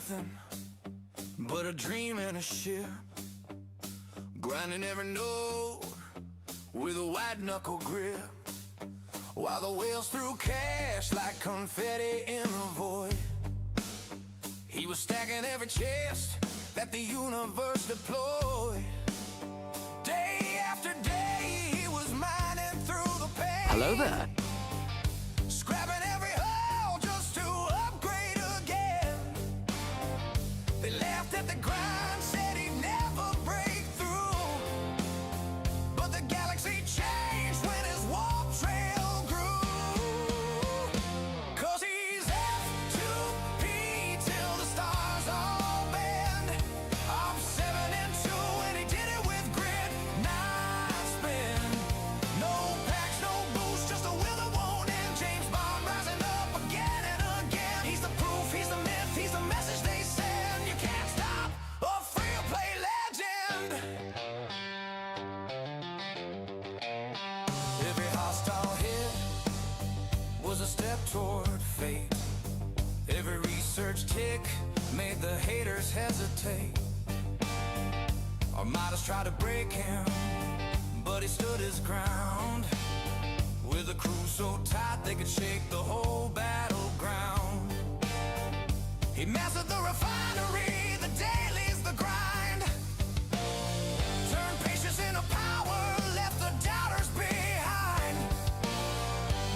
nothing but a dream and a ship, grinding every note with a white knuckle grip, while the whales threw cash like confetti in the void. He was stacking every chest that the universe deployed. Day after day he was mining through the pain. Hello there. Scrapping every hole just to upgrade again. They laughed at the grind, said he'd never break through. But the galaxy changed when his warp trail grew. 'Cause he's F2P till the stars all bend. Up 7 and 2 and he did it with grit. Not spin. No packs, no boost, just a will that won't end. James Bond rising up again and again. He's the proof, he's the myth, he's the message they send. You can't stop a free-to-play legend. Every hostile hit was a step toward fate. Every research tick made the haters hesitate. Armadas tried to break him, but he stood his ground. With a crew so tight they could shake the whole battleground. He mastered the refinery, the dailies, the grind. Turned patience into power, left the doubters behind.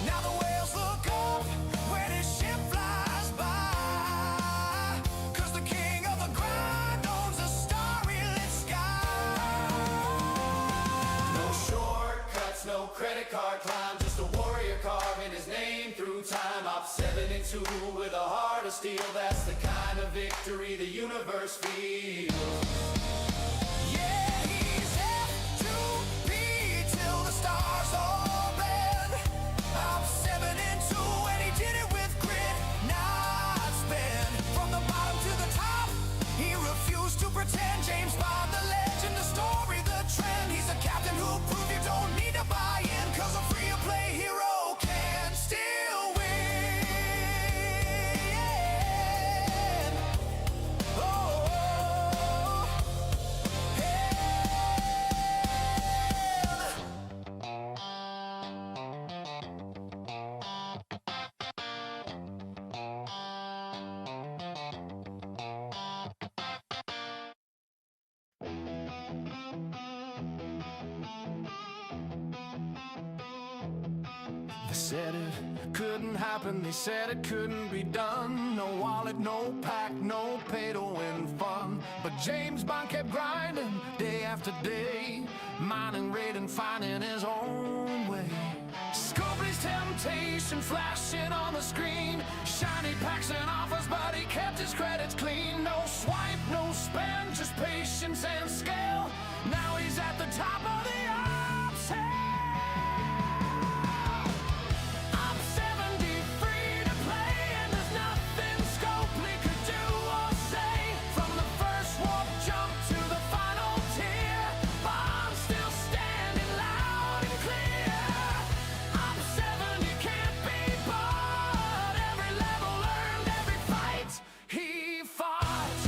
Now the whales look up when his ship flies by. 'Cause the king of the grind owns a starry lit sky. No shortcuts, no credit card climb, just a warrior carving his name through time. Up 7 and 2 with a heart of steel. That's the kind of victory the universe feels. Yeah, he's F2P till the stars all bend. Up 7 and 2 and he did it with grit, not spin. From the bottom to the top, he refused to pretend. James Bond, the legend, the story, the trend. He's a captain who'll prove you don't need to buy in. 'Cause a free-to-play hero can still win. Oh, they said it couldn't happen, they said it couldn't be done. No wallet, no pack, no pay to win fun. But James Bond kept grinding day after day, mining, raiding, finding his own way. Scopely's temptation flashing on the screen, shiny packs and offers, but he kept his credits clean. No swipe, no spend, just patience and scale. Now he's at the top of the ops hill. I'm 70 free to play, and there's nothing Scopely could do or say. From the first warp jump to the final tier, Bond's still standing loud and clear. I'm 70 can't be bought. Every level earned, every fight he fought.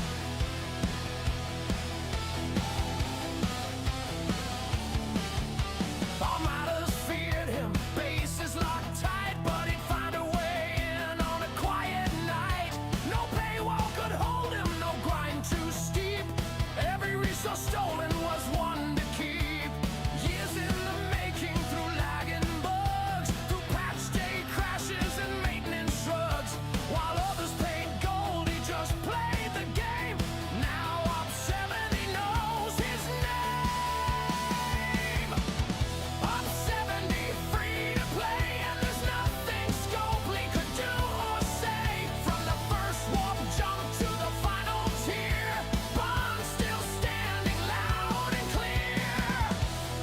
Armadas feared him, bases locked tight, but he'd find a way in on a quiet night. No paywall could hold him, no grind too steep. Every resource stolen was one to keep. Years in the making, through lag and bugs, through patch day crashes and maintenance shrugs. While others paid gold, he just played the game. Now up 70 knows his name. Up 70 free to play, and there's nothing Scopely could do or say. From the first warp jump to the final tier, Bond's still standing loud and clear.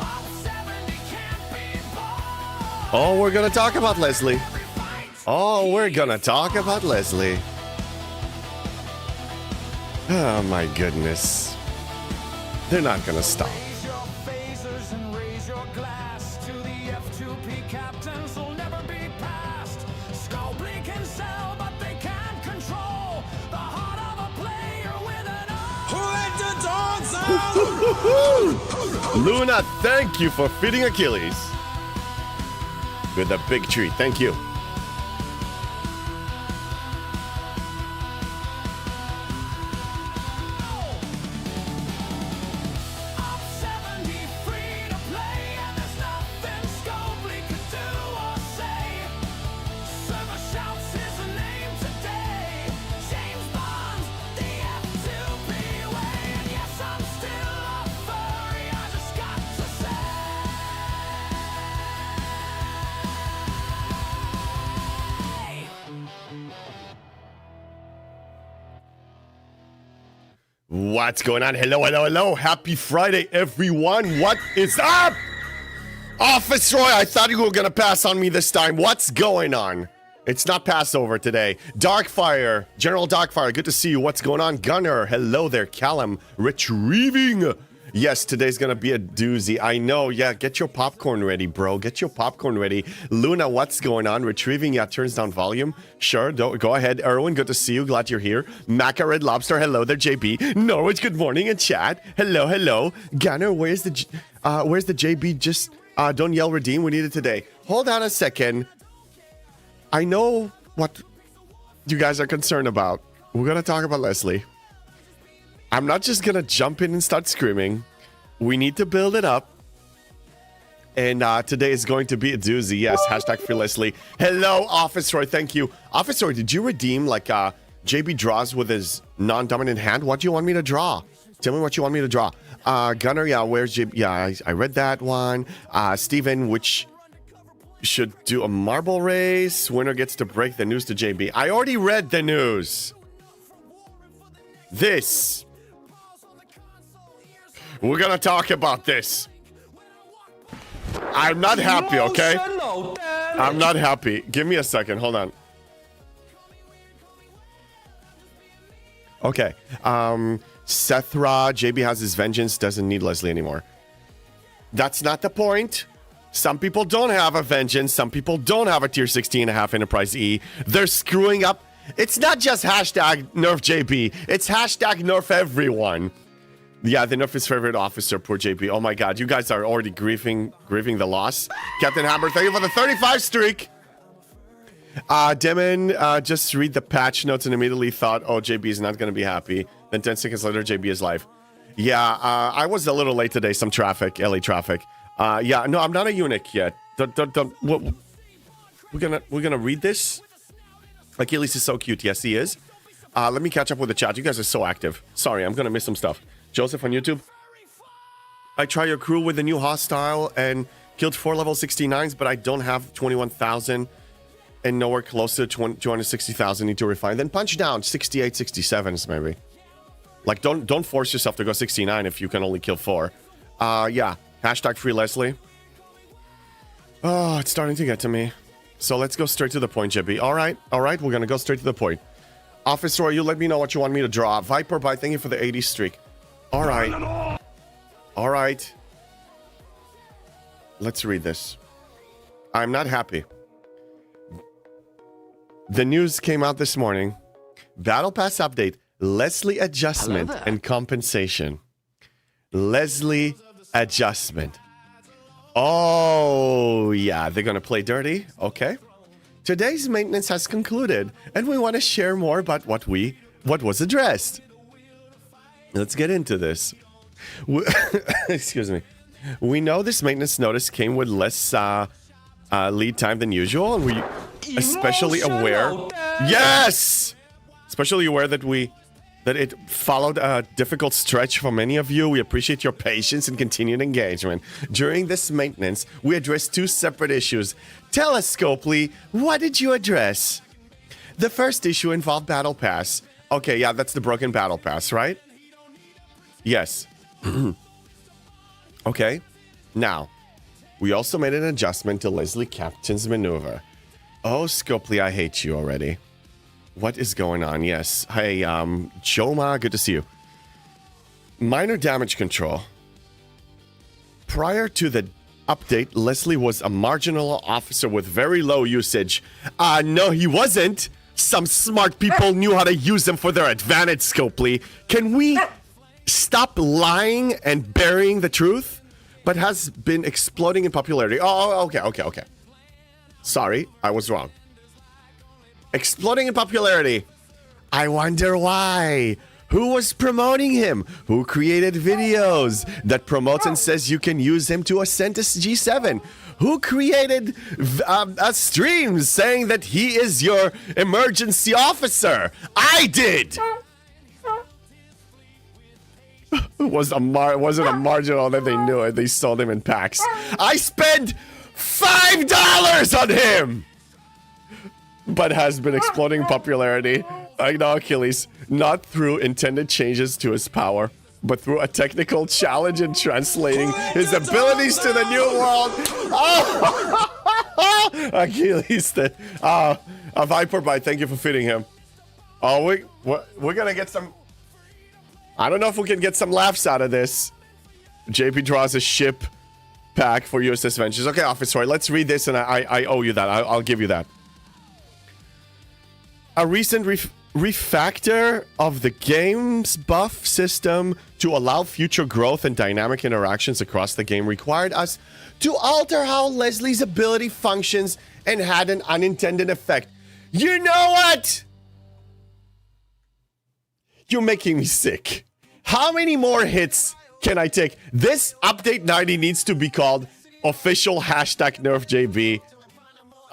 Up 70 can't be bought. Oh, we're gonna talk about Leslie. Every fight Oh, we're gonna talk about Leslie. Oh my goodness. They're not gonna stop. Raise your phasers and raise your glass to the F2P captains who'll never be passed. Scopely can sell, but they can't control the heart of a player. Luna, thank you for feeding Achilles with a big treat. Thank you. What's going on? Hello, hello, hello. Happy Friday, everyone. What is up? Office Roy, I thought you were going to pass on me this time. What's going on? It's not Passover today. Darkfire, General Darkfire, good to see you. What's going on? Gunner, hello there. Callum, retrieving. Yes, today's going to be a doozy. I know. Yeah, get your popcorn ready, bro. Get your popcorn ready. Luna, what's going on? Retrieving. Yeah, turns down volume. Sure, go ahead. Erwin, good to see you. Glad you're here. Maca Red Lobster, hello there, JB. Norwich, good morning in chat. Hello, hello. Gunner, where's the JB? Just don't yell redeem. We need it today. Hold on a second. I know what you guys are concerned about. We're going to talk about Leslie. I'm not just going to jump in and start screaming. We need to build it up. And today is going to be a doozy. Yes, hashtag free Leslie. Hello, Office Roy. Thank you. Office Roy, did you redeem like JB draws with his non-dominant hand? What do you want me to draw? Tell me what you want me to draw. Gunner, yeah, where's JB? Yeah, I read that one. Steven, which should do a marble race. Winner gets to break the news to JB. I already read the news. This. We're gonna talk about this. I'm not happy, okay? I'm not happy. Give me a second. Hold on. Okay. Sethra, JB has his vengeance, doesn't need Leslie anymore. That's not the point. Some people don't have a vengeance. Some people don't have a tier 16.5 Enterprise E. They're screwing up. It's not just hashtag nerf JB. It's hashtag nerf everyone. Yeah, the nerf his favorite officer, poor JB. Oh my god, you guys are already grieving the loss. Captain Hammer, thank you for the 35 streak. Demon, just read the patch notes and immediately thought, oh, JB is not going to be happy. Then 10 seconds later, JB is live. Yeah, I was a little late today. Some traffic, LA traffic. Yeah, no, I'm not a eunuch yet. We're gonna read this. Achilles is so cute. Yes, he is. Let me catch up with the chat. You guys are so active. Sorry, I'm gonna miss some stuff. Joseph on YouTube. I try your crew with the new hostile and killed 4 level 69s, but I don't have 21,000 and nowhere close to 260,000. Need to refine. Then punch down 68, 67s maybe. Like don't force yourself to go 69 if you can only kill 4. Yeah. Hashtag free Leslie. Oh, it's starting to get to me. So let's go straight to the point, JB. All right. We're gonna go straight to the point. Office Roy, you let me know what you want me to draw. Viper, bye. Thank you for the 80 streak. All right. Let's read this. I'm not happy. The news came out this morning. Battle Pass update. Leslie adjustment and compensation. Leslie adjustment. Oh, yeah. They're going to play dirty. Okay. Today's maintenance has concluded, and we want to share more about what was addressed. Let's get into this. Excuse me. We know this maintenance notice came with less lead time than usual, and we especially aware. Yes, especially aware that it followed a difficult stretch for many of you. We appreciate your patience and continued engagement. During this maintenance, we addressed 2 separate issues. Tell us, Scopely, what did you address? The first issue involved Battle Pass. Okay, yeah, that's the broken Battle Pass, right? Yes. Okay. Now, we also made an adjustment to Leslie Captain's maneuver. Oh, Scopely, I hate you already. What is going on? Yes. Hey, Joma, good to see you. Minor damage control. Prior to the update, Leslie was a marginal officer with very low usage. No, he wasn't. Some smart people knew how to use them for their advantage, Scopely. Can we stop lying and burying the truth, but has been exploding in popularity. Oh, okay. Sorry, I was wrong. Exploding in popularity. I wonder why. Who was promoting him? Who created videos that promotes and says you can use him to ascend to G7? Who created streams saying that he is your emergency officer? I did! wasn't a marginal that they knew it. They sold him in packs. I spent $5 on him! But has been exploding in popularity. I know, Achilles, not through intended changes to his power, but through a technical challenge in translating his abilities to the new world. Oh! Achilles, a Viper Bite, thank you for feeding him. Oh, we're gonna get some... I don't know if we can get some laughs out of this. JP draws a ship pack for USS Ventures. Okay, Officer, let's read this, and I owe you that. I'll give you that. A recent refactor of the game's buff system to allow future growth and dynamic interactions across the game required us to alter how Leslie's ability functions and had an unintended effect. You know what? You're making me sick. How many more hits can I take? This update 90 needs to be called official #NerfJB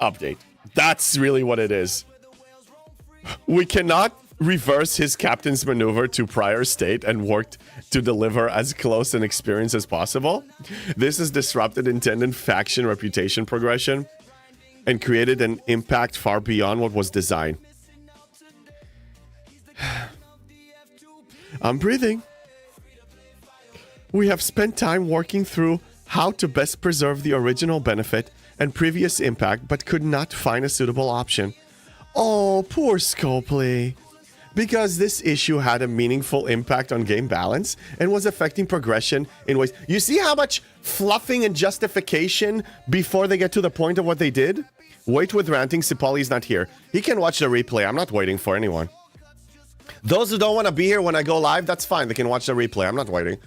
update. That's really what it is. We cannot reverse his captain's maneuver to prior state and worked to deliver as close an experience as possible. This has disrupted intended faction reputation progression and created an impact far beyond what was designed. I'm breathing. We have spent time working through how to best preserve the original benefit and previous impact, but could not find a suitable option. Oh, poor Scopely. Because this issue had a meaningful impact on game balance and was affecting progression in ways... You see how much fluffing and justification before they get to the point of what they did? Wait with ranting, Cipolli's not here. He can watch the replay. I'm not waiting for anyone. Those who don't want to be here when I go live, that's fine. They can watch the replay. I'm not waiting.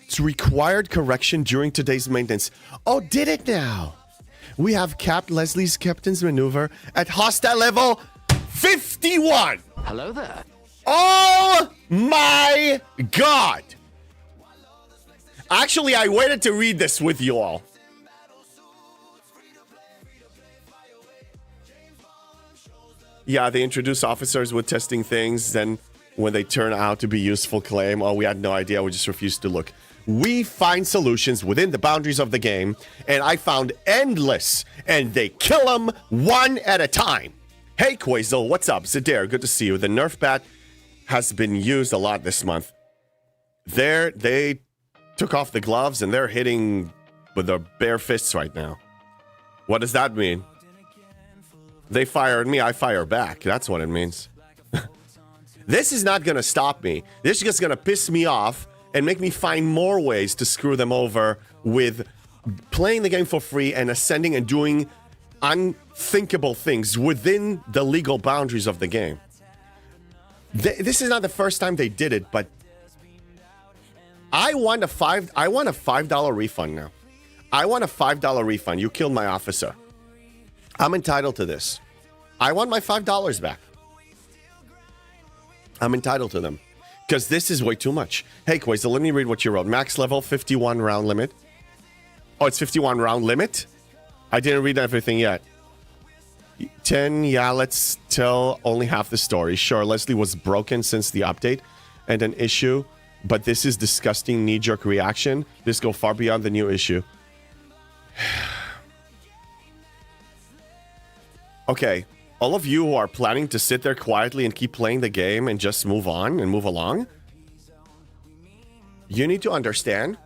It's required correction during today's maintenance. Oh, did it now? We have capped Leslie's captain's maneuver at hostile level 51. Hello there. Oh my God. Actually, I waited to read this with you all. Yeah, they introduce officers with testing things, then when they turn out to be useful, claim, oh, we had no idea, we just refused to look. We find solutions within the boundaries of the game, and I found endless, and they kill them one at a time. Hey, Quazel, what's up? Zadir, good to see you. The Nerf bat has been used a lot this month. They took off the gloves, and they're hitting with their bare fists right now. What does that mean? They fire at me, I fire back. That's what it means. This is not going to stop me. This is just going to piss me off and make me find more ways to screw them over with playing the game for free and ascending and doing unthinkable things within the legal boundaries of the game. This is not the first time they did it, but I want a $5 refund now. I want a $5 refund. You killed my officer. I'm entitled to this. I want my $5 back. I'm entitled to them. Because this is way too much. Hey, Quazel, let me read what you wrote. Max level, 51 round limit. Oh, it's 51 round limit? I didn't read everything yet. 10, yeah, let's tell only half the story. Sure, Leslie was broken since the update and an issue, but this is disgusting knee-jerk reaction. This go far beyond the new issue. Okay, all of you who are planning to sit there quietly and keep playing the game and just move on and move along, you need to understand,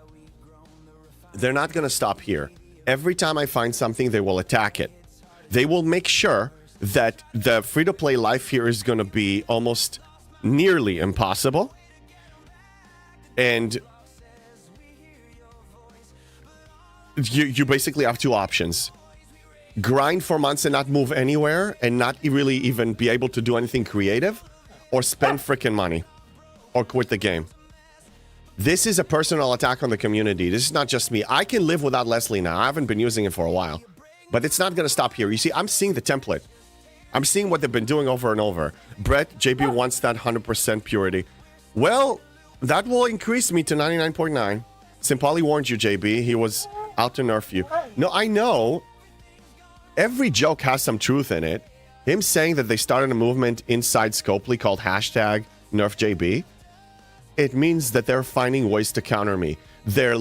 they're not going to stop here. Every time I find something, they will attack it. They will make sure that the free-to-play life here is going to be almost nearly impossible. And you basically have two options. Grind for months and not move anywhere and not really even be able to do anything creative, or spend freaking money. or quit the game. This is a personal attack on the community. This is not just me. I can live without Leslie now. I haven't been using it for a while. But it's not going to stop here. You see, I'm seeing the template. I'm seeing what they've been doing over and over. Brett, JB wants that 100% purity. Well, that will increase me to 99.9. Simpali warned you, JB. He was out to nerf you. No, I know. Every joke has some truth in it. Him saying that they started a movement inside Scopely called #NerfJB. It means that they're finding ways to counter me. They're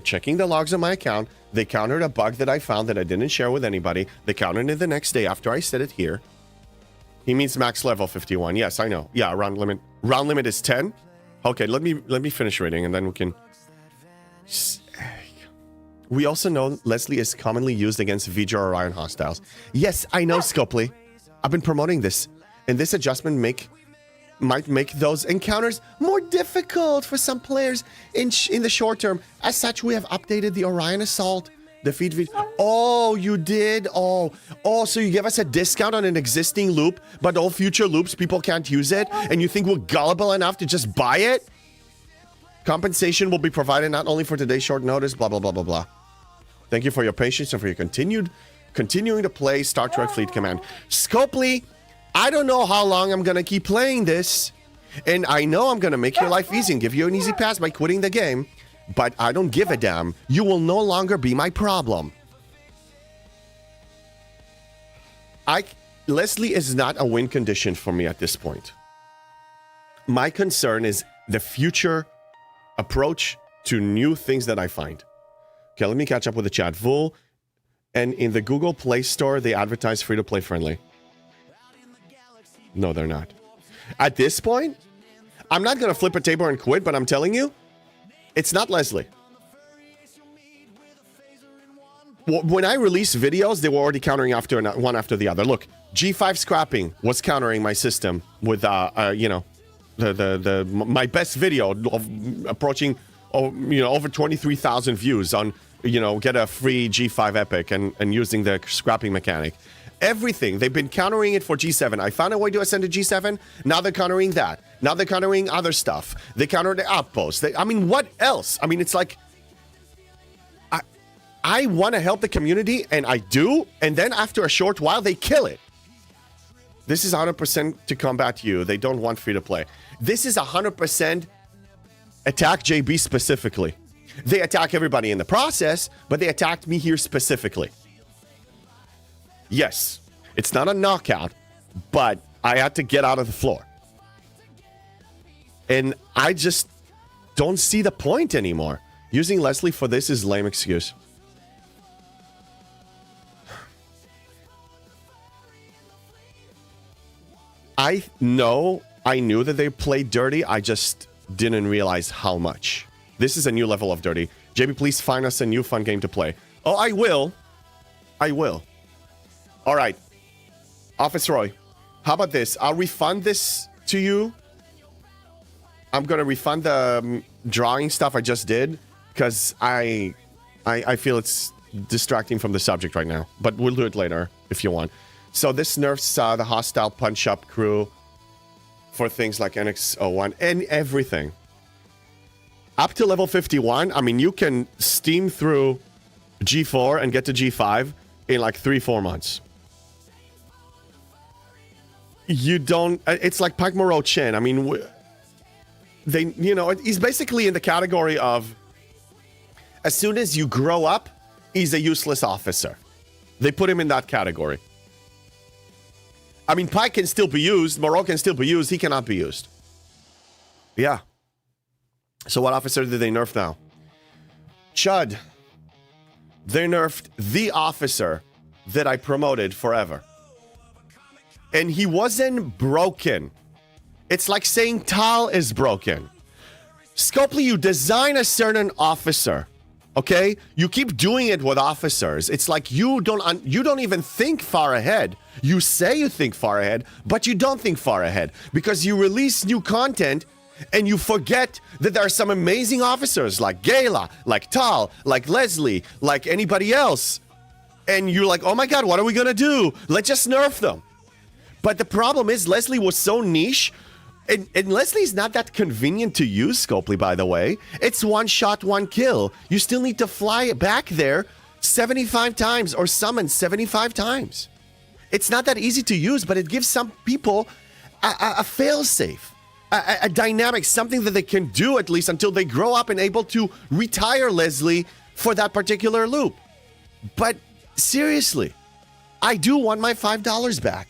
checking the logs on my account. They countered a bug that I found that I didn't share with anybody. They countered it the next day after I said it here. He means max level 51. Yes, I know. Yeah, round limit. Round limit is 10. Okay, let me finish reading and then we can. We also know Leslie is commonly used against Vija Orion hostiles. Yes, I know, Scopely. I've been promoting this, and this adjustment might make those encounters more difficult for some players in the short term. As such, we have updated the Orion Assault defeat. Oh, you did? Oh, so you give us a discount on an existing loop, but all future loops, people can't use it, and you think we're gullible enough to just buy it? Compensation will be provided not only for today's short notice, blah, blah, blah, blah, blah. Thank you for your patience and for your continuing to play Star Trek Fleet Command. Scopely, I don't know how long I'm going to keep playing this, and I know I'm going to make your life easy and give you an easy pass by quitting the game, but I don't give a damn. You will no longer be my problem. Leslie is not a win condition for me at this point. My concern is the future approach to new things that I find. Okay, let me catch up with the chat. Vul, and in the Google Play Store, they advertise free-to-play friendly. No, they're not. At this point, I'm not going to flip a table and quit, but I'm telling you, it's not Leslie. When I released videos, they were already countering one after the other. Look, G5 scrapping was countering my system with, my best video of approaching, over 23,000 views on, get a free G5 Epic and using the scrapping mechanic. Everything. They've been countering it for G7. I found a way to ascend to G7. Now they're countering that. Now they're countering other stuff. They counter the outposts. What else? It's like, I want to help the community, and I do, and then after a short while, they kill it. This is 100% to combat you. They don't want free-to-play. This is 100% attack JB specifically. They attack everybody in the process, but they attacked me here specifically. Yes, it's not a knockout, but I had to get out of the floor. And I just don't see the point anymore. Using Leslie for this is a lame excuse. I knew that they played dirty. I just didn't realize how much. This is a new level of dirty. JB, please find us a new fun game to play. Oh, I will. All right. Office Roy, how about this? I'll refund this to you. I'm going to refund the drawing stuff I just did because I feel it's distracting from the subject right now. But we'll do it later if you want. So this nerfs the hostile punch-up crew for things like NX01 and everything. Up to level 51, you can steam through G4 and get to G5 in like 3-4 months. You don't... It's like Pike Moreau Chin. He's basically in the category of as soon as you grow up, he's a useless officer. They put him in that category. Pike can still be used. Moreau can still be used. He cannot be used. Yeah. So what officer did they nerf now? Chud. They nerfed the officer that I promoted forever. And he wasn't broken. It's like saying Tal is broken. Scopely, you design a certain officer, okay? You keep doing it with officers. It's like you don't even think far ahead. You say you think far ahead, but you don't think far ahead because you release new content and you forget that there are some amazing officers like Gala, like Tal, like Leslie, like anybody else. And you're like, oh my God, what are we gonna do? Let's just nerf them. But the problem is Leslie was so niche. And Leslie's not that convenient to use, Scopely, by the way. It's one shot, one kill. You still need to fly back there 75 times or summon 75 times. It's not that easy to use, but it gives some people a fail-safe, a dynamic, something that they can do at least until they grow up and able to retire Leslie for that particular loop. But seriously, I do want my $5 back.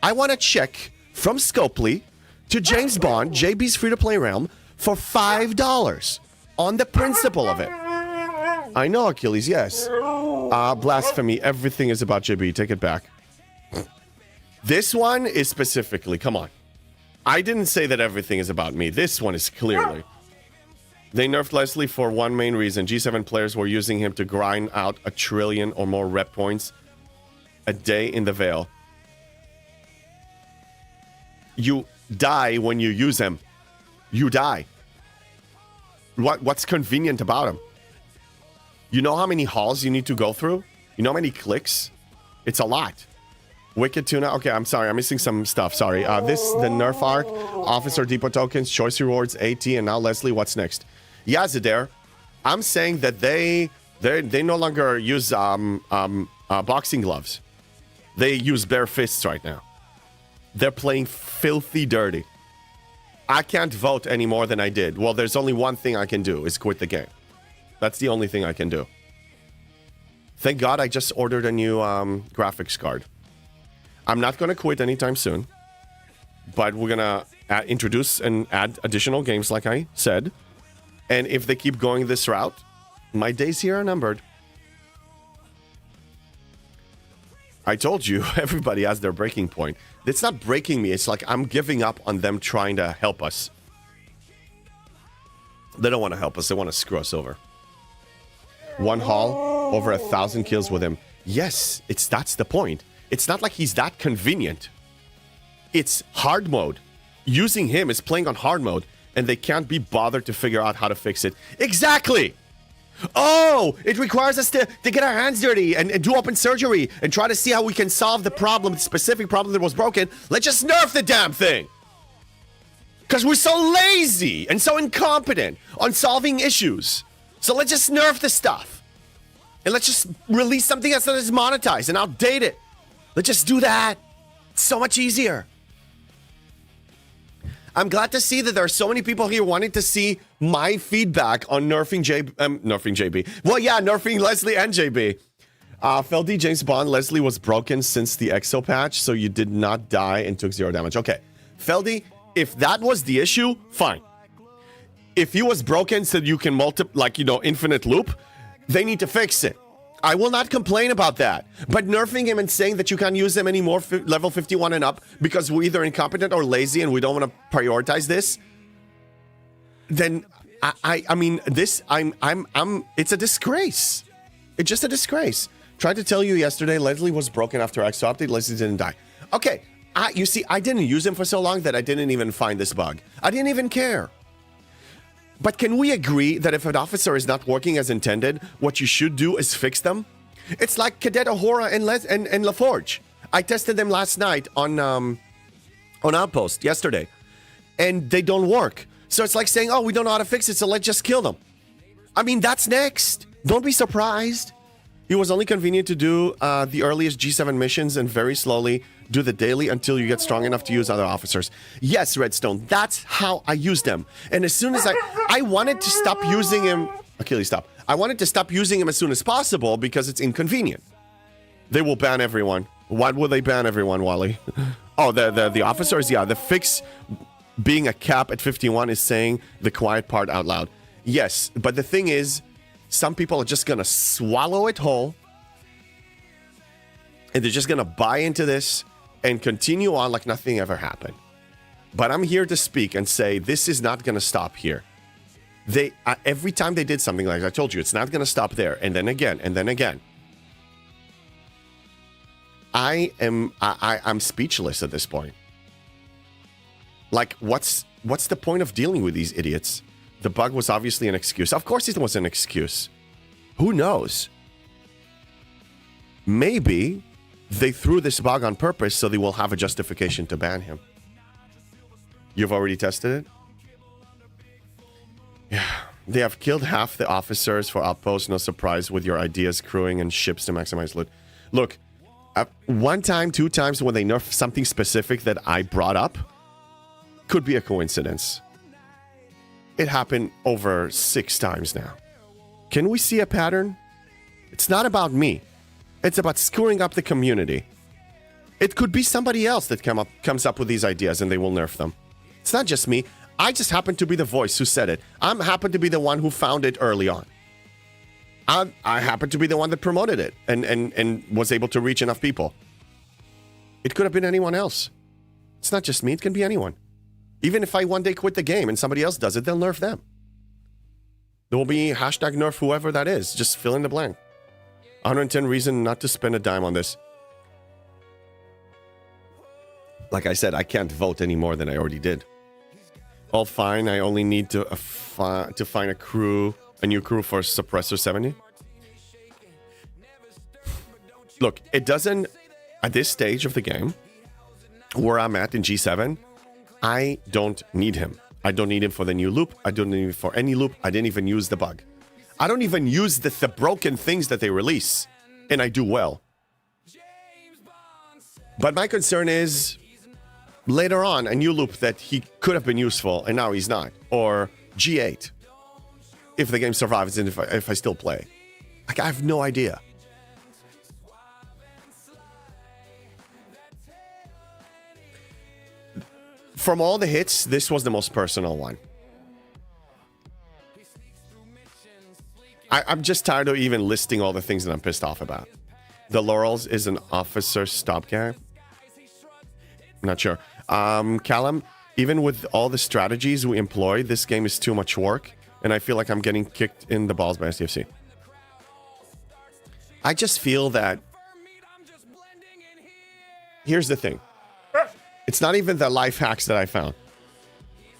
I want a check from Scopely to James Bond, JB's free-to-play realm, for $5 on the principle of it. I know, Achilles, yes. Blasphemy. Everything is about JB. Take it back. This one is specifically, come on. I didn't say that everything is about me. This one is clearly. They nerfed Leslie for one main reason. G7 players were using him to grind out 1 trillion or more rep points a day in the Veil. You die when you use him. You die. What's convenient about him? You know how many halls you need to go through? You know how many clicks? It's a lot. Wicked Tuna. Okay, I'm sorry. I'm missing some stuff. Sorry. The nerf arc, Officer Depot tokens, choice rewards, AT, and now Leslie. What's next? Yeah, Zadare. I'm saying that they no longer use boxing gloves. They use bare fists right now. They're playing filthy dirty. I can't vote any more than I did. Well, there's only one thing I can do is quit the game. That's the only thing I can do. Thank God I just ordered a new graphics card. I'm not going to quit anytime soon, but we're going to introduce and add additional games like I said. And if they keep going this route, my days here are numbered. I told you, everybody has their breaking point. It's not breaking me. It's like I'm giving up on them trying to help us. They don't want to help us. They want to screw us over. One haul, over 1,000 kills with him. Yes, that's the point. It's not like he's that convenient. It's hard mode. Using him is playing on hard mode, and they can't be bothered to figure out how to fix it. Exactly! Oh, it requires us to get our hands dirty and do open surgery and try to see how we can solve the problem, the specific problem that was broken. Let's just nerf the damn thing! Because we're so lazy and so incompetent on solving issues. So let's just nerf the stuff. And let's just release something that's not as monetized and outdate it. Let's just do that. It's so much easier. I'm glad to see that there are so many people here wanting to see my feedback on nerfing JB. Well, yeah, nerfing Leslie and JB. Feldy, James Bond, Leslie was broken since the EXO patch, so you did not die and took 0 damage. Okay. Feldy, if that was the issue, fine. If he was broken so you can infinite loop, they need to fix it. I will not complain about that. But nerfing him and saying that you can't use him anymore level 51 and up because we're either incompetent or lazy and we don't want to prioritize this, then it's a disgrace. It's just a disgrace. Tried to tell you yesterday, Leslie was broken after EXO update. Leslie didn't die. Okay, you see, I didn't use him for so long that I didn't even find this bug. I didn't even care. But can we agree that if an officer is not working as intended, what you should do is fix them? It's like Cadet Ahura and LaForge. I tested them last night on Outpost yesterday, and they don't work. So it's like saying, oh, we don't know how to fix it, so let's just kill them. I mean, that's next. Don't be surprised. It was only convenient to do the earliest G7 missions and very slowly do the daily until you get strong enough to use other officers. Yes, Redstone, that's how I use them. And as soon as I wanted to stop using him... Achilles, stop. I wanted to stop using him as soon as possible because it's inconvenient. They will ban everyone. Why will they ban everyone, Wally? Oh, the officers? Yeah, the fix being a cap at 51 is saying the quiet part out loud. Yes, but the thing is, some people are just going to swallow it whole. And they're just going to buy into this and continue on like nothing ever happened. But I'm here to speak and say this is not going to stop here. They every time they did something like I told you, it's not going to stop there. And then again, and then again. I'm speechless at this point. Like, what's the point of dealing with these idiots? The bug was obviously an excuse. Of course it was an excuse. Who knows? Maybe they threw this bug on purpose so they will have a justification to ban him. You've already tested it? Yeah. They have killed half the officers for outposts. No surprise with your ideas, crewing, and ships to maximize loot. Look, one time, 2 times when they nerf something specific that I brought up, could be a coincidence. It happened over 6 times now. Can we see a pattern? It's not about me. It's about screwing up the community. It could be somebody else that comes up with these ideas and they will nerf them. It's not just me. I just happen to be the voice who said it. I happen to be the one who found it early on. I happen to be the one that promoted it and was able to reach enough people. It could have been anyone else. It's not just me. It can be anyone. Even if I one day quit the game and somebody else does it, they'll nerf them. There will be hashtag nerf whoever that is. Just fill in the blank. 110 reason not to spend a dime on this. Like I said, I can't vote any more than I already did. All fine. I only need to find a new crew for Suppressor 70. Look, it doesn't... At this stage of the game, where I'm at in G7, I don't need him. I don't need him for the new loop. I don't need him for any loop. I didn't even use the bug. I don't even use the broken things that they release. And I do well. But my concern is... Later on, a new loop that he could have been useful, and now he's not. Or G8. If the game survives and if I still play. Like, I have no idea. From all the hits, this was the most personal one. I'm just tired of even listing all the things that I'm pissed off about. The Laurels is an officer stopgap. Not sure. Callum, even with all the strategies we employ, this game is too much work, and I feel like I'm getting kicked in the balls by STFC. I just feel that... Here's the thing. It's not even the life hacks that I found.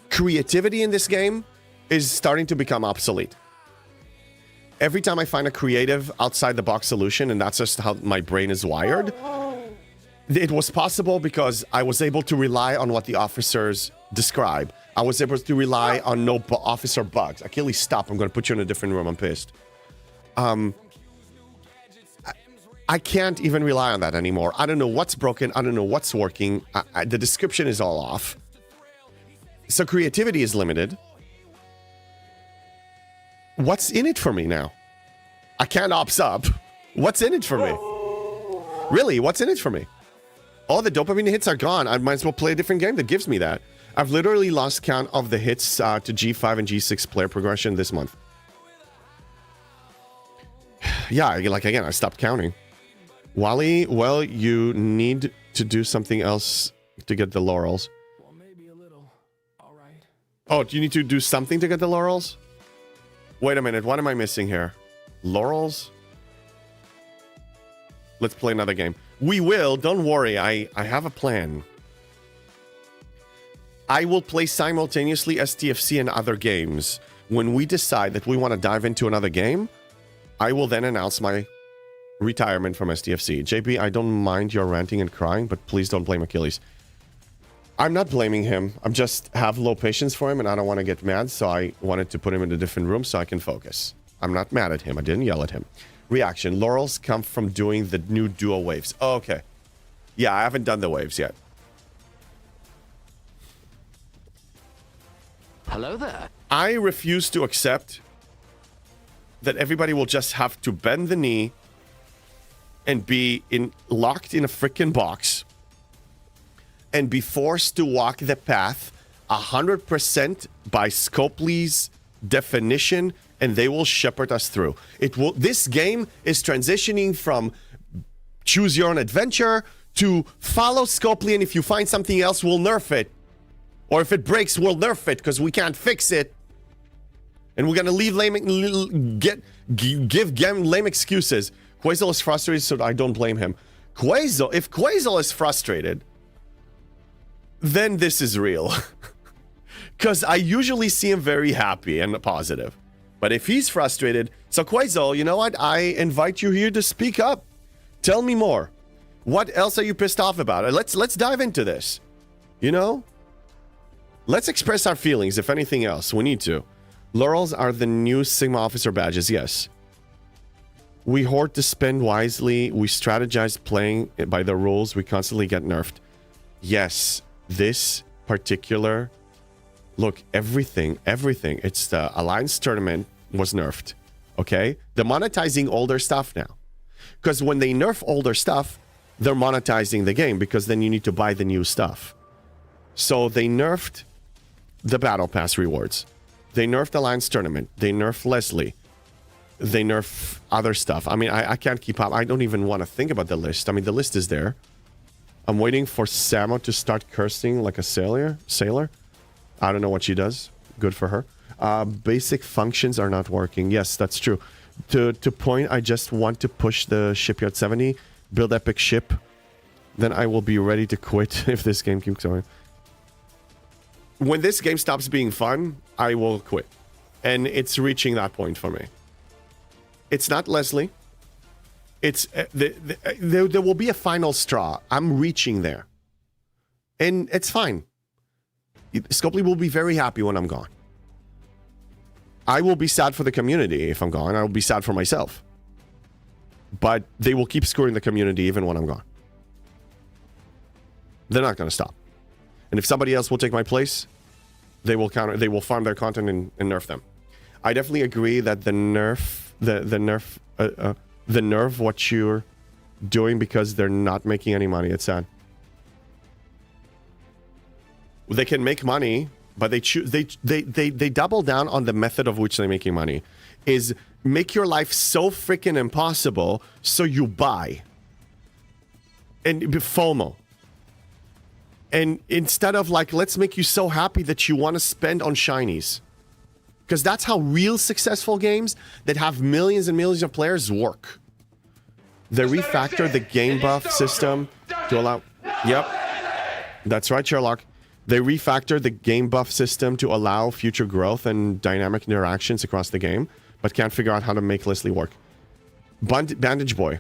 Creativity in this game is starting to become obsolete. Every time I find a creative outside-the-box solution, and that's just how my brain is wired... It was possible because I was able to rely on what the officers describe. I was able to rely on no officer bugs. Achilles, stop. I'm going to put you in a different room. I'm pissed. I can't even rely on that anymore. I don't know what's broken. I don't know what's working. The description is all off. So creativity is limited. What's in it for me now? I can't ops up. What's in it for me? Really, what's in it for me? All the dopamine hits are gone. I might as well play a different game that gives me that. I've literally lost count of the hits to G5 and G6 player progression this month. Yeah, like again, I stopped counting. Wally, well, you need to do something else to get the Laurels. Well, maybe a little. All right. Oh, do you need to do something to get the Laurels? Wait a minute, what am I missing here? Laurels? Let's play another game. We will, don't worry, I have a plan. I will play simultaneously STFC and other games. When we decide that we want to dive into another game, I will then announce my retirement from STFC. JP, I don't mind your ranting and crying, but please don't blame Achilles. I'm not blaming him. I just have low patience for him and I don't want to get mad, so I wanted to put him in a different room so I can focus. I'm not mad at him. I didn't yell at him. Reaction. Laurels come from doing the new duo waves. Oh, okay. Yeah, I haven't done the waves yet. Hello there. I refuse to accept that everybody will just have to bend the knee and be locked in a freaking box and be forced to walk the path 100% by Scopely's definition, and they will shepherd us through. This game is transitioning from choose your own adventure to follow Scopely, and if you find something else, we'll nerf it. Or if it breaks, we'll nerf it because we can't fix it. And we're gonna leave give Gem lame excuses. Quasel is frustrated, so I don't blame him. If Quasel is frustrated, then this is real. Because I usually see him very happy and positive. But if he's frustrated, so Quasel, you know what? I invite you here to speak up. Tell me more. What else are you pissed off about? Let's dive into this. You know? Let's express our feelings, if anything else. We need to. Laurels are the new Sigma officer badges, yes. We hoard to spend wisely. We strategize playing by the rules. We constantly get nerfed. Yes, this particular... Look, everything. It's the Alliance tournament was nerfed. Okay? They're monetizing older stuff now. Because when they nerf older stuff, they're monetizing the game because then you need to buy the new stuff. So they nerfed the Battle Pass rewards. They nerfed Alliance tournament. They nerfed Leslie. They nerf other stuff. I mean, I can't keep up. I don't even want to think about the list. I mean, the list is there. I'm waiting for Samo to start cursing like a sailor. I don't know what she does. Good for her. Basic functions are not working. Yes, that's true. To point, I just want to push the Shipyard 70, build epic ship. Then I will be ready to quit if this game keeps going. When this game stops being fun, I will quit. And it's reaching that point for me. It's not Leslie. It's there will be a final straw. I'm reaching there. And it's fine. Scopely will be very happy when I'm gone. I will be sad for the community if I'm gone. I will be sad for myself. But they will keep screwing the community even when I'm gone. They're not going to stop. And if somebody else will take my place, they will farm their content and nerf them. I definitely agree that the nerf what you're doing because they're not making any money. It's sad. They can make money, but they double down on the method of which they're making money. Is make your life so freaking impossible so you buy. And FOMO. And instead of like, let's make you so happy that you want to spend on shinies. Because that's how real successful games that have millions and millions of players work. They refactor the game buff system to allow... Yep. That's right, Sherlock. They refactor the game buff system to allow future growth and dynamic interactions across the game, but can't figure out how to make Leslie work. Bandage Boy.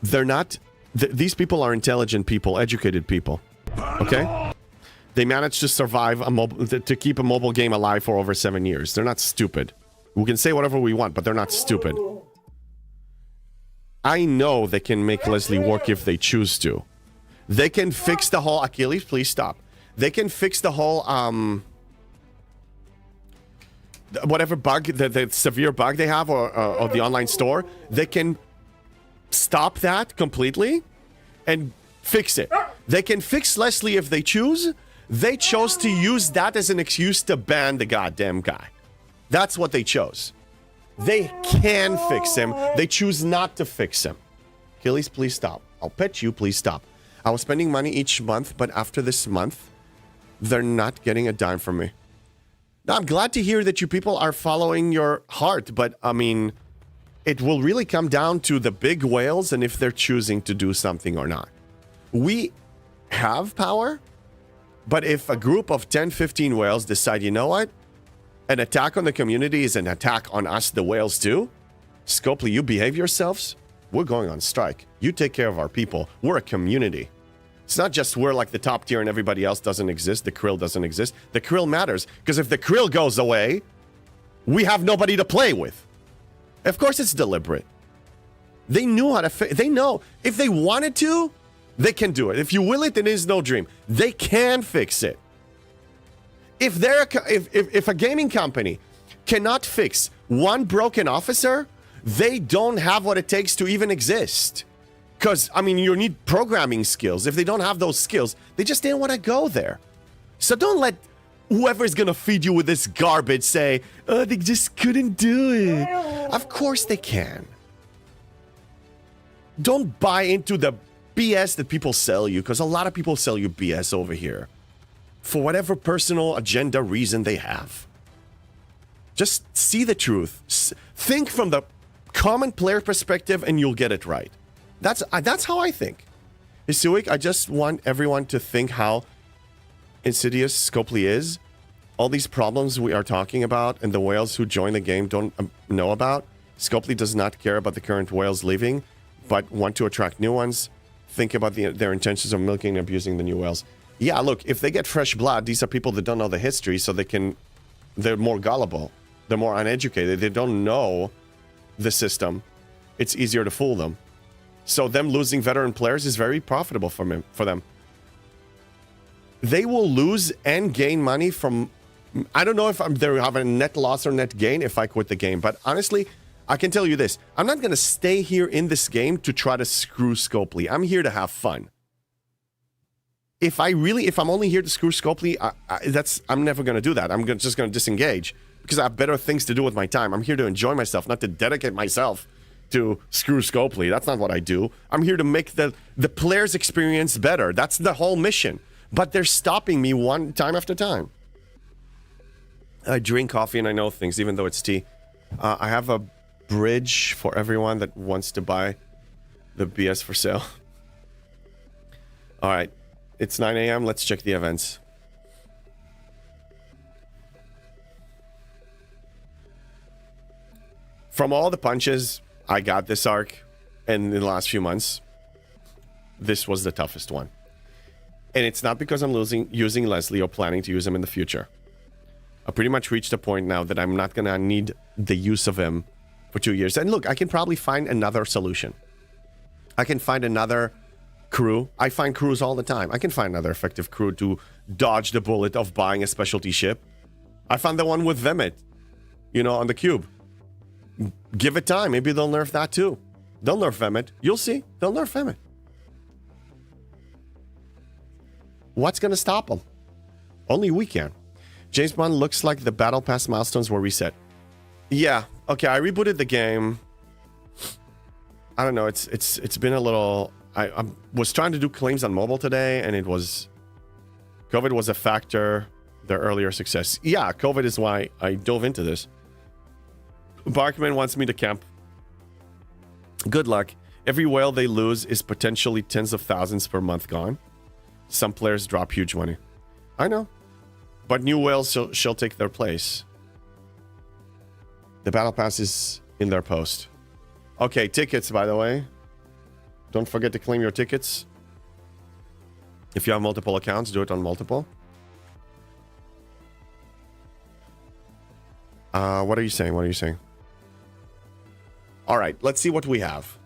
They're not... these people are intelligent people, educated people. Okay? They managed to survive to keep a mobile game alive for over 7 years. They're not stupid. We can say whatever we want, but they're not stupid. I know they can make Leslie work if they choose to. They can fix the whole... Achilles, please stop. They can fix the whole, whatever bug, the severe bug they have or the online store. They can stop that completely and fix it. They can fix Leslie if they choose. They chose to use that as an excuse to ban the goddamn guy. That's what they chose. They can fix him. They choose not to fix him. Achilles, please stop. I'll pet you, please stop. I was spending money each month, but after this month... they're not getting a dime from me. Now, I'm glad to hear that you people are following your heart, but, I mean, it will really come down to the big whales and if they're choosing to do something or not. We have power, but if a group of 10, 15 whales decide, you know what? An attack on the community is an attack on us, the whales, too. Scopely, you behave yourselves. We're going on strike. You take care of our people. We're a community. It's not just we're like the top tier and everybody else doesn't exist. The krill doesn't exist. The krill matters because if the krill goes away, we have nobody to play with. Of course it's deliberate. They knew how to they know if they wanted to, they can do it. If you will it, it is no dream. They can fix it. If they're if a gaming company cannot fix one broken officer, they don't have what it takes to even exist. Because, I mean, you need programming skills. If they don't have those skills, they just didn't want to go there. So don't let whoever's going to feed you with this garbage say, oh, they just couldn't do it. Of course they can. Don't buy into the BS that people sell you, because a lot of people sell you BS over here. For whatever personal agenda reason they have. Just see the truth. Think from the common player perspective and you'll get it right. That's how I think. Isuik, I just want everyone to think how insidious Scopely is. All these problems we are talking about and the whales who join the game don't know about. Scopely does not care about the current whales leaving, but want to attract new ones. Think about their intentions of milking and abusing the new whales. Yeah, look, if they get fresh blood, these are people that don't know the history, so they're more gullible. They're more uneducated. They don't know the system. It's easier to fool them. So them losing veteran players is very profitable for them. They will lose and gain money from... I don't know if they have a net loss or net gain if I quit the game. But honestly, I can tell you this. I'm not going to stay here in this game to try to screw Scopely. I'm here to have fun. If I'm only here to screw Scopely, I'm never going to do that. I'm just going to disengage because I have better things to do with my time. I'm here to enjoy myself, not to dedicate myself to screw Scopely. That's not what I do. I'm here to make the player's experience better. That's the whole mission. But they're stopping me time after time. I drink coffee and I know things, even though it's tea. I have a bridge for everyone that wants to buy the BS for sale. All right. It's 9 a.m. Let's check the events. From all the punches I got this arc and in the last few months, this was the toughest one. And it's not because I'm using Leslie or planning to use him in the future. I pretty much reached a point now that I'm not going to need the use of him for 2 years. And look, I can probably find another solution. I can find another crew. I find crews all the time. I can find another effective crew to dodge the bullet of buying a specialty ship. I found the one with Vemet, on the cube. Give it time. Maybe they'll nerf that too. They'll nerf Vemet. You'll see. They'll nerf Vemet. What's going to stop them? Only we can. James Bond looks like the Battle Pass milestones were reset. Yeah. Okay, I rebooted the game. I don't know. It's been a little... I was trying to do claims on mobile today, and COVID was a factor, their earlier success. Yeah, COVID is why I dove into this. Barkman wants me to camp. Good luck. Every whale they lose is potentially tens of thousands per month gone. Some players drop huge money. I know. But new whales shall take their place. The battle pass is in their post. Okay, tickets, by the way. Don't forget to claim your tickets. If you have multiple accounts, do it on multiple. What are you saying? What are you saying? All right, let's see what we have.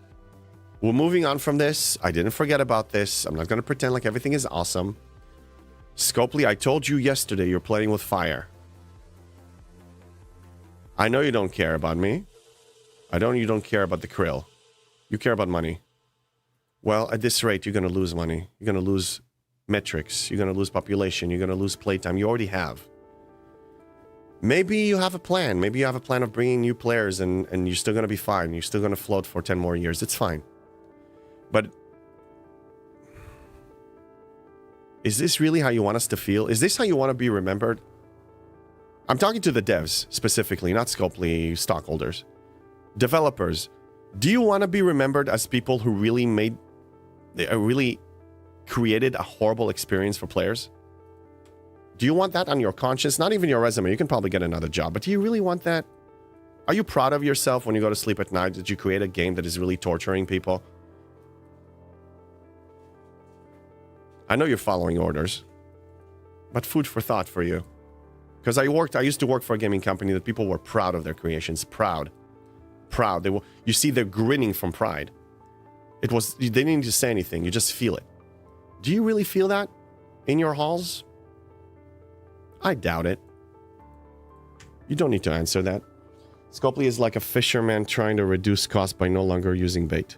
We're moving on from this. I didn't forget about this. I'm not going to pretend like everything is awesome. Scopely, I told you yesterday you're playing with fire. I know you don't care about me. You don't care about the krill. You care about money. Well, at this rate, you're going to lose money. You're going to lose metrics. You're going to lose population. You're going to lose playtime. You already have. Maybe you have a plan. Maybe you have a plan of bringing new players and you're still going to be fine. You're still going to float for 10 more years. It's fine. But is this really how you want us to feel? Is this how you want to be remembered? I'm talking to the devs specifically, not Scopely stockholders. Developers, do you want to be remembered as people who really created a horrible experience for players? Do you want that on your conscience? Not even your resume. You can probably get another job, but do you really want that? Are you proud of yourself when you go to sleep at night that you create a game that is really torturing people? I know you're following orders, but food for thought for you. Because I used to work for a gaming company that people were proud of their creations. Proud. You see, they're grinning from pride. They didn't need to say anything. You just feel it. Do you really feel that in your halls? I doubt it. You don't need to answer that. Scopely is like a fisherman trying to reduce cost by no longer using bait.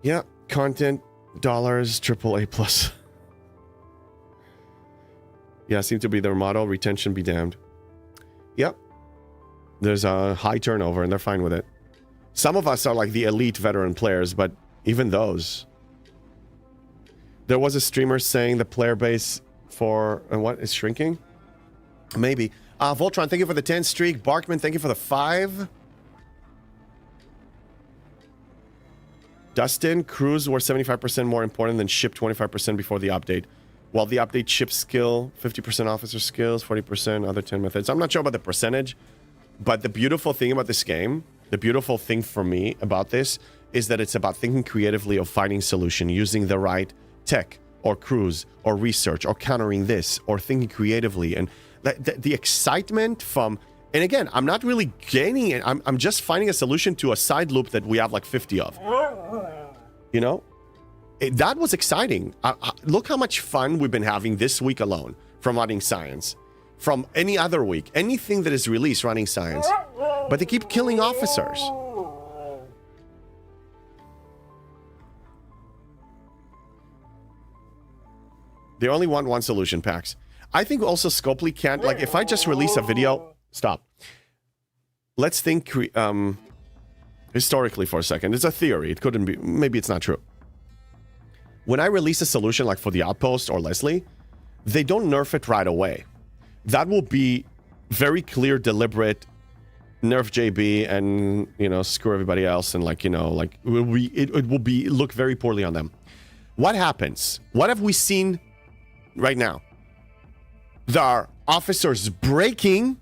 Yeah, content, dollars, AAA+. Yeah, seem to be their motto, retention be damned. Yep. There's a high turnover and they're fine with it. Some of us are like the elite veteran players, but even those. There was a streamer saying the player base for... what? Is shrinking? Maybe. Voltron, thank you for the 10 streak. Barkman, thank you for the 5. Dustin, crews were 75% more important than ship 25% before the update. While the update ship skill, 50% officer skills, 40% other 10 methods. I'm not sure about the percentage, but the beautiful thing about this game, the beautiful thing for me about this, is that it's about thinking creatively of finding solution, using the right tech, or cruise or research or countering this or thinking creatively. And the excitement from, and again, I'm not really gaining it. I'm just finding a solution to a side loop that we have like 50 of. You know? That was exciting. Look how much fun we've been having this week alone from running science. From any other week. Anything that is released running science. But they keep killing officers. They only want one solution, Pax. I think also Scopely can't, like, if I just release a video... Stop. Let's think historically for a second. It's a theory. It couldn't be... Maybe it's not true. When I release a solution like for the Outpost or Leslie, they don't nerf it right away. That will be very clear, deliberate, nerf JB and, you know, screw everybody else and, like, you know, like, it will be look very poorly on them. What happens? What have we seen right now? There are officers breaking,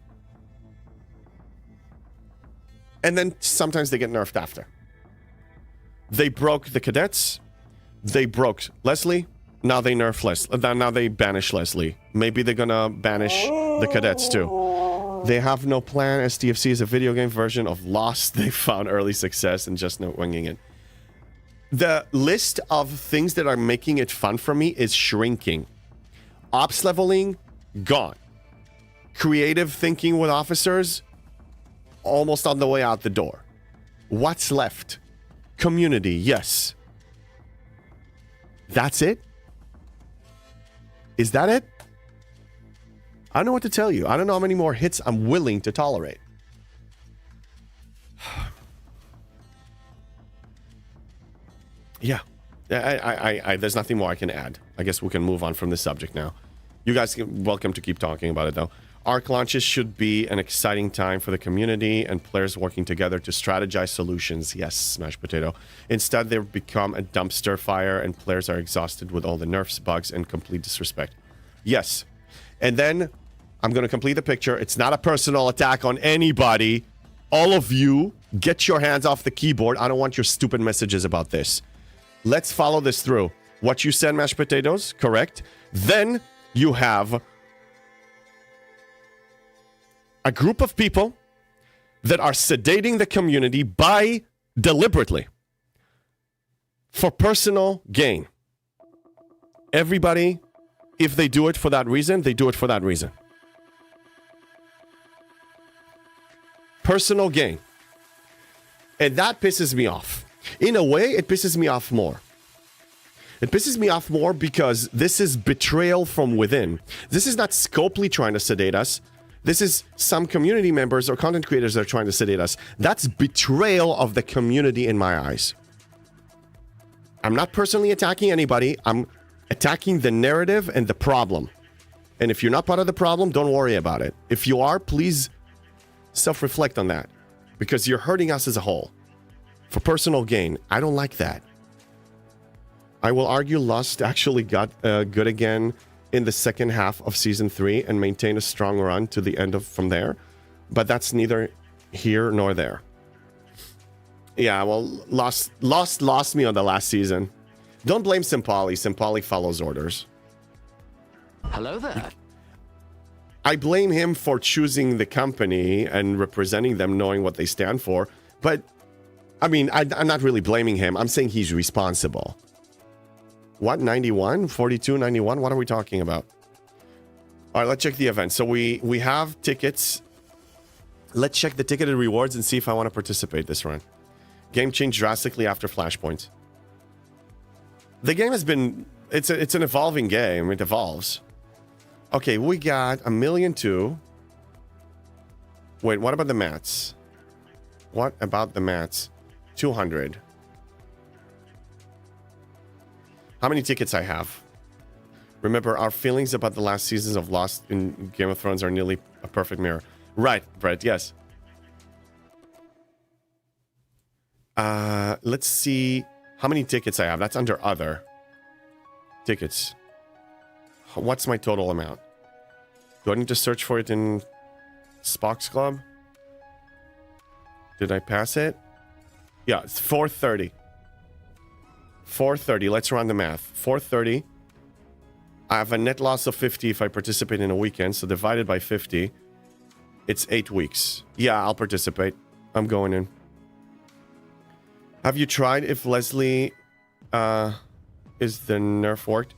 and then sometimes they get nerfed after. They broke the cadets. They broke Leslie. Now they nerf Leslie. Now they banish Leslie. Maybe they're gonna banish the cadets too. They have no plan. STFC is a video game version of Lost. They found early success and just not winging it. The list of things that are making it fun for me is shrinking. Ops leveling, gone. Creative thinking with officers, almost on the way out the door. What's left? Community, yes. That's it? Is that it? I don't know what to tell you. I don't know how many more hits I'm willing to tolerate. Yeah. I there's nothing more I can add. I guess we can move on from this subject now. You guys are welcome to keep talking about it, though. ARC launches should be an exciting time for the community and players working together to strategize solutions. Yes, smashed potato. Instead, they've become a dumpster fire and players are exhausted with all the nerfs, bugs, and complete disrespect. Yes. And then, I'm going to complete the picture. It's not a personal attack on anybody. All of you, get your hands off the keyboard. I don't want your stupid messages about this. Let's follow this through. What you said, mashed potatoes, correct. Then, you have a group of people that are sedating the community by deliberately for personal gain. Everybody, if they do it for that reason, they do it for that reason. Personal gain. And that pisses me off. In a way, it pisses me off more. It pisses me off more because this is betrayal from within. This is not Scopely trying to sedate us. This is some community members or content creators that are trying to sedate us. That's betrayal of the community in my eyes. I'm not personally attacking anybody. I'm attacking the narrative and the problem. And if you're not part of the problem, don't worry about it. If you are, please self-reflect on that. Because you're hurting us as a whole. For personal gain. I don't like that. I will argue Lost actually got good again in the second half of season 3 and maintain a strong run to the end of from there, but that's neither here nor there. Yeah, well, lost me on the last season. Don't blame Simpali. Simpali follows orders. Hello there. I blame him for choosing the company and representing them, knowing what they stand for. But I mean, I'm not really blaming him. I'm saying he's responsible. What, 91? 42, 91? What are we talking about? All right, let's check the event. So we have tickets. Let's check the ticketed rewards and see if I want to participate this run. Game changed drastically after Flashpoint. The game has been... It's an evolving game. It evolves. Okay, we got 1,000,002. Wait, what about the mats? What about the mats? 200. How many tickets I have? Remember, our feelings about the last seasons of Lost in Game of Thrones are nearly a perfect mirror. Right, Brett, yes. Let's see how many tickets I have. That's under other. Tickets. What's my total amount? Do I need to search for it in Spock's Club? Did I pass it? Yeah, it's 430. 430. Let's run the math. 430 I have a net loss of 50 if I participate in a weekend, so divided by 50, it's 8 weeks. Yeah, I'll participate. I'm going in. Have you tried if Leslie is the nerf worked?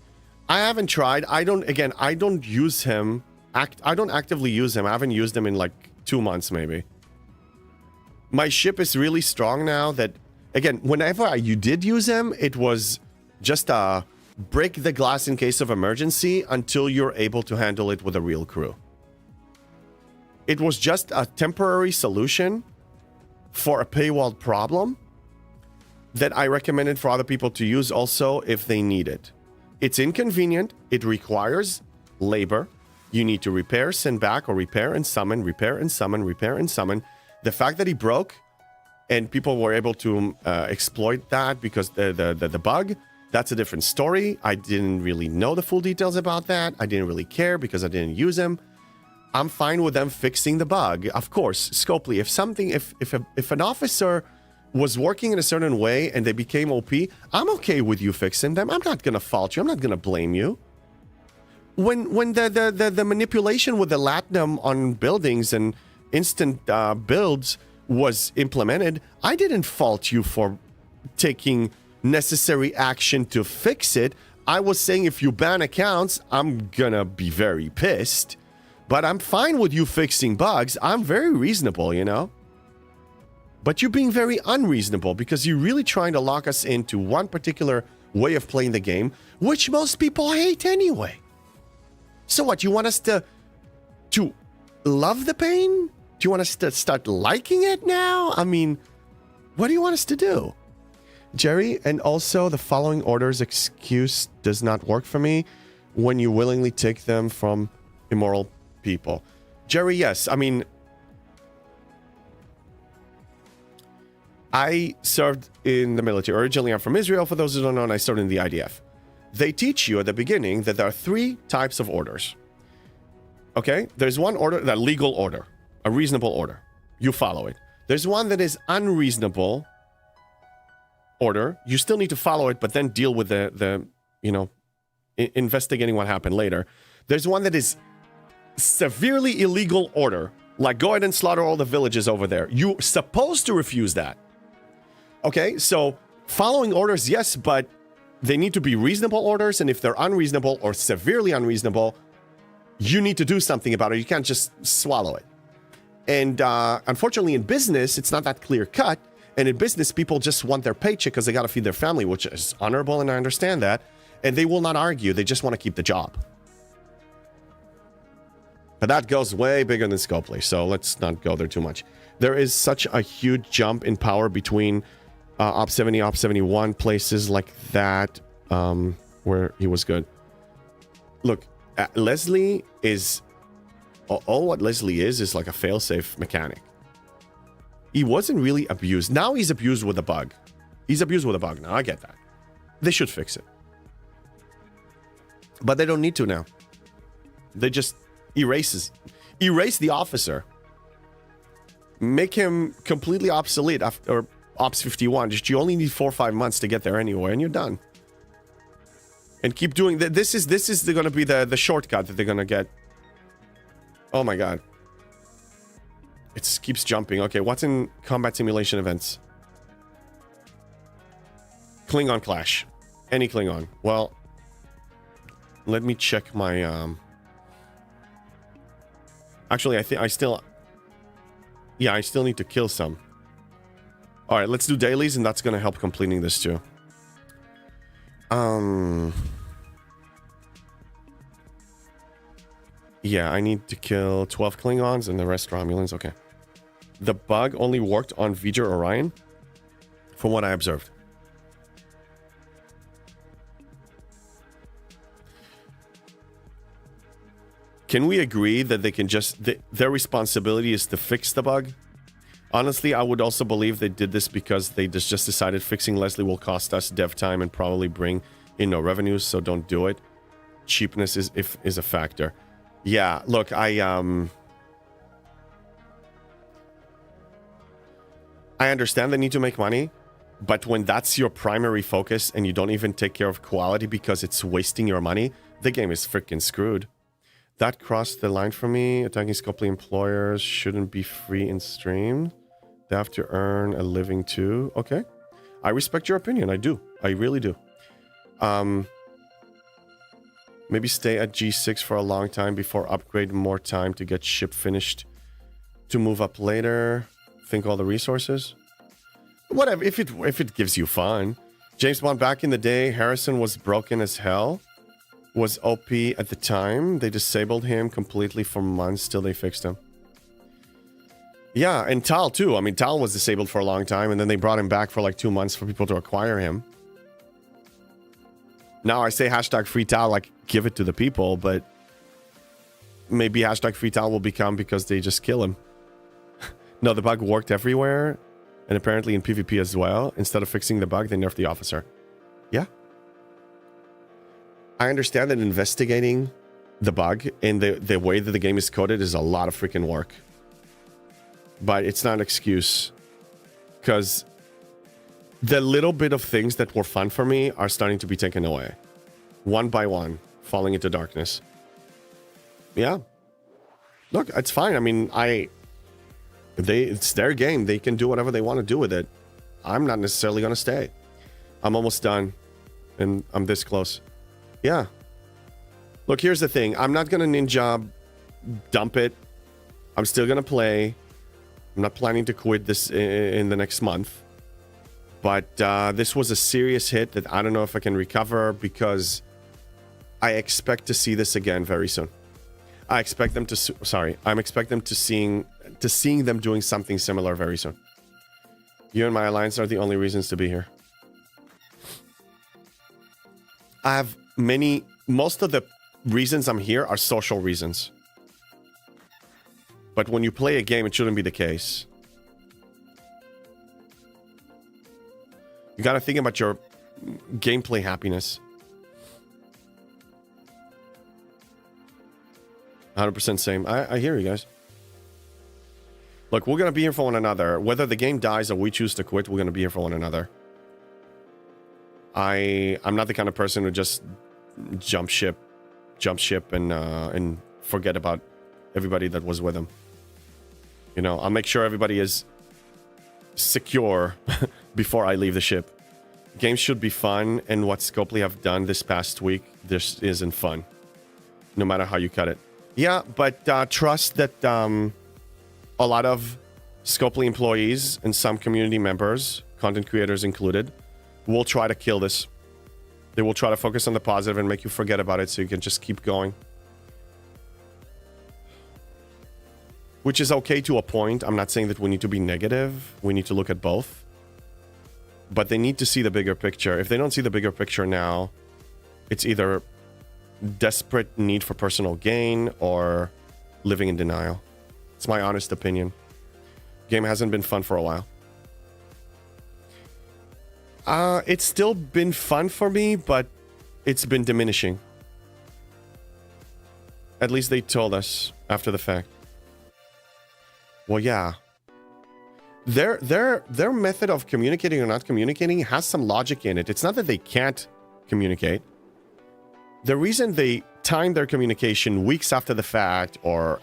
I haven't tried. I don't use him. I don't actively use him. I haven't used him in like 2 months maybe. My ship is really strong now that, again, whenever you did use him, it was just break the glass in case of emergency until you're able to handle it with a real crew. It was just a temporary solution for a paywall problem that I recommended for other people to use also if they need it. It's inconvenient. It requires labor. You need to repair, send back, or repair and summon, repair and summon, repair and summon. The fact that he broke and people were able to exploit that because the bug, that's a different story. I didn't really know the full details about that. I didn't really care because I didn't use him. I'm fine with them fixing the bug. Of course, Scopely, if an officer was working in a certain way and they became OP, I'm okay with you fixing them. I'm not going to fault you. I'm not going to blame you. When the manipulation with the latinum on buildings and instant builds was implemented, I didn't fault you for taking necessary action to fix it. I was saying if you ban accounts, I'm gonna be very pissed. But I'm fine with you fixing bugs. I'm very reasonable, you know? But you're being very unreasonable because you're really trying to lock us into one particular way of playing the game, which most people hate anyway. So what, you want us to love the pain? Do you want us to start liking it now? I mean, what do you want us to do? Jerry, and also the following orders excuse does not work for me when you willingly take them from immoral people. Jerry, yes. I mean, I served in the military. Originally, I'm from Israel. For those who don't know, and I served in the IDF. They teach you at the beginning that there are 3 types of orders. Okay? There's one order, that legal order, a reasonable order. You follow it. There's one that is unreasonable order. You still need to follow it, but then deal with the investigating what happened later. There's one that is severely illegal order, like go ahead and slaughter all the villages over there. You're supposed to refuse that. Okay? So following orders, yes, but they need to be reasonable orders, and if they're unreasonable or severely unreasonable, you need to do something about it. You can't just swallow it. And unfortunately, in business, it's not that clear cut. And in business, people just want their paycheck because they got to feed their family, which is honorable, and I understand that. And they will not argue. They just want to keep the job. But that goes way bigger than Scopely, so let's not go there too much. There is such a huge jump in power between Op 70, Op 71, places like that, where he was good. Look, Leslie is... all what Leslie is like a failsafe mechanic. He wasn't really abused. Now he's abused with a bug. He's abused with a bug now. I get that. They should fix it. But they don't need to now. They just erase the officer. Make him completely obsolete after Ops 51. Just you only need 4 or 5 months to get there anyway, and you're done. And keep doing that. This is going to be the shortcut that they're going to get. Oh my god. It keeps jumping. Okay, what's in combat simulation events? Klingon Clash. Any Klingon. Well, let me check my... Actually, I think I still... Yeah, I still need to kill some. Alright, let's do dailies, and that's going to help completing this too. Yeah, I need to kill 12 Klingons and the rest Romulans. Okay. The bug only worked on V'ger Orion, from what I observed. Can we agree that they can just... their responsibility is to fix the bug? Honestly, I would also believe they did this because they just decided fixing Leslie will cost us dev time and probably bring in no revenues, so don't do it. Cheapness is a factor. Yeah, look, I understand they need to make money, But when that's your primary focus and you don't even take care of quality because it's wasting your money, the game is freaking screwed. That crossed the line for me. Attacking Scopely employers shouldn't be free in stream. They have to earn a living too. Okay. I respect your opinion. I do. I really do. Maybe stay at G6 for a long time before upgrade, more time to get ship finished to move up later. Think all the resources. Whatever, if it gives you fun. James Bond back in the day, Harrison was broken as hell. Was OP at the time. They disabled him completely for months till they fixed him. Yeah, and Tal too. I mean, Tal was disabled for a long time, and then they brought him back for like 2 months for people to acquire him. Now I say hashtag free Tal, like give it to the people, but maybe hashtag free Tal will become because they just kill him. No, the bug worked everywhere. And apparently in PvP as well. Instead of fixing the bug, they nerfed the officer. Yeah. I understand that investigating the bug and the way that the game is coded is a lot of freaking work. But it's not an excuse. Because the little bit of things that were fun for me are starting to be taken away. One by one. Falling into darkness. Yeah. Look, it's fine. I mean, it's their game. They can do whatever they want to do with it. I'm not necessarily going to stay. I'm almost done. And I'm this close. Yeah. Look, here's the thing. I'm not going to ninja dump it. I'm still going to play. I'm not planning to quit this in the next month. But this was a serious hit that I don't know if I can recover because I expect to see this again very soon. I expect them to... I'm expecting them to seeing them doing something similar very soon. You and my alliance are the only reasons to be here. I have most of the reasons I'm here are social reasons. But when you play a game, it shouldn't be the case. You gotta think about your gameplay happiness. 100% same. I hear you guys. Look, we're going to be here for one another. Whether the game dies or we choose to quit, we're going to be here for one another. I'm not the kind of person who just jump ship and forget about everybody that was with him. You know, I'll make sure everybody is secure before I leave the ship. Games should be fun, and what Scopely have done this past week, this isn't fun. No matter how you cut it. Yeah, but trust that a lot of Scopely employees and some community members, content creators included, will try to kill this. They will try to focus on the positive and make you forget about it so you can just keep going. Which is okay to a point. I'm not saying that we need to be negative. We need to look at both. But they need to see the bigger picture. If they don't see the bigger picture now, it's either desperate need for personal gain or living in denial. It's my honest opinion. Game hasn't been fun for a while. It's still been fun for me, but it's been diminishing. At least they told us after the fact. Well, yeah. Their method of communicating or not communicating has some logic in it. It's not that they can't communicate. The reason they time their communication weeks after the fact or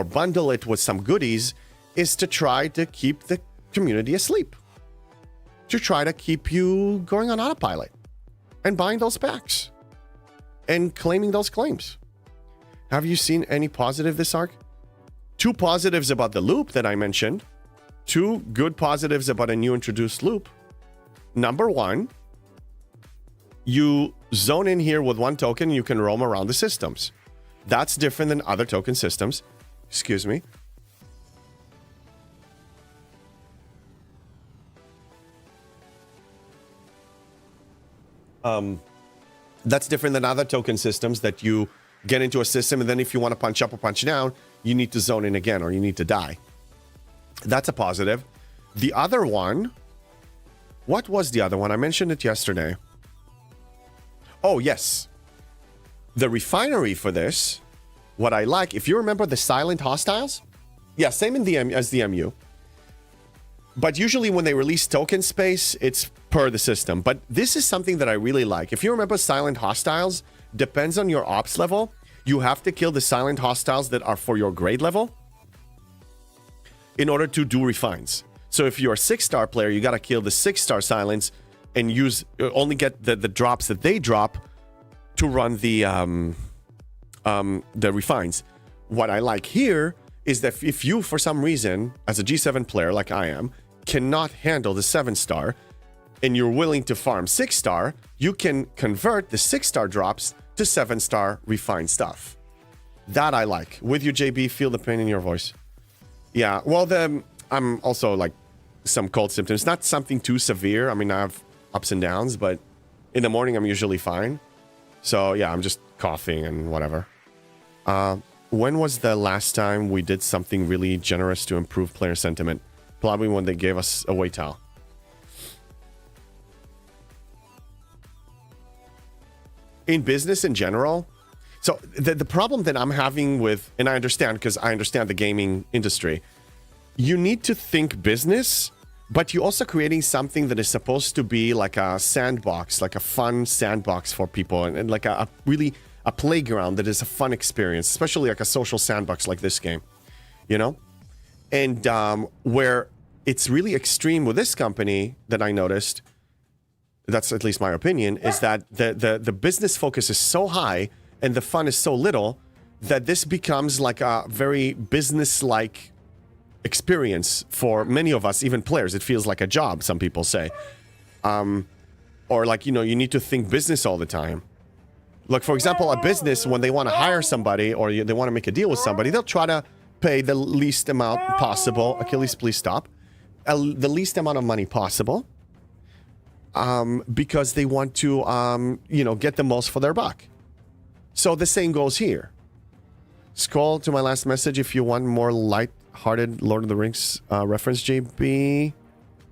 bundle it with some goodies is to try to keep the community asleep. To try to keep you going on autopilot and buying those packs and claiming those claims. Have you seen any positive this arc? 2 positives about the loop that I mentioned. 2 good positives about a new introduced loop. Number 1, you zone in here with 1 token, you can roam around the systems. That's different than other token systems. Excuse me. That's different than other token systems that you get into a system and then if you want to punch up or punch down, you need to zone in again or you need to die. That's a positive. The other one, what was the other one? I mentioned it yesterday. Oh, yes. The refinery for this, what I like, if you remember the silent hostiles? Yeah, same in the as the MU. But usually when they release token space, it's per the system. But this is something that I really like. If you remember silent hostiles, depends on your ops level. You have to kill the silent hostiles that are for your grade level in order to do refines. So if you're a 6-star player, you got to kill the 6-star silence and use only get the drops that they drop to run the refines. What I like here is that if you, for some reason, as a G7 player like I am, cannot handle the 7-star and you're willing to farm 6-star, you can convert the 6-star drops to 7-star refined stuff. That I like. With you, JB, feel the pain in your voice. Yeah, well, I'm also like some cold symptoms. Not something too severe. I mean, I have ups and downs, but in the morning I'm usually fine. So yeah, I'm just coughing and whatever. When was the last time we did something really generous to improve player sentiment? Probably when they gave us a away towel. In business in general, so the problem that I'm having with, and I understand because I understand the gaming industry, you need to think business, but you're also creating something that is supposed to be like a sandbox, like a fun sandbox for people, and like a really a playground that is a fun experience, especially like a social sandbox like this game, you know? And where it's really extreme with this company that I noticed, that's at least my opinion, is that the business focus is so high and the fun is so little that this becomes like a very business-like experience for many of us, even players. It feels like a job, some people say. Or like, you know, you need to think business all the time. Like, for example, a business, when they want to hire somebody or they want to make a deal with somebody, they'll try to pay the least amount possible. Achilles, please stop. The least amount of money possible. Because they want to, you know, get the most for their buck. So the same goes here. Scroll to my last message if you want more light-hearted Lord of the Rings reference, JB.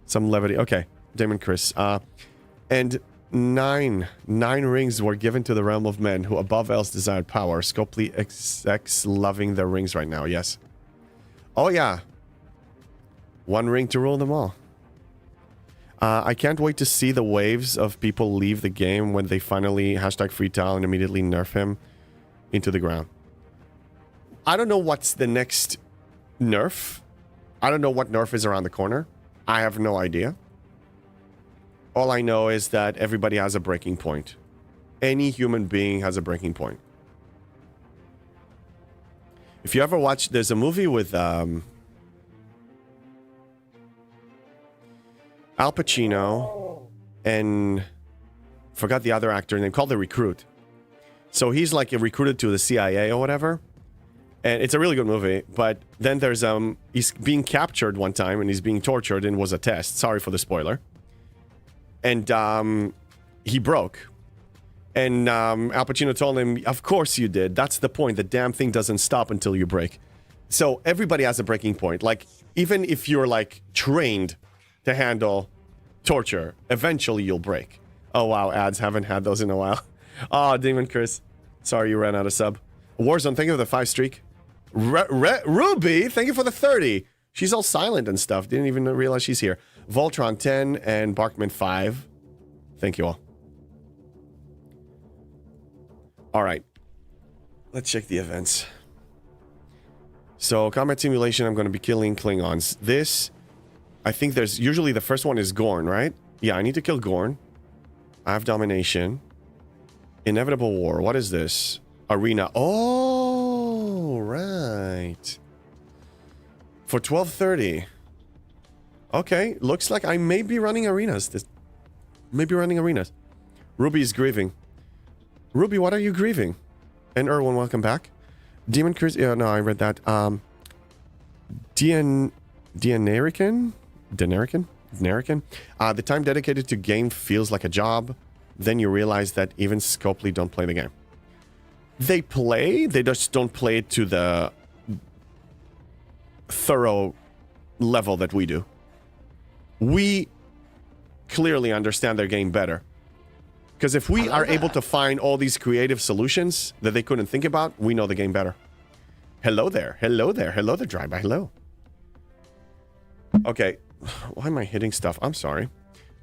Some levity. Okay, Damon Chris. And nine rings were given to the realm of men who above else desired power. Scopely XX loving their rings right now, yes. Oh yeah. One ring to rule them all. I can't wait to see the waves of people leave the game when they finally hashtag free towel and immediately nerf him into the ground. I don't know what's the next nerf. I don't know what nerf is around the corner. I have no idea. All I know is that everybody has a breaking point. Any human being has a breaking point. If you ever watch, there's a movie with Al Pacino and forgot the other actor name, called The Recruit. So he's like recruited to the CIA or whatever. And it's a really good movie, but then there's he's being captured one time and he's being tortured and it was a test. Sorry for the spoiler. And he broke. And Al Pacino told him, of course you did. That's the point. The damn thing doesn't stop until you break. So everybody has a breaking point. Like, even if you're like trained to handle torture, eventually you'll break. Oh wow, ads, haven't had those in a while. Oh, Demon Chris, sorry you ran out of sub. Warzone, thank you for the 5 streak. Ruby, thank you for the 30. She's all silent and stuff, didn't even realize she's here. Voltron 10 and Barkman 5. Thank you all. Alright, let's check the events. So, combat simulation, I'm going to be killing Klingons. This, I think there's, usually the first one is Gorn, right? Yeah, I need to kill Gorn. I have domination. Inevitable war, what is this? Arena, oh, right. For 12:30. Okay, looks like I may be running arenas. Ruby is grieving. Ruby, what are you grieving? And Erwin, welcome back. Demon Chris, yeah, no, I read that. Denarican? The time dedicated to game feels like a job. Then you realize that even Scopely don't play the game. They play, they just don't play it to the thorough level that we do. We clearly understand their game better. Because if we are able to find all these creative solutions that they couldn't think about, we know the game better. Hello there. Hello there. Hello there, Drive-By. Hello. Okay. Why am I hitting stuff? I'm sorry.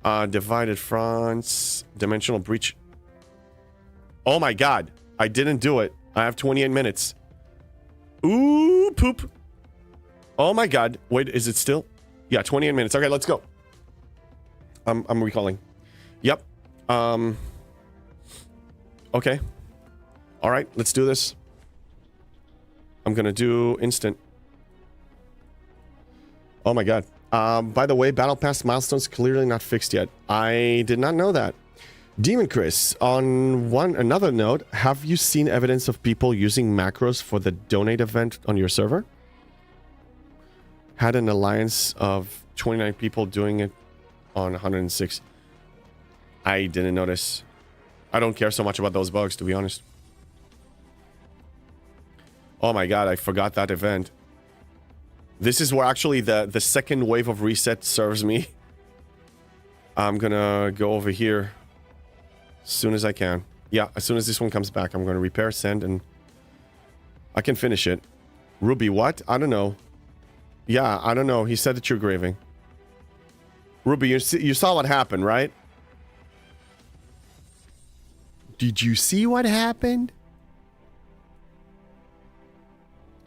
Divided fronts. Dimensional breach. Oh my god. I didn't do it. I have 28 minutes. Ooh, poop. Oh my god. Wait, is it still? Yeah, 28 minutes. Okay, let's go. I'm recalling. Yep. Okay. All right, let's do this. I'm gonna do instant. Oh my god. By the way, Battle Pass milestones clearly not fixed yet. I did not know that. Demon Chris, on another note, have you seen evidence of people using macros for the donate event on your server? Had an alliance of 29 people doing it on 106. I didn't notice. I don't care so much about those bugs, to be honest. Oh my god, I forgot that event. This is where actually the second wave of reset serves me. I'm gonna go over here as soon as I can. Yeah, as soon as this one comes back, I'm gonna repair, send, and I can finish it. Ruby, what? I don't know. Yeah, I don't know. He said that you're graving. Ruby, you saw what happened, right? Did you see what happened?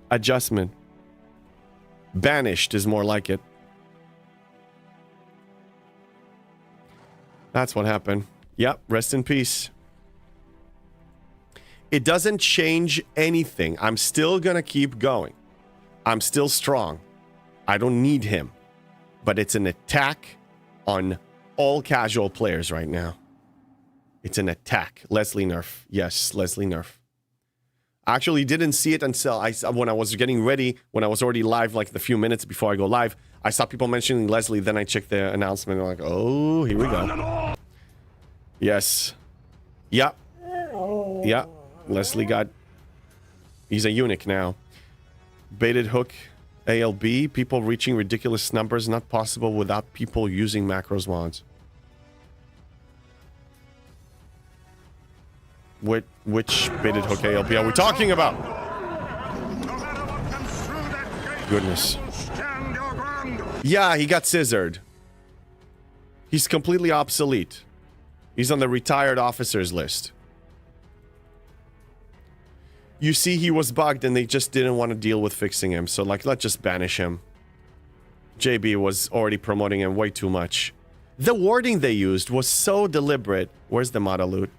Adjustment. Banished is more like it. That's what happened. Yep, rest in peace. It doesn't change anything. I'm still gonna keep going. I'm still strong. I don't need him. But it's an attack on all casual players right now. It's an attack. Leslie nerf. Yes, Leslie nerf. I actually didn't see it until when I was getting ready, when I was already live, like the few minutes before I go live. I saw people mentioning Leslie, then I checked the announcement and I'm like, oh, here we go. Yes. Yep. Yeah. Leslie got... He's a eunuch now. Baited hook, ALB, people reaching ridiculous numbers, not possible without people using macros mods. Which baited hook ALB are we talking about? Goodness. Yeah, he got scissored. He's completely obsolete. He's on the retired officers list. You see, he was bugged and they just didn't want to deal with fixing him. So, like, let's just banish him. JB was already promoting him way too much. The wording they used was so deliberate. Where's the model loot?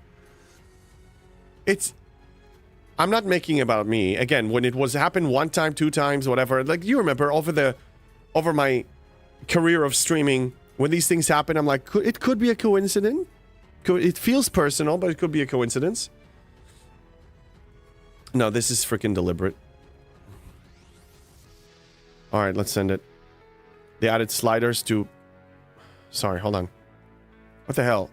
I'm not making it about me. Again, when it was happened one time, two times, whatever. Like, you remember over my career of streaming, when these things happen, I'm like, it could be a coincidence. It feels personal, but it could be a coincidence. No, this is freaking deliberate. All right, let's send it. They added sliders to... Sorry, hold on. What the hell?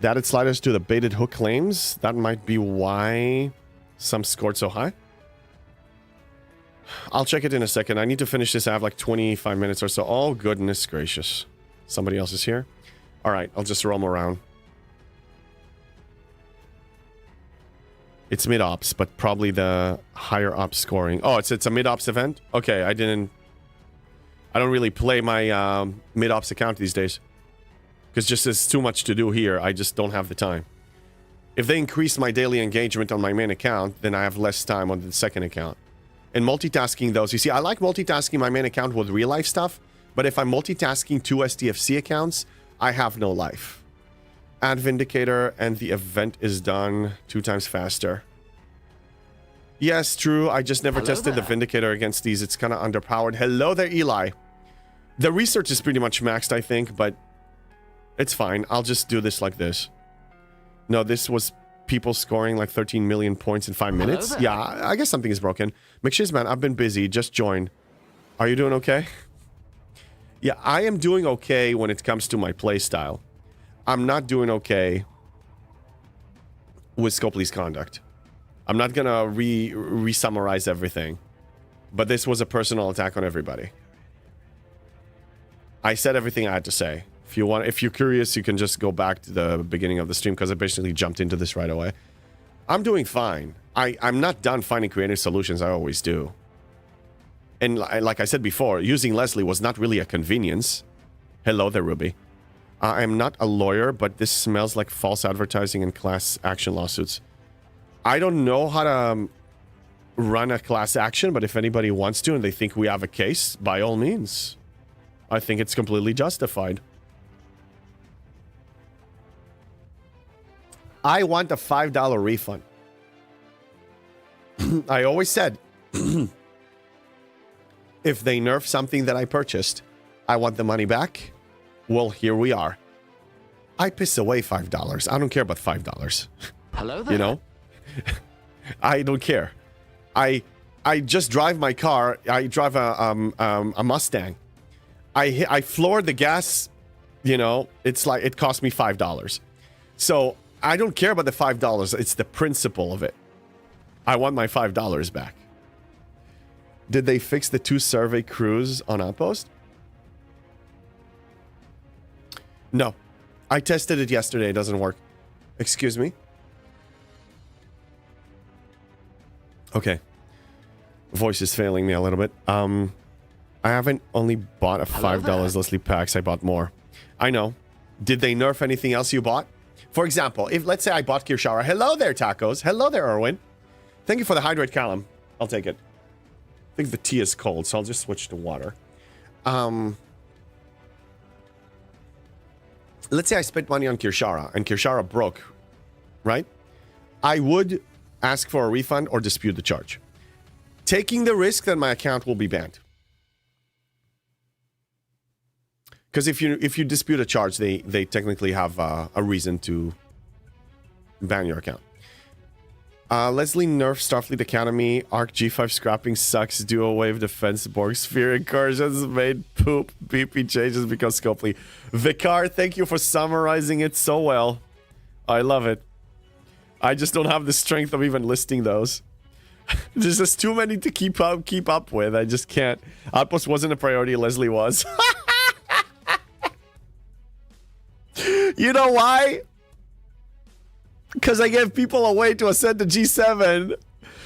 They added sliders to the baited hook claims. That might be why some scored so high. I'll check it in a second. I need to finish this. I have like 25 minutes or so. Oh, goodness gracious. Somebody else is here. All right, I'll just roam around. It's mid-ops, but probably the higher ops scoring. Oh, it's a mid-ops event? Okay, I don't really play my mid-ops account these days. Because just there's too much to do here. I just don't have the time. If they increase my daily engagement on my main account, then I have less time on the second account. And multitasking those, you see, I like multitasking my main account with real-life stuff, but if I'm multitasking two STFC accounts, I have no life. Add Vindicator, and the event is done 2 times faster. Yes, true. I just never tested the Vindicator against these. It's kind of underpowered. Hello there, Eli. The research is pretty much maxed, I think, but it's fine. I'll just do this like this. No, this was people scoring like 13 million points in 5 minutes. Yeah, I guess something is broken. McShiz, man, I've been busy. Just joined. Are you doing okay? Yeah, I am doing okay when it comes to my playstyle. I'm not doing okay with Scopely's conduct. I'm not gonna re-summarize everything, but this was a personal attack on everybody. I said everything I had to say. If you're curious, you can just go back to the beginning of the stream because I basically jumped into this right away. I'm doing fine. I'm not done finding creative solutions. I always do. And like I said before, using Leslie was not really a convenience. Hello there, Ruby. I am not a lawyer, but this smells like false advertising and class action lawsuits. I don't know how to run a class action, but if anybody wants to and they think we have a case, by all means. I think it's completely justified. I want a $5 refund. I always said, if they nerf something that I purchased, I want the money back. Well, here we are. I piss away $5. I don't care about $5. Hello there. You know? I don't care. I just drive my car. I drive a Mustang. I floored the gas, you know, it's like it cost me $5. So I don't care about the $5. It's the principle of it. I want my $5 back. Did they fix the 2 survey crews on Outpost? No. I tested it yesterday. It doesn't work. Excuse me? Okay. Voice is failing me a little bit. I haven't only bought a $5 Leslie packs. I bought more. I know. Did they nerf anything else you bought? For example, if let's say I bought Kirshara. Hello there, tacos. Hello there, Erwin. Thank you for the hydrate, Callum. I'll take it. I think the tea is cold, so I'll just switch to water. Let's say I spent money on Kirshara, and Kirshara broke, right? I would ask for a refund or dispute the charge, taking the risk that my account will be banned. Because if you dispute a charge, they technically have a reason to ban your account. Leslie nerf Starfleet Academy. Arc G5 scrapping sucks. Dual wave defense. Borg sphere incursions made poop. BP changes because Scopely. Vicar, thank you for summarizing it so well. I love it. I just don't have the strength of even listing those. There's just too many to keep up with. I just can't. Outpost wasn't a priority. Leslie was. You know why? Because I gave people a way to ascend to G7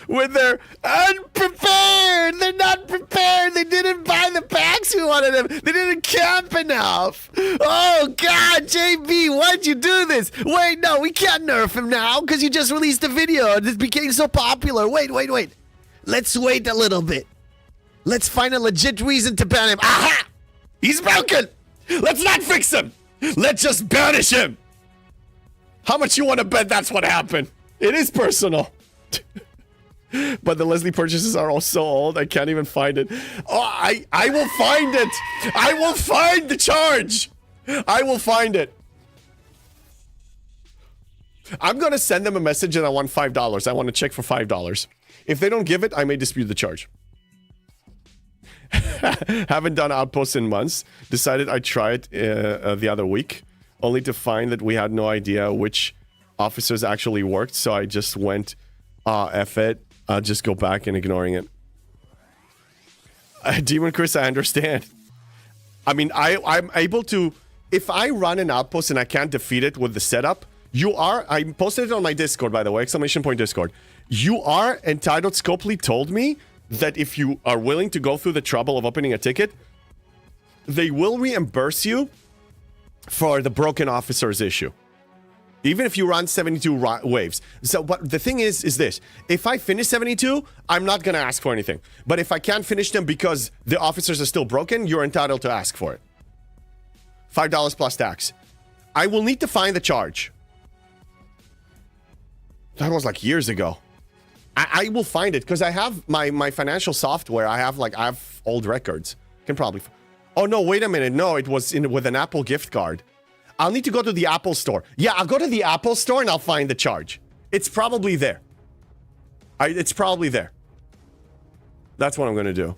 when they're unprepared. They're not prepared. They didn't buy the packs we wanted them. They didn't camp enough. Oh, God, JB, why'd you do this? Wait, no, we can't nerf him now because you just released a video and it became so popular. Wait. Let's wait a little bit. Let's find a legit reason to ban him. Aha! He's broken. Let's not fix him. Let's just banish him. How much you want to bet that's what happened? It is personal. But the Leslie purchases are all so old, I can't even find it. Oh, I will find it. I will find the charge. I will find it. I'm going to send them a message and I want $5. I want to check for $5. If they don't give it, I may dispute the charge. Haven't done Outposts in months. Decided I'd try it the other week. Only to find that we had no idea which officers actually worked, so I just went, F it, I'll just go back and ignoring it. Demon Chris, I understand. I mean, I'm able to, if I run an outpost and I can't defeat it with the setup, I posted it on my Discord, by the way, ! Discord. You are entitled, Scopely told me, that if you are willing to go through the trouble of opening a ticket, they will reimburse you for the broken officers issue. Even if you run 72 waves. So but the thing is this. If I finish 72, I'm not going to ask for anything. But if I can't finish them because the officers are still broken, you're entitled to ask for it. $5 plus tax. I will need to find the charge. That was like years ago. I will find it because I have my financial software. I have old records. Can probably... Oh, no, wait a minute. No, it was with an Apple gift card. I'll need to go to the Apple store. Yeah, I'll go to the Apple store and I'll find the charge. It's probably there. It's probably there. That's what I'm going to do.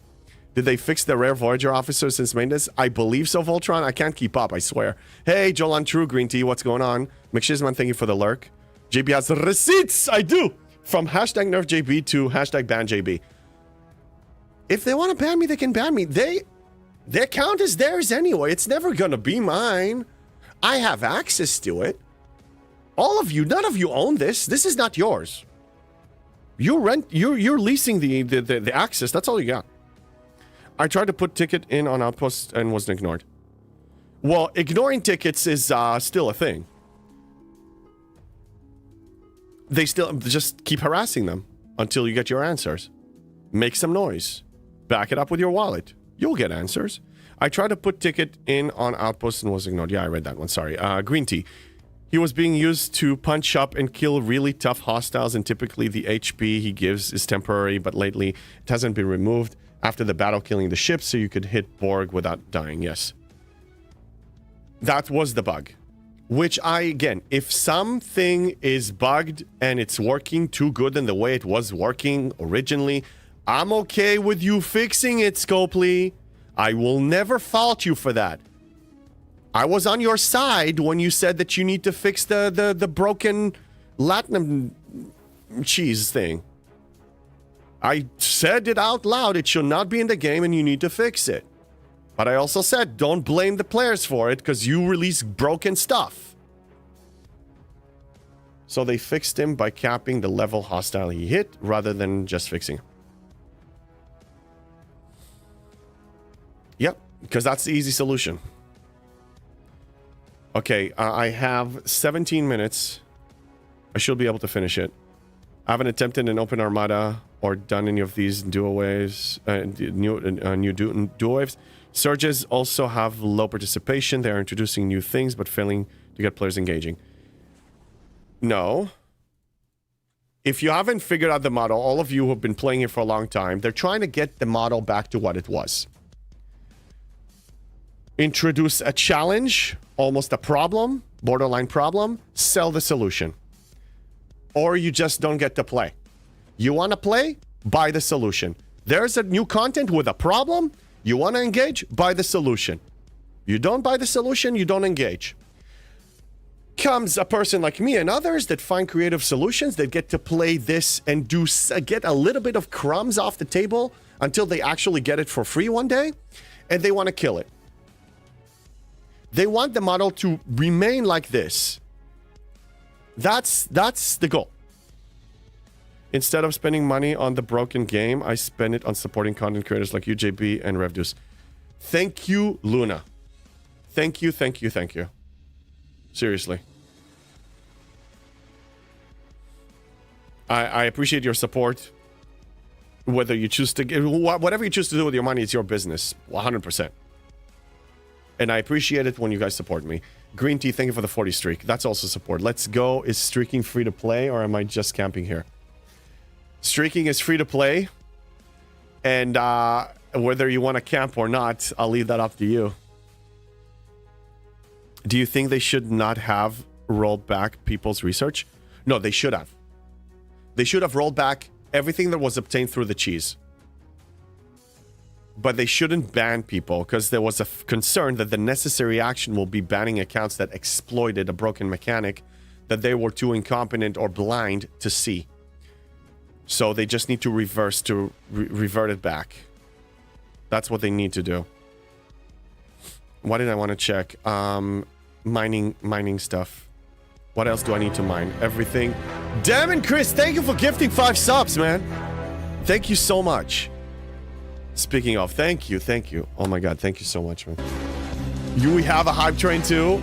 Did they fix the rare Voyager officers since maintenance? I believe so, Voltron. I can't keep up, I swear. Hey, Jolan True, Green Tea, what's going on? McShizman, thank you for the lurk. JB has the receipts. I do. From hashtag NerfJB to hashtag BanJB. If they want to ban me, they can ban me. Their account is theirs anyway. It's never going to be mine. I have access to it. All of you, none of you own this. This is not yours. You're leasing the access. That's all you got. I tried to put ticket in on outpost and wasn't ignored. Well, ignoring tickets is still a thing. They still just keep harassing them until you get your answers. Make some noise. Back it up with your wallet. You'll get answers. I tried to put ticket in on outpost and was ignored. Yeah, I read that one. Sorry. Green tea. He was being used to punch up and kill really tough hostiles, and typically the HP he gives is temporary, but lately it hasn't been removed after the battle killing the ship, so you could hit Borg without dying. Yes. That was the bug. Which again, if something is bugged and it's working too good than the way it was working originally, I'm okay with you fixing it, Scopely. I will never fault you for that. I was on your side when you said that you need to fix the broken Latin cheese thing. I said it out loud. It should not be in the game and you need to fix it. But I also said, don't blame the players for it because you release broken stuff. So they fixed him by capping the level hostile he hit rather than just fixing him. Yep, because that's the easy solution. Okay, I have 17 minutes. I should be able to finish it. I haven't attempted an open armada or done any of these duo waves, new duo waves. Surges also have low participation. They are introducing new things, but failing to get players engaging. No. If you haven't figured out the model, all of you who have been playing it for a long time, they're trying to get the model back to what it was. Introduce a challenge, almost a problem, borderline problem, sell the solution. Or you just don't get to play. You want to play? Buy the solution. There's a new content with a problem. You want to engage? Buy the solution. You don't buy the solution, you don't engage. Comes a person like me and others that find creative solutions that get to play this and get a little bit of crumbs off the table until they actually get it for free one day, and they want to kill it. They want the model to remain like this. That's the goal. Instead of spending money on the broken game, I spend it on supporting content creators like UJB and RevDuce. Thank you, Luna. Thank you, thank you, thank you. Seriously. I appreciate your support. Whether you choose to... Whatever you choose to do with your money, it's your business. 100%. And I appreciate it when you guys support me. Green Tea, thank you for the 40 streak. That's also support. Let's Go is streaking free to play, or am I just camping here? Streaking is free to play. And whether you want to camp or not, I'll leave that up to you. Do you think they should not have rolled back people's research? No, they should have. They should have rolled back everything that was obtained through the cheese. But they shouldn't ban people because there was a concern that the necessary action will be banning accounts that exploited a broken mechanic that they were too incompetent or blind to see. So they just need to revert it back. That's what they need to do. What did I want to check? Mining stuff. What else do I need to mine? Everything. Damn it, Chris, thank you for gifting 5 subs, man. Thank you so much. Speaking of, thank you. Oh my god, thank you so much, man. We have a hype train too.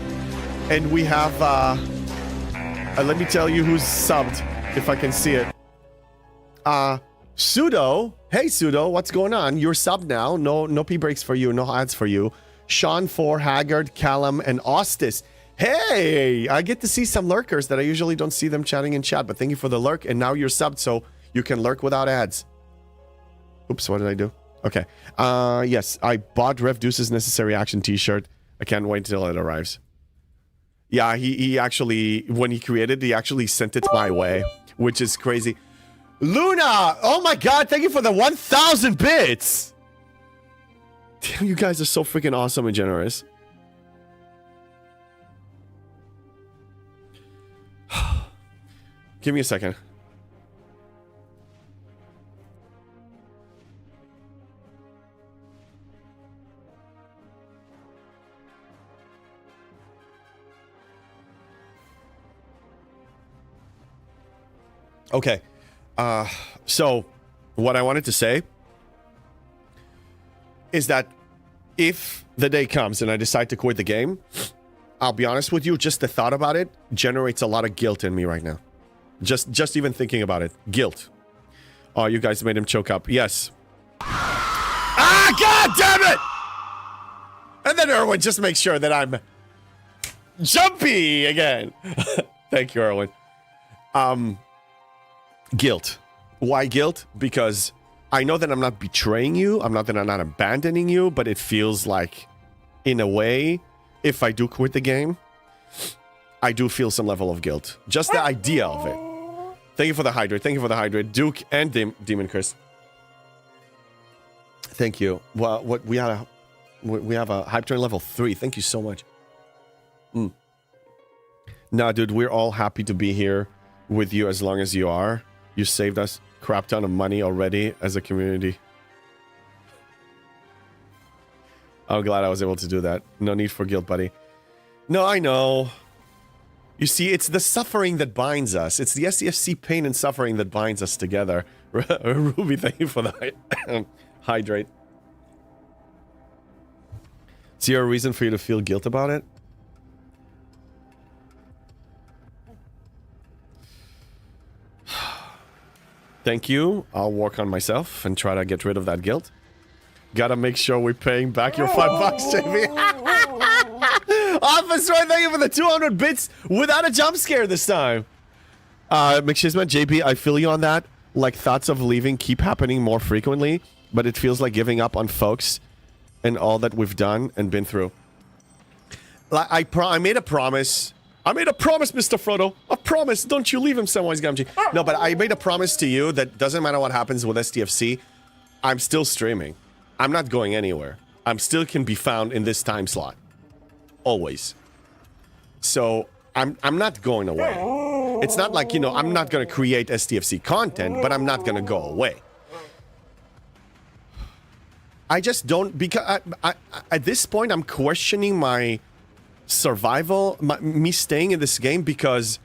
And we have, let me tell you who's subbed, if I can see it. Pseudo. Hey, Pseudo, what's going on? You're subbed now. No P breaks for you, no ads for you. Sean 4, Haggard, Callum, and Ostis. Hey, I get to see some lurkers that I usually don't see them chatting in chat, but thank you for the lurk, and now you're subbed, so you can lurk without ads. Oops, what did I do? Okay. Yes, I bought Rev Deuce's Necessary Action t-shirt. I can't wait till it arrives. Yeah, he actually, when he created, he actually sent it my way, which is crazy. Luna! Oh my god, thank you for the 1,000 bits! Damn, you guys are so freaking awesome and generous. Give me a second. Okay. So, what I wanted to say is that if the day comes and I decide to quit the game, I'll be honest with you, just the thought about it generates a lot of guilt in me right now. Just even thinking about it. Guilt. Oh, you guys made him choke up. Yes. Ah, God damn it! And then Erwin just makes sure that I'm jumpy again. Thank you, Erwin. Guilt. Why guilt? Because I know that I'm not betraying you. I'm not abandoning you, but it feels like, in a way, if I do quit the game, I do feel some level of guilt. Just the idea of it. Thank you for the hydrate. Thank you for the hydrate. Duke and Demon Chris. Thank you. Well, we have a hype train level 3. Thank you so much. Nah, dude, we're all happy to be here with you as long as you are. You saved us a crap ton of money already as a community. I'm glad I was able to do that. No need for guilt, buddy. No, I know. You see, it's the suffering that binds us. It's the SCFC pain and suffering that binds us together. Ruby, thank you for the hydrate. Is there a reason for you to feel guilt about it? Thank you. I'll work on myself and try to get rid of that guilt. Gotta make sure we're paying back your $5, JB. Officer, thank you for the 200 bits without a jump scare this time. McShizman, JB, I feel you on that. Like, thoughts of leaving keep happening more frequently, but it feels like giving up on folks and all that we've done and been through. Like, I made a promise. I made a promise, Mr. Frodo. A promise. Don't you leave him, Samwise Gamgee. No, but I made a promise to you that doesn't matter what happens with STFC, I'm still streaming. I'm not going anywhere. I'm still can be found in this time slot. Always. So, I'm not going away. It's not like, you know, I'm not going to create STFC content, but I'm not going to go away. I just don't, because at this point, I'm questioning my survival, me staying in this game, because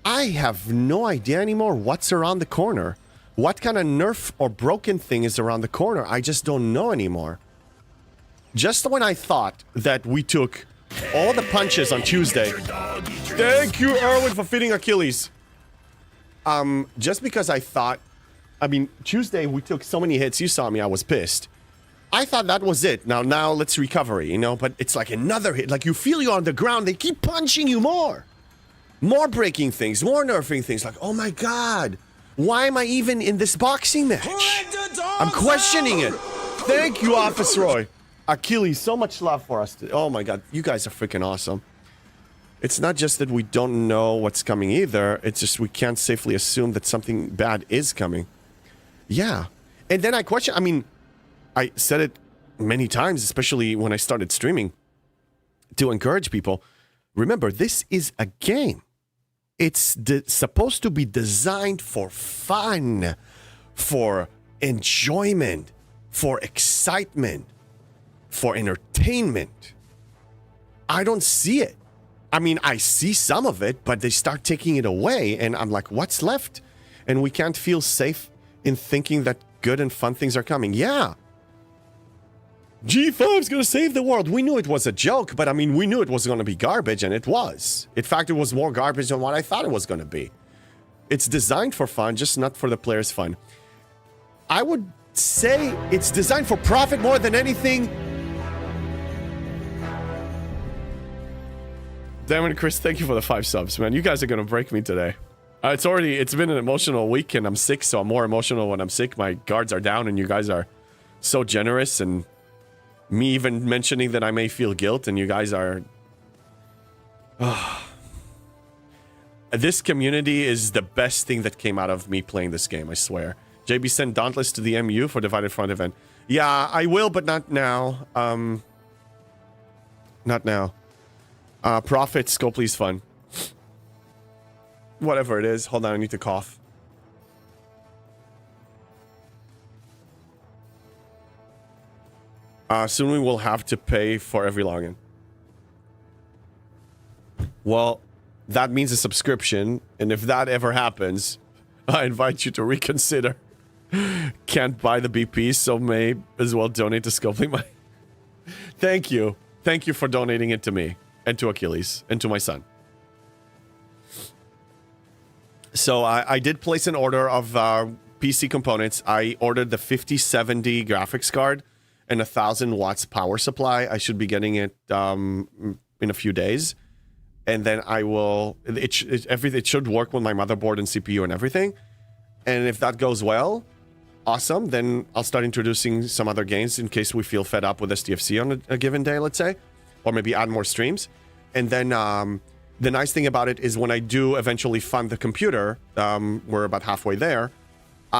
I have no idea anymore what's around the corner. What kind of nerf or broken thing is around the corner? I just don't know anymore. Just when I thought that we took all the punches on Tuesday. Thank you, Erwin, for feeding Achilles. Just because I thought, I mean, Tuesday we took so many hits, you saw me, I was pissed. I thought that was it. Now let's recovery, you know, but it's like another hit. Like, you feel you're on the ground, they keep punching you more. More breaking things, more nerfing things. Like, oh my God, why am I even in this boxing match? I'm questioning it. Thank you, Office Roy. Achilles, so much love for us. Oh my God, you guys are freaking awesome. It's not just that we don't know what's coming either. It's just we can't safely assume that something bad is coming. Yeah. And then I question, I mean, I said it many times, especially when I started streaming, to encourage people. Remember, this is a game. It's supposed to be designed for fun, for enjoyment, for excitement, for entertainment. I don't see it. I mean, I see some of it, but they start taking it away, and I'm like, what's left? And we can't feel safe in thinking that good and fun things are coming. Yeah. G5's gonna save the world. We knew it was a joke, but I mean, we knew it was gonna be garbage, and it was. In fact, it was more garbage than what I thought it was gonna be. It's designed for fun, just not for the players' fun. I would say it's designed for profit more than anything. Damn it, Chris, thank you for the 5 subs, man. You guys are gonna break me today. It's been an emotional week, and I'm sick, so I'm more emotional when I'm sick. My guards are down, and you guys are so generous, and me even mentioning that I may feel guilt, and you guys are... This community is the best thing that came out of me playing this game, I swear. JB sent Dauntless to the MU for Divided Front event. Yeah, I will, but not now. Not now. Profits, go please fun. Whatever it is. Hold on, I need to cough. Soon we will have to pay for every login. Well, that means a subscription, and if that ever happens, I invite you to reconsider. Can't buy the BP, so may as well donate to Scopely. Thank you. Thank you for donating it to me and to Achilles and to my son. So I did place an order of PC components. I ordered the 5070 graphics card and 1,000 watts power supply. I should be getting it in a few days. And then I will... It should work with my motherboard and CPU and everything. And if that goes well, awesome. Then I'll start introducing some other games in case we feel fed up with SDFC on a given day, let's say. Or maybe add more streams. And then the nice thing about it is when I do eventually fund the computer, we're about halfway there,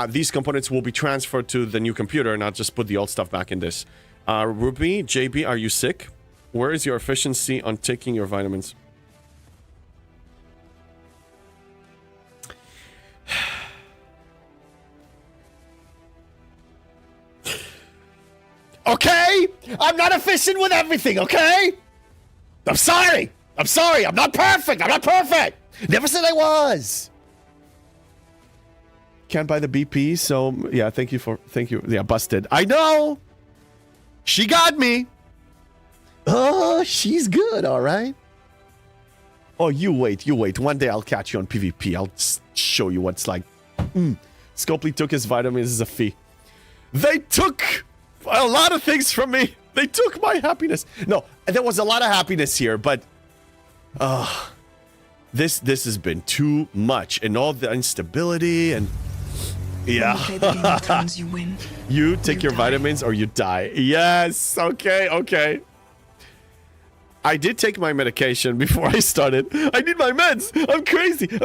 these components will be transferred to the new computer and I'll just put the old stuff back in this. Ruby, JB, are you sick? Where is your efficiency on taking your vitamins? Okay? I'm not efficient with everything, okay? I'm sorry. I'm sorry. I'm not perfect. I'm not perfect. Never said I was. Can't buy the BP, so yeah, thank you. Yeah, busted. I know. She got me. Oh, she's good, all right. Oh, you wait. One day I'll catch you on PvP. I'll show you what's like. Scopely took his vitamins as a fee. They took a lot of things from me. They took my happiness. No, there was a lot of happiness here, but this has been too much, and all the instability and yeah. You win. You take your vitamins or you die. Yes. Okay. I did take my medication before I started. I need my meds. I'm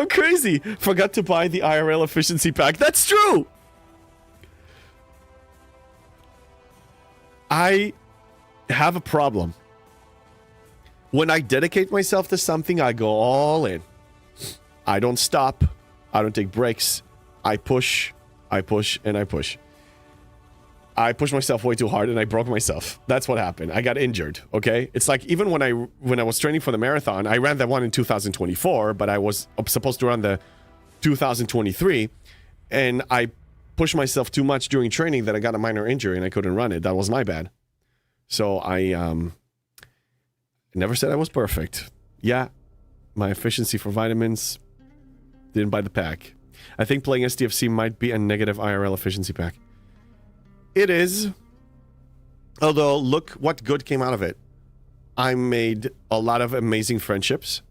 crazy. Forgot to buy the IRL efficiency pack. That's true. I have a problem. When I dedicate myself to something, I go all in. I don't stop. I don't take breaks. I push, and I push. I pushed myself way too hard and I broke myself. That's what happened. I got injured, okay? It's like even when I was training for the marathon, I ran that one in 2024, but I was supposed to run the 2023, and I pushed myself too much during training that I got a minor injury and I couldn't run it. That was my bad. So I never said I was perfect. Yeah, my efficiency for vitamins, didn't buy the pack. I think playing SDFC might be a negative IRL efficiency pack. It is. Although, look what good came out of it. I made a lot of amazing friendships.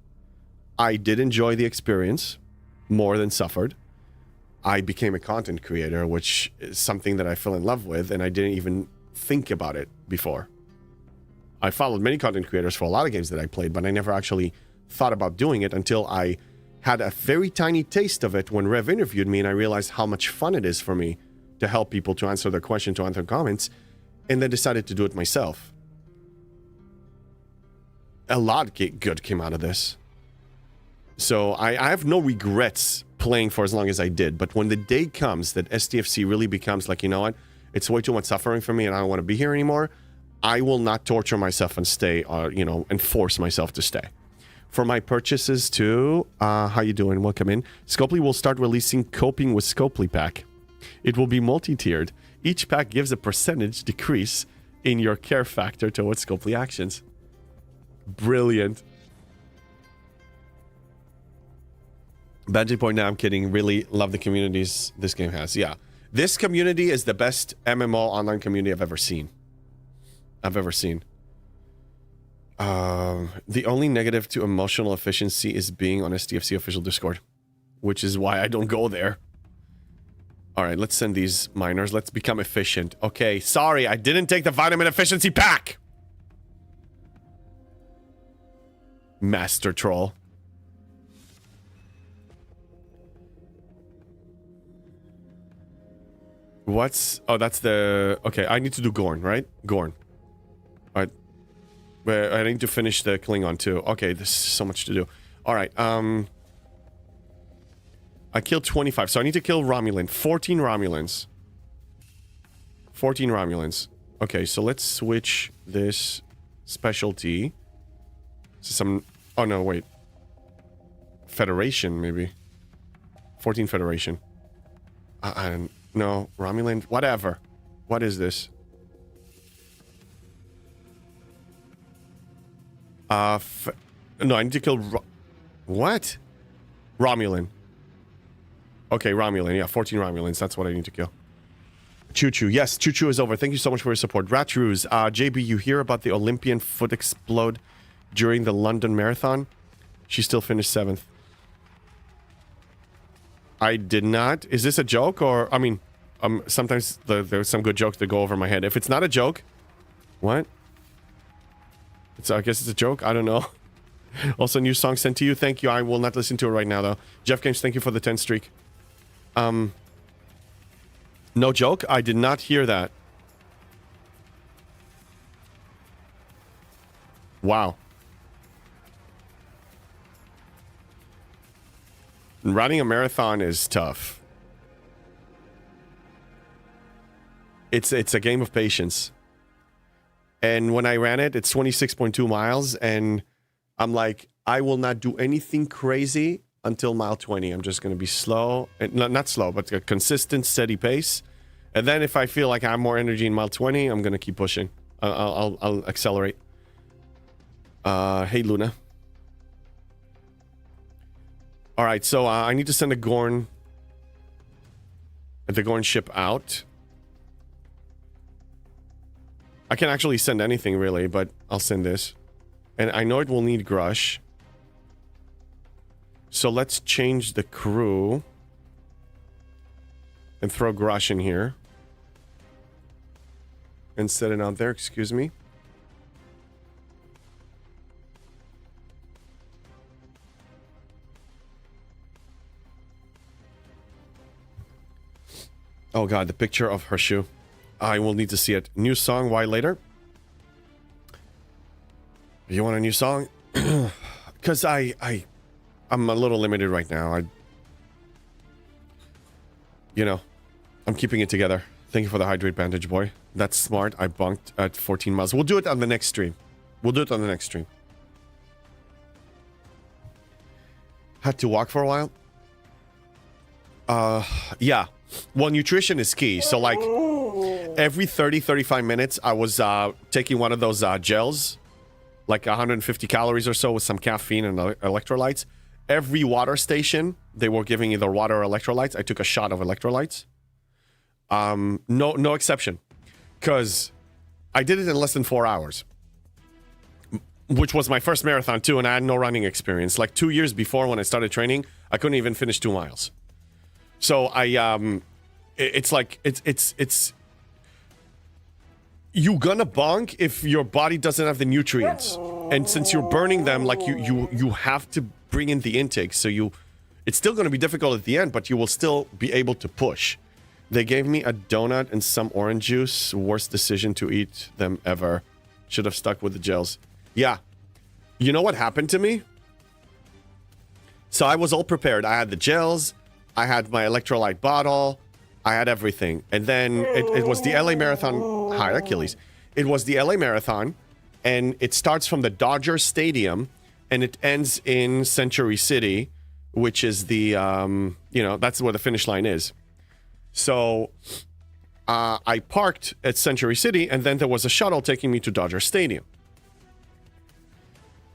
I did enjoy the experience more than suffered. I became a content creator, which is something that I fell in love with, and I didn't even think about it before. I followed many content creators for a lot of games that I played, but I never actually thought about doing it until I had a very tiny taste of it when Rev interviewed me, and I realized how much fun it is for me to help people, to answer their questions, to answer comments, and then decided to do it myself. A lot good came out of this. So I have no regrets playing for as long as I did, but when the day comes that SDFC really becomes like, you know what, it's way too much suffering for me and I don't want to be here anymore, I will not torture myself and stay, and force myself to stay. For my purchases too, how you doing? Welcome in. Scopely will start releasing Coping with Scopely pack. It will be multi-tiered. Each pack gives a percentage decrease in your care factor towards Scopely actions. Brilliant. Banji point, now I'm kidding. Really love the communities this game has. Yeah. This community is the best MMO online community I've ever seen. The only negative to emotional efficiency is being on SDFC official Discord, which is why I don't go there. All right, let's send these miners. Let's become efficient. Okay, sorry, I didn't take the vitamin efficiency pack. Master troll. What's... Oh, that's the... Okay, I need to do Gorn, right? Gorn. All right. But I need to finish the Klingon too. Okay, there's so much to do. All right, I killed 25, so I need to kill Romulan. 14 Romulans. 14 Romulans. Okay, so let's switch this specialty to some... Oh, no, wait. Federation, maybe. 14 Federation. No, Romulan, whatever. What is this? No, I need to kill... What? Romulan. Okay, Romulan. Yeah, 14 Romulans. That's what I need to kill. Choo-choo. Yes, choo-choo is over. Thank you so much for your support. Ratruz, JB, you hear about the Olympian foot explode during the London Marathon? She still finished 7th. I did not. Is this a joke or... I mean, sometimes there's some good jokes that go over my head. If it's not a joke... What? I guess it's a joke. I don't know. Also, new song sent to you. Thank you. I will not listen to it right now, though. Jeff Games, thank you for the 10 streak. No joke. I did not hear that. Wow. Running a marathon is tough. It's a game of patience. And when I ran it, it's 26.2 miles, and I'm like, I will not do anything crazy until mile 20. I'm just going to be slow, and not slow, but a consistent, steady pace. And then if I feel like I have more energy in mile 20, I'm going to keep pushing. I'll accelerate. Hey, Luna. All right, so I need to send the Gorn ship out. I can actually send anything, really, but I'll send this. And I know it will need Grush. So let's change the crew. And throw Grush in here. And set it out there, excuse me. Oh god, the picture of her shoe. I will need to see it. New song, why later? You want a new song? Because I'm a little limited right now. I'm keeping it together. Thank you for the hydrate bandage, boy. That's smart. I bunked at 14 miles. We'll do it on the next stream. Had to walk for a while? Yeah. Well, nutrition is key. So, like, every 30-35 minutes, I was taking one of those gels, like 150 calories or so with some caffeine and electrolytes. Every water station, they were giving either water or electrolytes. I took a shot of electrolytes. No exception. Because I did it in less than 4 hours. Which was my first marathon, too, and I had no running experience. Like, 2 years before, when I started training, I couldn't even finish 2 miles. So it's you gonna bonk if your body doesn't have the nutrients, and since you're burning them, like you have to bring in the intake. So it's still gonna be difficult at the end, but you will still be able to push. They gave me a donut and some orange juice. Worst decision to eat them ever. Should have stuck with the gels. Yeah, you know what happened to me? So I was all prepared. I had the gels. I had my electrolyte bottle. I had everything. And then it was the LA Marathon. Hi, Achilles. It was the LA Marathon. And it starts from the Dodger Stadium. And it ends in Century City, which is the, that's where the finish line is. So I parked at Century City. And then there was a shuttle taking me to Dodger Stadium.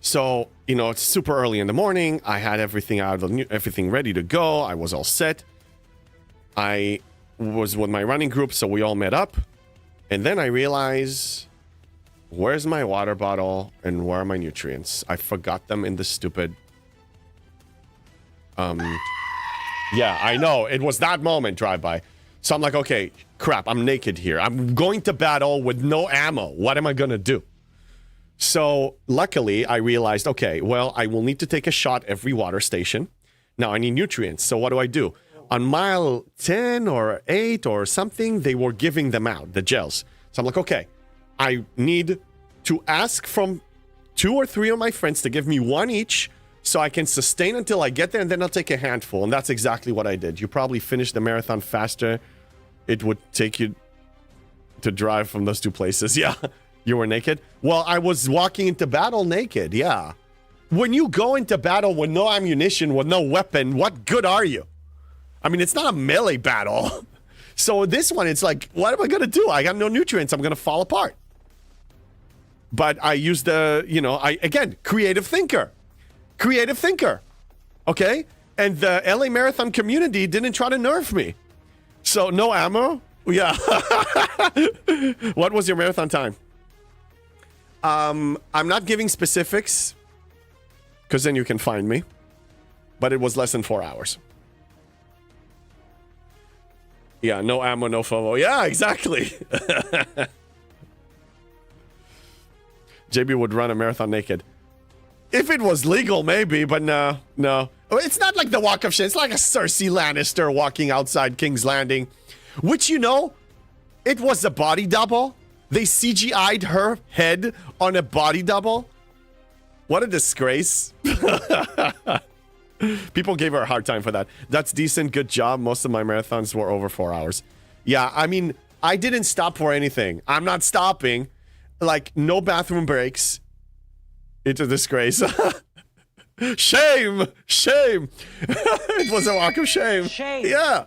So, it's super early in the morning. I had everything everything ready to go. I was all set. I was with my running group, so we all met up. And then I realized, where's my water bottle and where are my nutrients? I forgot them in the stupid... Yeah, I know. It was that moment, drive-by. So I'm like, okay, crap, I'm naked here. I'm going to battle with no ammo. What am I going to do? So, luckily, I realized, okay, well, I will need to take a shot every water station. Now, I need nutrients. So, what do? On mile 10 or 8 or something, they were giving them out, the gels. So, I'm like, okay, I need to ask from 2 or 3 of my friends to give me one each so I can sustain until I get there, and then I'll take a handful. And that's exactly what I did. You probably finished the marathon faster. It would take you to drive from those 2 places. Yeah. You were naked? Well, I was walking into battle naked, yeah. When you go into battle with no ammunition, with no weapon, what good are you? I mean, it's not a melee battle. So this one, it's like, what am I gonna do? I got no nutrients. I'm gonna fall apart. But I used the, again, creative thinker. Okay? And the LA Marathon community didn't try to nerf me. So no ammo. Yeah. What was your marathon time? I'm not giving specifics because then you can find me. But it was less than 4 hours. Yeah, no ammo, no FOMO. Yeah, exactly. JB would run a marathon naked. If it was legal, maybe, but no. It's not like the Walk of Shame. It's like a Cersei Lannister walking outside King's Landing. Which, it was a body double. They CGI'd her head on a body double. What a disgrace. People gave her a hard time for that. That's decent. Good job. Most of my marathons were over 4 hours. Yeah, I mean, I didn't stop for anything. I'm not stopping. Like, no bathroom breaks. It's a disgrace. Shame! It was a walk of shame. Shame. Yeah.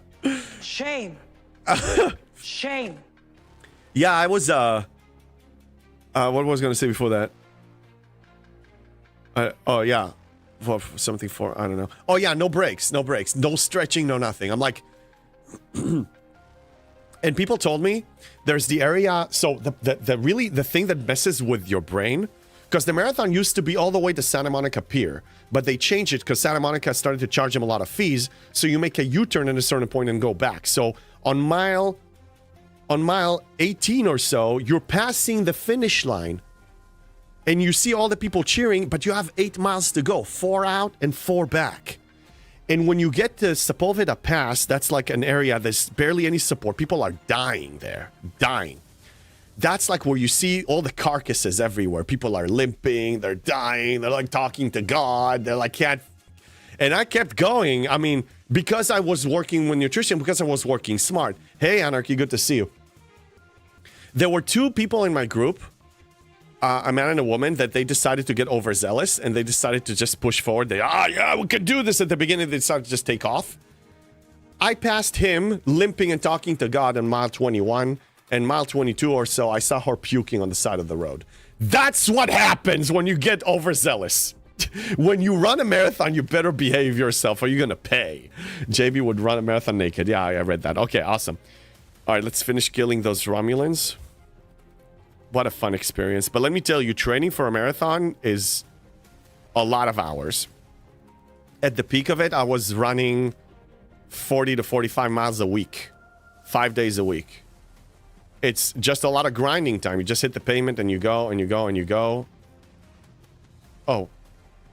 Shame. Shame. Yeah, I was, what was I going to say before that? Oh, yeah. For something for, I don't know. Oh, yeah, no breaks. No stretching, no nothing. I'm like... And people told me there's the area, so the thing that messes with your brain, because the marathon used to be all the way to Santa Monica Pier, but they changed it because Santa Monica started to charge them a lot of fees, so you make a U-turn at a certain point and go back. So on mile 18 or so, you're passing the finish line, and you see all the people cheering, but you have 8 miles to go, 4 out and 4 back. And when you get to Sepulveda Pass, that's like an area there's barely any support. People are dying there. Dying. That's like where you see all the carcasses everywhere. People are limping. They're dying. They're like talking to God. They're like, can't. And I kept going. I mean, because I was working with nutrition, because I was working smart. Hey, Anarchy, good to see you. There were 2 people in my group, a man and a woman, that they decided to get overzealous and they decided to just push forward. Yeah, we could do this at the beginning. They decided to just take off. I passed him limping and talking to God on mile 21, and mile 22 or so, I saw her puking on the side of the road. That's what happens when you get overzealous. When you run a marathon, you better behave yourself or you're going to pay. JB would run a marathon naked. Yeah, I read that. Okay, awesome. All right, let's finish killing those Romulans. What a fun experience. But let me tell you, training for a marathon is a lot of hours. At the peak of it, I was running 40 to 45 miles a week, 5 days a week. It's just a lot of grinding time. You just hit the pavement and you go and you go and you go. Oh,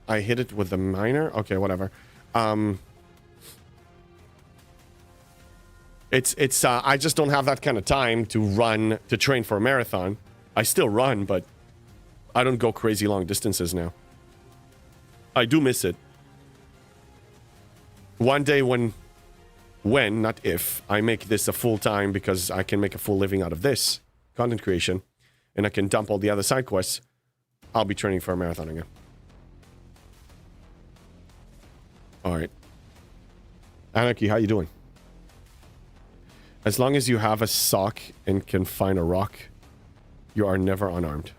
I hit it with the miner? Okay, whatever. I just don't have that kind of time to train for a marathon. I still run, but I don't go crazy long distances now. I do miss it. One day when, not if, I make this a full time because I can make a full living out of this content creation and I can dump all the other side quests, I'll be training for a marathon again. All right. Anarchy, how you doing? As long as you have a sock and can find a rock, you are never unarmed.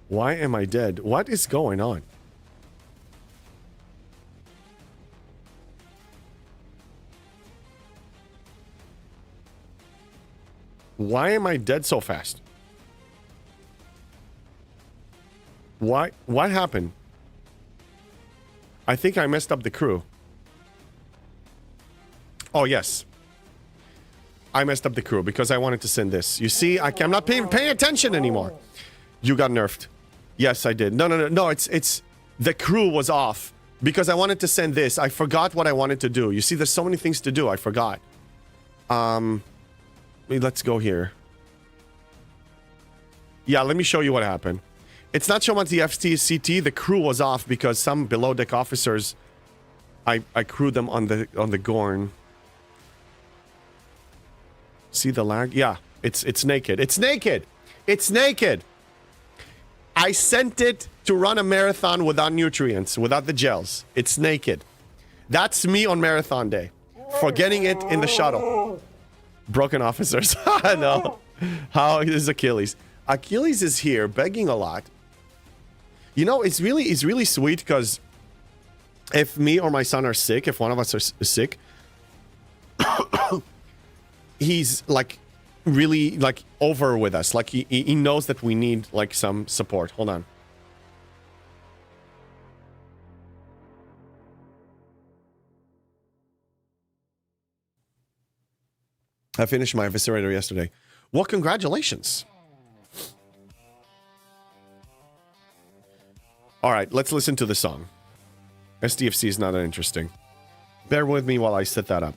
Why am I dead? What is going on? Why am I dead so fast? Why? What happened? I think I messed up the crew. Oh, yes. I messed up the crew because I wanted to send this. You see, I'm not paying attention anymore. You got nerfed. Yes, I did. No. It's the crew was off because I wanted to send this. I forgot what I wanted to do. You see, there's so many things to do. I forgot. Let's go here. Yeah, let me show you what happened. It's not so much the FTCT. The crew was off because some below deck officers, I crewed them on the Gorn. See the lag? Yeah, it's naked. It's naked. It's naked. I sent it to run a marathon without nutrients, without the gels. It's naked. That's me on marathon day. Forgetting it in the shuttle. Broken officers. No. How is Achilles? Achilles is here begging a lot. You know, it's really sweet because if me or my son are sick, if one of us is sick, he's like really like over with us. Like he knows that we need like some support. Hold on. I finished my eviscerator yesterday. Well, congratulations. All right, let's listen to the song. SDFC is not that interesting. Bear with me while I set that up.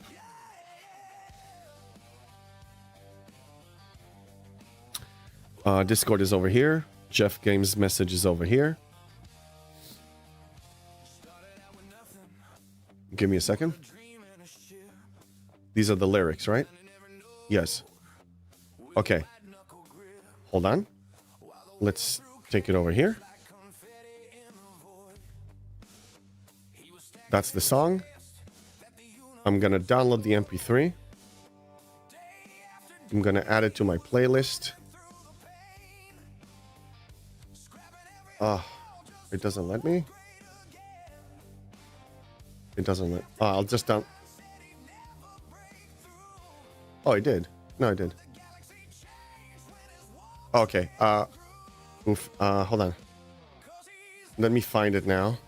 Discord is over here. Jeff Games message is over here. Give me a second. These are the lyrics, right? Yes. Okay. Hold on. Let's take it over here. That's the song. I'm gonna download the MP3. I'm gonna add it to my playlist. It doesn't let me. It doesn't let. I'll just down. Oh, I did. No, I did. Okay. Oof. Hold on. Let me find it now.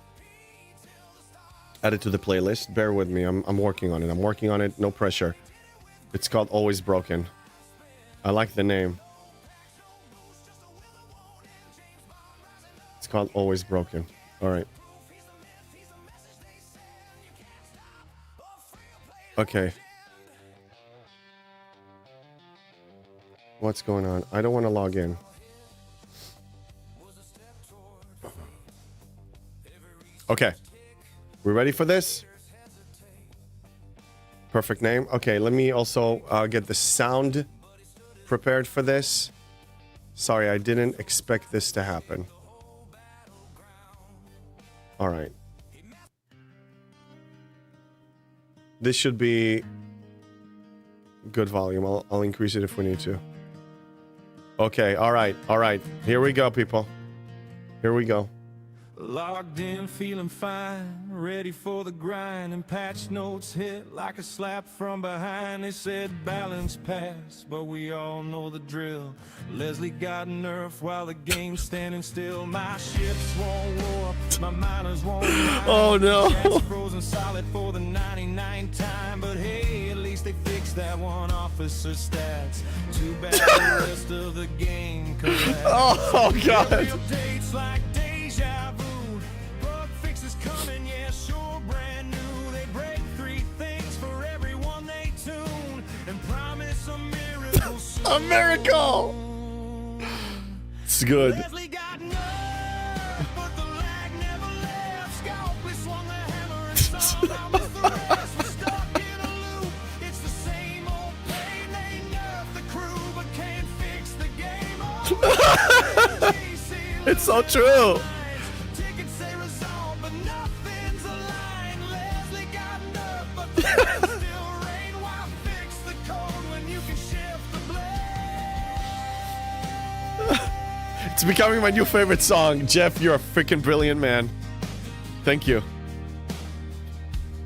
Add it to the playlist. Bear with me. I'm working on it. I'm working on it. No pressure. It's called Always Broken. I like the name. It's called Always Broken. All right. Okay. What's going on? I don't want to log in. Okay. We ready for this? Perfect name. Okay, let me also get the sound prepared for this. Sorry, I didn't expect this to happen. All right. This should be good volume. I'll increase it if we need to. Okay, all right. Here we go, people. Here we go. Logged in, feeling fine, ready for the grind, and patch notes hit like a slap from behind. They said balance pass, but we all know the drill. Leslie got nerf while the game's standing still. My ships won't warp, my miners won't mine. Oh no. Gas frozen solid for the 99th time, but hey, at least they fixed that one officer stats. Too bad the rest of the game collapsed. Oh god. Real dates like deja vu. Bug fixes coming, yeah, sure, brand new. They break 3 things for everyone they tune and promise a miracle soon. A miracle. It's good. Leslie got nerve, but the lag never left. Scalpel swung the hammer and somehow missed the rest. We're stuck in a loop. It's the same old pain. They nerf the crew, but can't fix the game. Oh, It's so true. tickets say resolve, but nothing's aligned. Leslie got nerf, but the rain still rain. Why fix the code when you can shift the blame? It's becoming my new favorite song. Jeff, you're a freaking brilliant man. Thank you.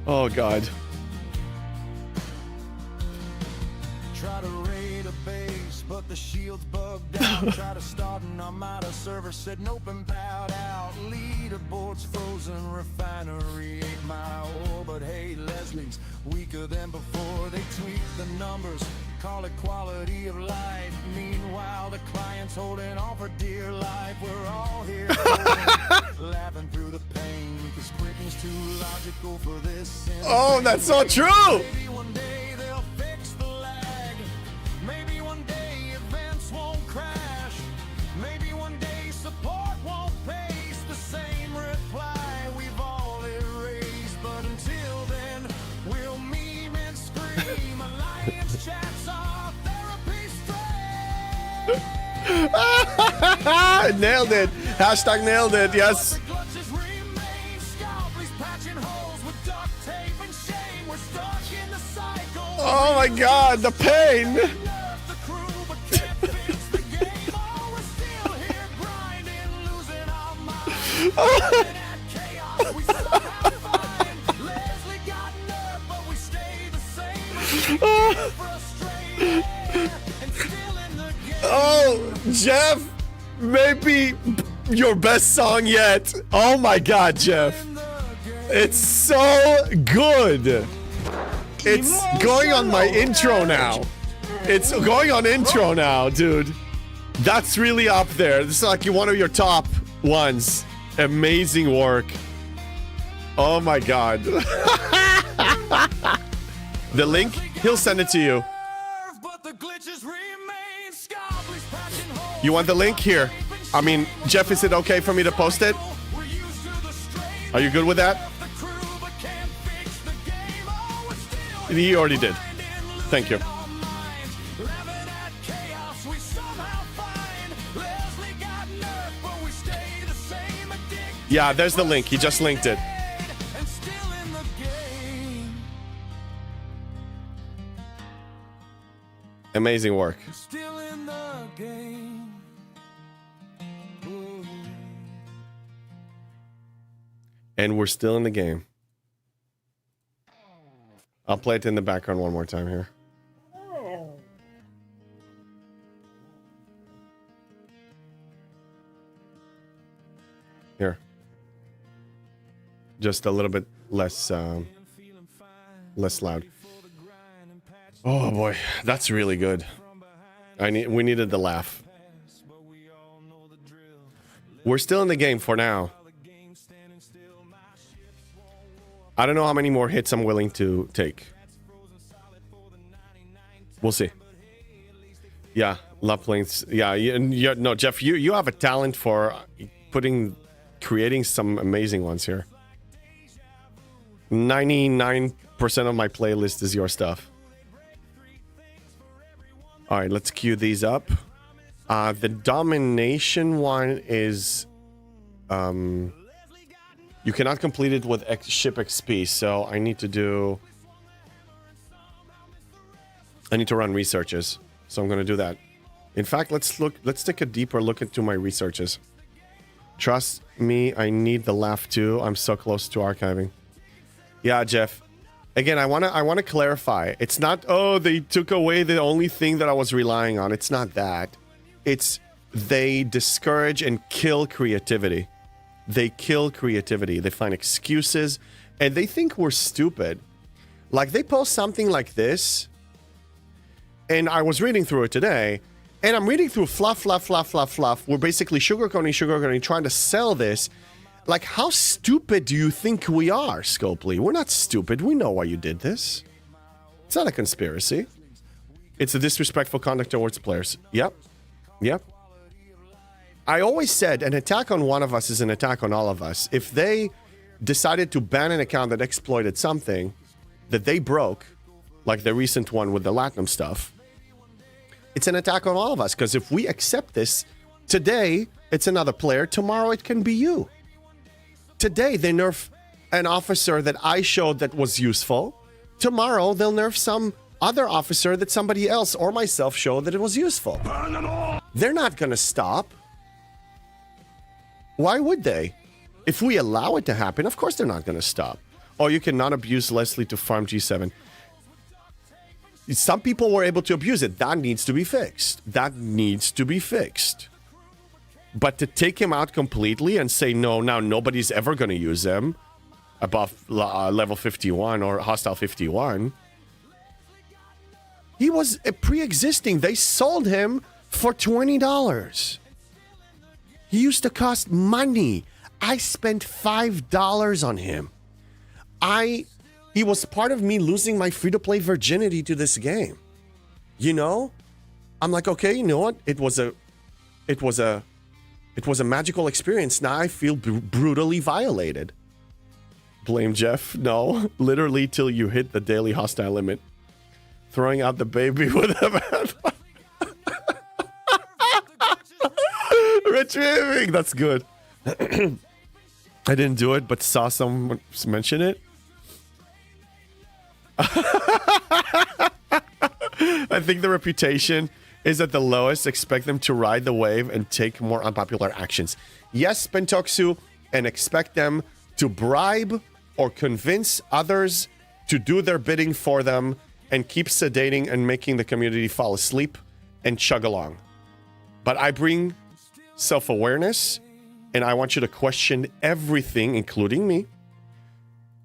Oh god. Try to raid a base, but the shield's bugged out. Try to start an Armada server, said nope and bowed out. Leaderboard's frozen, refinery 8 Mile. Oh, but hey, Leslie's weaker than before. They tweak the numbers, call it quality of life. Meanwhile, the client's holding on for dear life. We're all here laughing through the pain, cause quitting's too logical for this. Oh, that's so true. Maybe one day they'll fix the lag. Maybe one day events won't crash. Maybe one day support won't paste the same reply we've all erased. But until then, we'll meme and scream. Alliance chats are therapy straight. Nailed it. Hashtag nailed it. Yes. The clutches remain. Scalpel's patching holes with duct tape. Oh my god, the pain! Oh, Jeff, maybe your best song yet. Oh my god, Jeff. It's so good. It's going on my intro now. It's going on intro now, dude. That's really up there. This is like one of your top ones. Amazing work. Oh my god. The link, he'll send it to you. You want the link? Here. I mean, Jeff, is it okay for me to post it? Are you good with that? He already did. Thank you. Yeah, there's the link. He just linked it. Amazing work. And we're still in the game. I'll play it in the background one more time here. Here. Just a little bit less loud. Oh boy, that's really good. We needed the laugh. We're still in the game for now. I don't know how many more hits I'm willing to take. We'll see. Yeah, love playing. Yeah, no, Jeff, you have a talent for creating some amazing ones here. 99% of my playlist is your stuff. All right, let's queue these up. The domination one is... you cannot complete it with ship XP, so I need to run researches. So I'm going to do that. In fact, let's take a deeper look into my researches. Trust me, I need the laugh too. I'm so close to archiving. Yeah, Jeff. Again, I want to clarify. It's not, oh, they took away the only thing that I was relying on. It's not that. It's they discourage and kill creativity. They kill creativity. They find excuses, and they think we're stupid. Like, they post something like this, and I was reading through it today, and I'm reading through fluff. We're basically sugarcoating, trying to sell this. Like, how stupid do you think we are, Scopely? We're not stupid. We know why you did this. It's not a conspiracy. It's a disrespectful conduct towards players. Yep. I always said an attack on one of us is an attack on all of us. If they decided to ban an account that exploited something that they broke, like the recent one with the Latinum stuff, it's an attack on all of us. Because if we accept this, today it's another player, tomorrow it can be you. Today they nerf an officer that I showed that was useful. Tomorrow they'll nerf some other officer that somebody else or myself showed that it was useful. They're not going to stop. Why would they? If we allow it to happen, of course they're not going to stop. Oh, you cannot abuse Leslie to farm G7. Some people were able to abuse it. That needs to be fixed. But to take him out completely and say, no, now nobody's ever going to use him above level 51 or hostile 51. He was pre-existing. They sold him for $20. He used to cost money. I spent $5 on him. He was part of me losing my free-to-play virginity to this game. You know? I'm like, okay, you know what? It was a magical experience. Now I feel brutally violated. Blame Jeff? No. Literally till you hit the daily hostile limit. Throwing out the baby with a retrieving. That's good. I didn't do it, but saw someone mention it. I think the reputation is at the lowest. Expect them to ride the wave and take more unpopular actions. Yes, Pentoxu, and expect them to bribe or convince others to do their bidding for them and keep sedating and making the community fall asleep and chug along. But I bring self-awareness, and I want you to question everything, including me,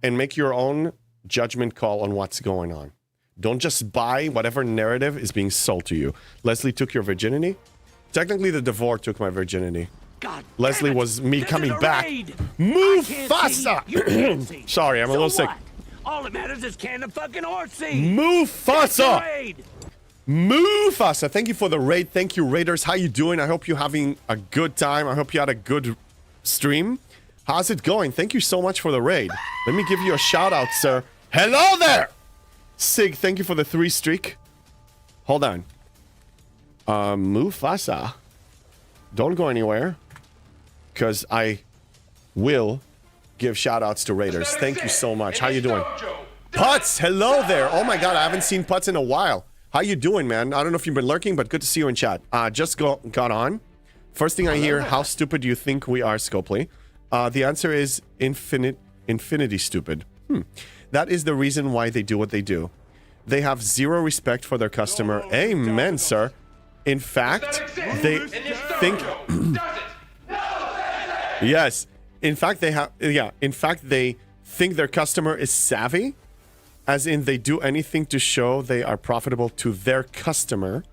and make your own judgment call on what's going on. Don't just buy whatever narrative is being sold to you. Leslie took your virginity. Technically, the divorce took my virginity. God Leslie was me coming back. Mufasa! Sorry, I'm a little sick. All that matters is can the fucking horse see? Mufasa! Mufasa, thank you for the raid. Thank you, Raiders. How you doing? I hope you're having a good time. I hope you had a good stream. How's it going? Thank you so much for the raid. Let me give you a shout out, sir. Hello there! Sig, thank you for the 3 streak. Hold on. Mufasa. Don't go anywhere. Because I will give shout outs to Raiders. Thank you so much. How you doing? Putz, hello there. Oh my god, I haven't seen Putz in a while. How you doing, man? I don't know if you've been lurking, but good to see you in chat. Just got on. First thing I hear, how stupid do you think we are, Scopely? The answer is infinity stupid. That is the reason why they do what they do. They have zero respect for their customer. Amen, sir. In fact, they think... Yes. In fact, they have... Yeah. In fact, they think their customer is savvy. As in, they do anything to show they are profitable to their customer.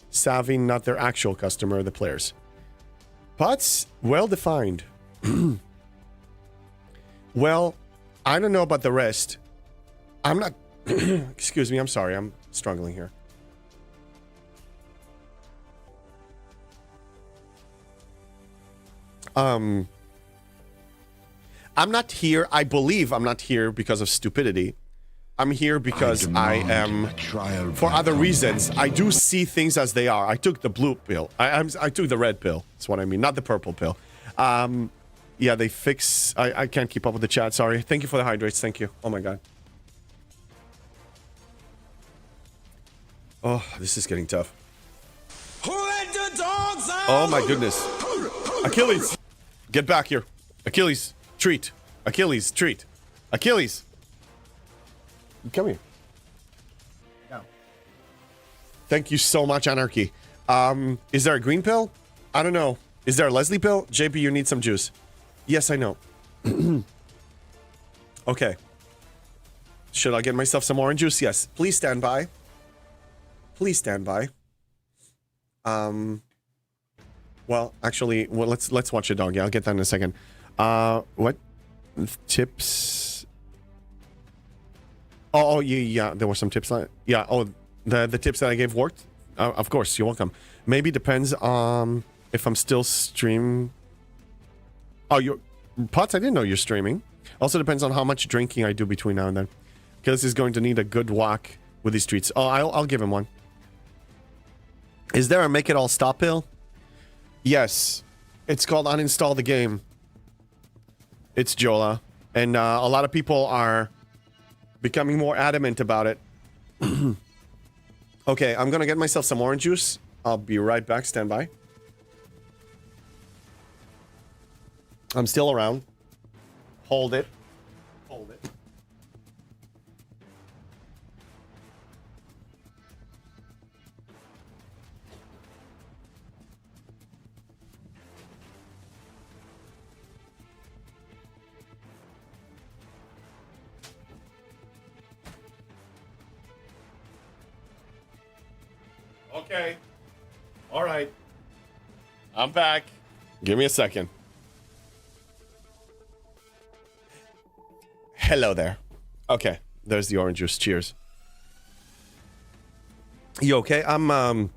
Savvy, not their actual customer, the players. Putz, well defined. Well, I don't know about the rest. I'm not... Excuse me, I'm sorry. I'm struggling here. I'm not here. I believe I'm not here because of stupidity. I'm here because I am for other reasons. I do see things as they are. I took the blue pill. I took the red pill. That's what I mean, not the purple pill. Yeah, they fix... I can't keep up with the chat. Sorry. Thank you for the hydrates. Thank you. Oh my god. Oh, this is getting tough. Oh my goodness. Achilles, get back here. Achilles, treat. Achilles, treat. Achilles. Come here. Yeah. Thank you so much, Anarchy. Is there a green pill? I don't know. Is there a Leslie pill? JP, you need some juice. Yes, I know. Okay. Should I get myself some orange juice? Yes. Please stand by. Please stand by. Well, actually, well, let's watch a dog. Yeah, I'll get that in a second. What tips? Oh, yeah. There were some tips. Yeah. Oh, the tips that I gave worked. Of course, you're welcome. Maybe depends on if I'm still stream. Oh, you're Potts. I didn't know you're streaming. Also depends on how much drinking I do between now and then. Because he's going to need a good walk with these treats. Oh, I'll give him one. Is there a make it all stop pill? Yes. It's called uninstall the game. It's Jola. And a lot of people are becoming more adamant about it. Okay, I'm gonna get myself some orange juice. I'll be right back. Stand by. I'm still around. Hold it. Hold it. Okay. All right. I'm back. Give me a second. Hello there. Okay. There's the orange juice. Cheers. You okay? I'm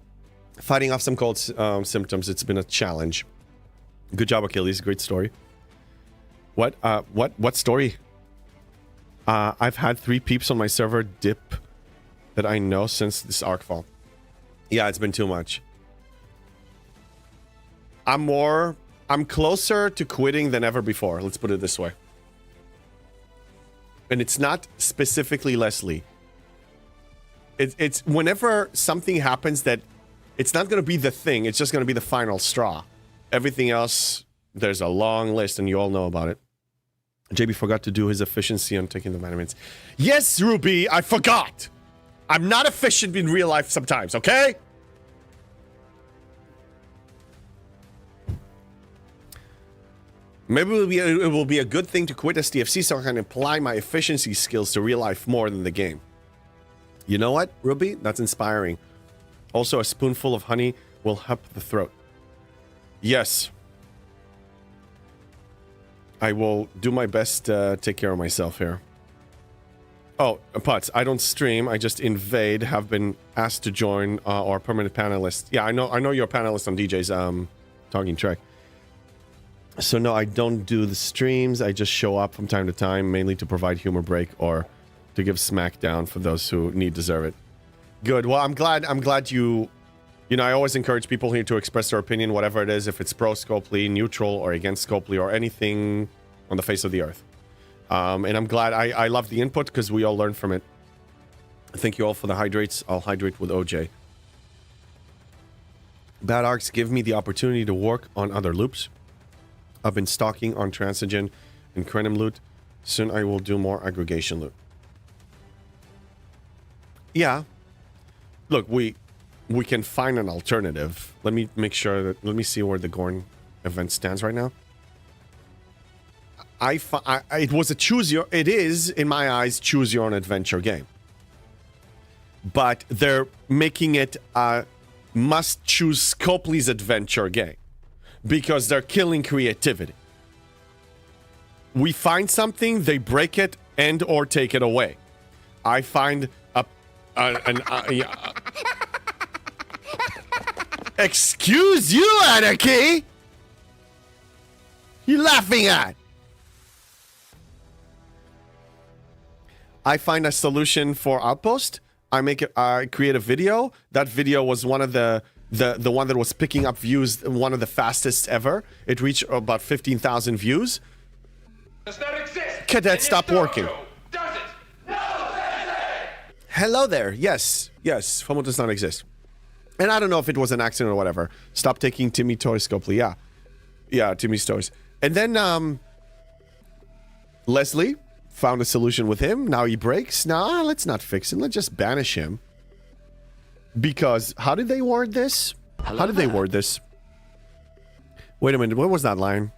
fighting off some cold symptoms. It's been a challenge. Good job, Achilles. Great story. What story? I've had 3 peeps on my server dip that I know since this Arcfall. Yeah, it's been too much. I'm closer to quitting than ever before. Let's put it this way. And it's not specifically Leslie. it's whenever something happens that it's not going to be the thing, it's just going to be the final straw. Everything else, there's a long list, and you all know about it. JB forgot to do his efficiency on taking the vitamins. Yes, Ruby, I forgot. I'm not efficient in real life sometimes, okay? Maybe it will be a good thing to quit STFC so I can apply my efficiency skills to real life more than the game. You know what, Ruby? That's inspiring. Also, a spoonful of honey will help the throat. Yes. I will do my best to take care of myself here. Oh, Putz, I don't stream. I just invade. Have been asked to join our permanent panelist. Yeah, I know you're a panelist on DJ's Talking Track. So no, I don't do the streams. I just show up from time to time, mainly to provide humor break or to give smackdown for those who deserve it. Good. Well, I'm glad you know, I always encourage people here to express their opinion, whatever it is, if it's pro Scopely, neutral, or against Scopely, or anything on the face of the earth. And I'm glad I love the input because we all learn from it. Thank you all for the hydrates. I'll hydrate with OJ. Bad Arcs give me the opportunity to work on other loops. I've been stalking on Transigen and Krenim loot. Soon I will do more aggregation loot. Yeah. Look, we can find an alternative. Let me make sure that... Let me see where the Gorn event stands right now. It was a choose your... It is, in my eyes, choose your own adventure game. But they're making it a must-choose Scopely's adventure game. Because they're killing creativity. We find something, they break it and or take it away. I find Excuse you, Anarchy! You laughing at? I find a solution for Outpost. I create a video. That video was one of the one that was picking up views, one of the fastest ever. It reached about 15,000 views. Does not exist. Cadet, stop working. Does it? No, Hello there. Yes. FOMO does not exist. And I don't know if it was an accident or whatever. Stop taking Timmy Toys Scopely. Yeah, Timmy's Toys. And then Leslie found a solution with him. Now he breaks. Nah, let's not fix him. Let's just banish him. Because, how did they word this? How did they word this? Wait a minute, what was that line?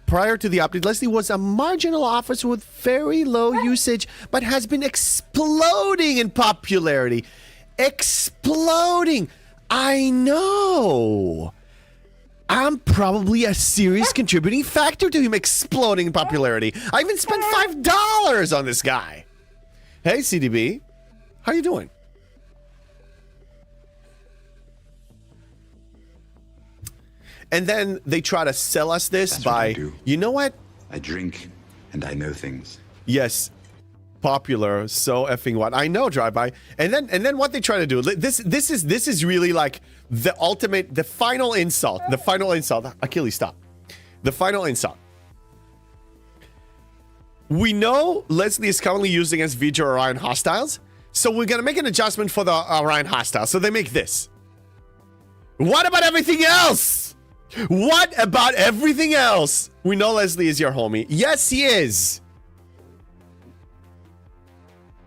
Prior to the update, Leslie was a marginal officer with very low usage, but has been exploding in popularity. Exploding! I know! I'm probably a serious contributing factor to him exploding in popularity. I even spent $5 on this guy. Hey, CDB. How you doing? And then they try to sell us this. That's by, you know what? I drink and I know things. Yes, popular, so effing what? I know, drive-by. And then what they try to do? This is really like the ultimate, the final insult. The final insult. Achilles, stop. The final insult. We know Leslie is commonly used against VJ Orion hostiles, so we're gonna make an adjustment for the Orion hostiles. So they make this. What about everything else? What about everything else? We know Leslie is your homie. Yes, he is.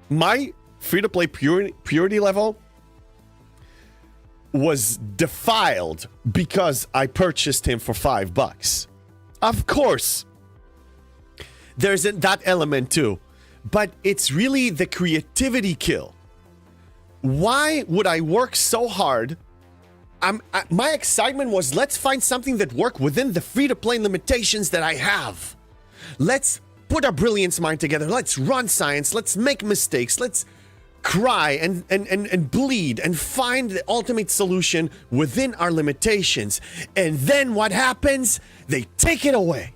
My free-to-play purity level was defiled because I purchased him for $5. Of course. There's that element too. But it's really the creativity kill. Why would I work so hard? My excitement was, let's find something that worked within the free-to-play limitations that I have. Let's put our brilliance mind together. Let's run science. Let's make mistakes. Let's cry and bleed and find the ultimate solution within our limitations. And then what happens? They take it away.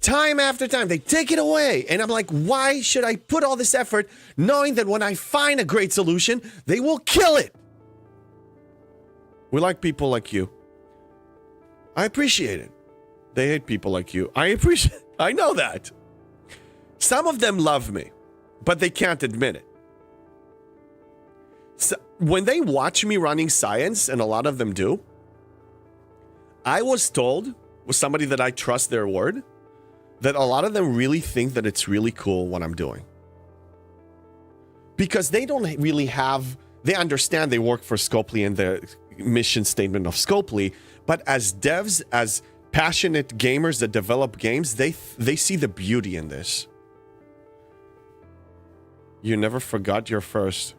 Time after time, they take it away. And I'm like, why should I put all this effort knowing that when I find a great solution, they will kill it? We like people like you. I appreciate it. They hate people like you. I know that. Some of them love me, but they can't admit it. when they watch me running science, and a lot of them do, I was told with somebody that I trust their word that a lot of them really think that it's really cool what I'm doing. Because they don't really have, they understand they work for Scopely and the mission statement of Scopely, but as devs, as passionate gamers that develop games, they see the beauty in this. You never forgot your first.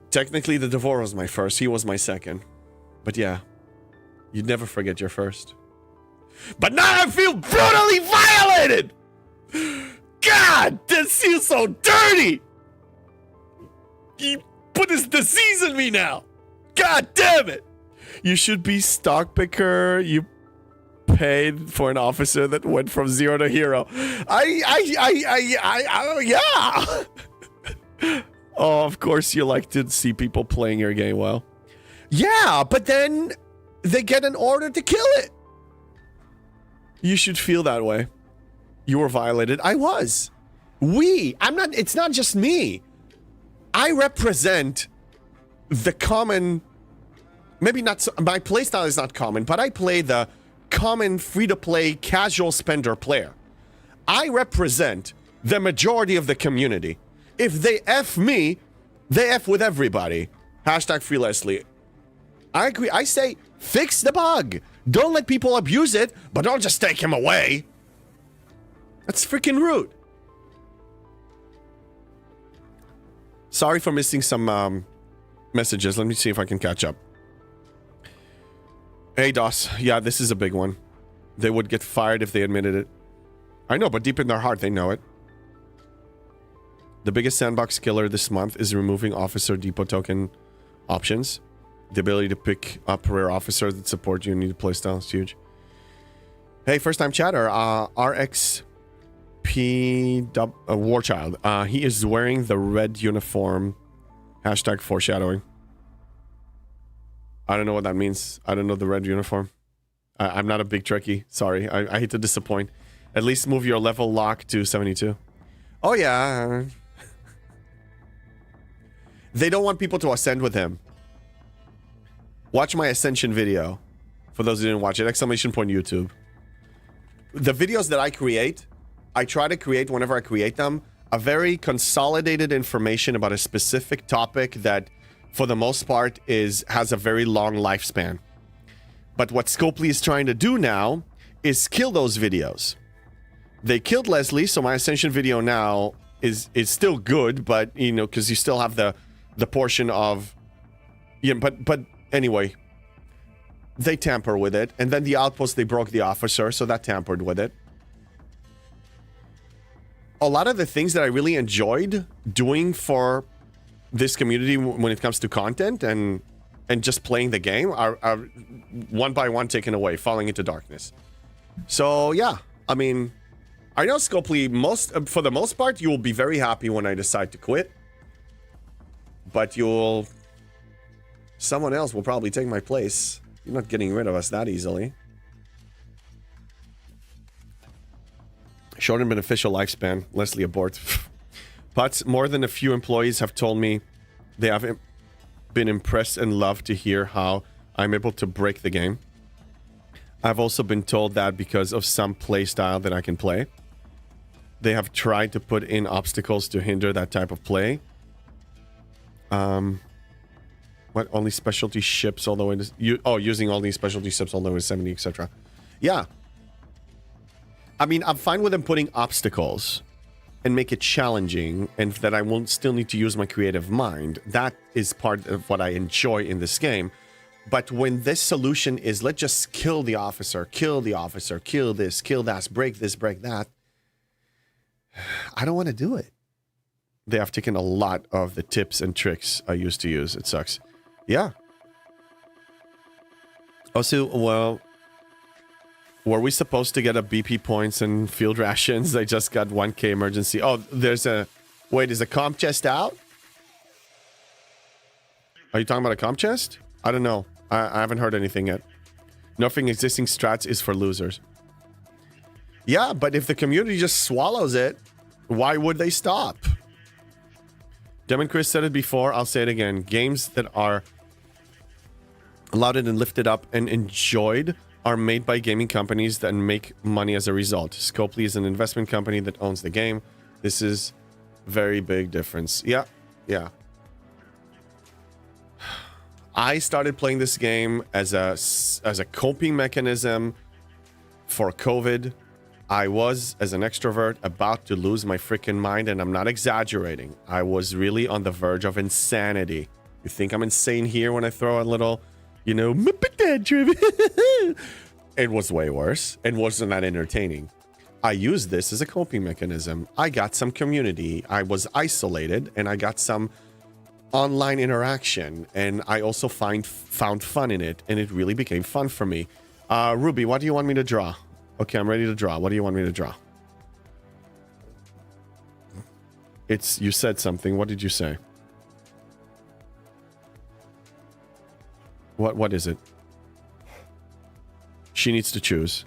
Technically, the Devore was my first. He was my second. But yeah, you'd never forget your first. But now I feel brutally violated! God, this feels so dirty! He put his disease in me now! God damn it! You should be stock picker. You paid for an officer that went from 0 to hero. Yeah! Oh, of course you like to see people playing your game well. Yeah, but then they get an order to kill it. You should feel that way. You were violated. I was. It's not just me. I represent the common, maybe not, my playstyle is not common, but I play the common free-to-play casual spender player. I represent the majority of the community. If they F me, they F with everybody. Hashtag Free Leslie. I agree. I say, fix the bug. Don't let people abuse it, but don't just take him away. That's freaking rude. Sorry for missing some messages. Let me see if I can catch up. Hey, DOS. Yeah, this is a big one. They would get fired if they admitted it. I know, but deep in their heart, they know it. The biggest sandbox killer this month is removing officer depot token options. The ability to pick up rare officers that support you and need playstyle is huge. Hey, first time chatter. RXP Warchild. He is wearing the red uniform. Hashtag foreshadowing. I don't know what that means. I don't know the red uniform. I'm not a big Trekkie. Sorry. I hate to disappoint. At least move your level lock to 72. Oh, yeah. They don't want people to ascend with him. Watch my ascension video. For those who didn't watch it, exclamation point YouTube. The videos that I create, I try to create, whenever I create them, a very consolidated information about a specific topic that, for the most part, has a very long lifespan. But what Scopely is trying to do now is kill those videos. They killed Leslie, so my ascension video now is still good, but, you know, because you still have the portion of... Yeah, but anyway, they tamper with it. And then the outpost, they broke the officer, so that tampered with it. A lot of the things that I really enjoyed doing for this community when it comes to content and just playing the game are one by one taken away, falling into darkness. So, yeah, I mean, I know Scopely, for the most part, you will be very happy when I decide to quit. But someone else will probably take my place. You're not getting rid of us that easily. Short and beneficial lifespan. Leslie abort. But more than a few employees have told me they have been impressed and loved to hear how I'm able to break the game. I've also been told that because of some play style that I can play, they have tried to put in obstacles to hinder that type of play. What, only specialty ships all the way to... using all these specialty ships all the way to 70, etc. Yeah. I mean, I'm fine with them putting obstacles and make it challenging, and that I won't still need to use my creative mind. That is part of what I enjoy in this game. But when this solution is, let's just kill the officer, kill this, kill that, break this, break that, I don't want to do it. They have taken a lot of the tips and tricks I used to use. It sucks. Yeah. Also, well, were we supposed to get a BP points and field rations? I just got 1k emergency. Oh, there's a... Wait, is a comp chest out? Are you talking about a comp chest? I don't know. I haven't heard anything yet. Nerfing existing strats is for losers. Yeah, but if the community just swallows it, why would they stop? Dem and Chris said it before. I'll say it again. Games that are lauded and lifted up and enjoyed are made by gaming companies that make money as a result. Scopely is an investment company that owns the game. This is very big difference. Yeah, yeah. I started playing this game as a coping mechanism for COVID. I was, as an extrovert, about to lose my freaking mind, and I'm not exaggerating. I was really on the verge of insanity. You think I'm insane here when I throw a little, you know, tantrum? It was way worse. It wasn't that entertaining. I used this as a coping mechanism. I got some community. I was isolated, and I got some online interaction, and I also found fun in it, and it really became fun for me. Ruby, what do you want me to draw? Okay, I'm ready to draw. What do you want me to draw? You said something. What did you say? What is it? She needs to choose.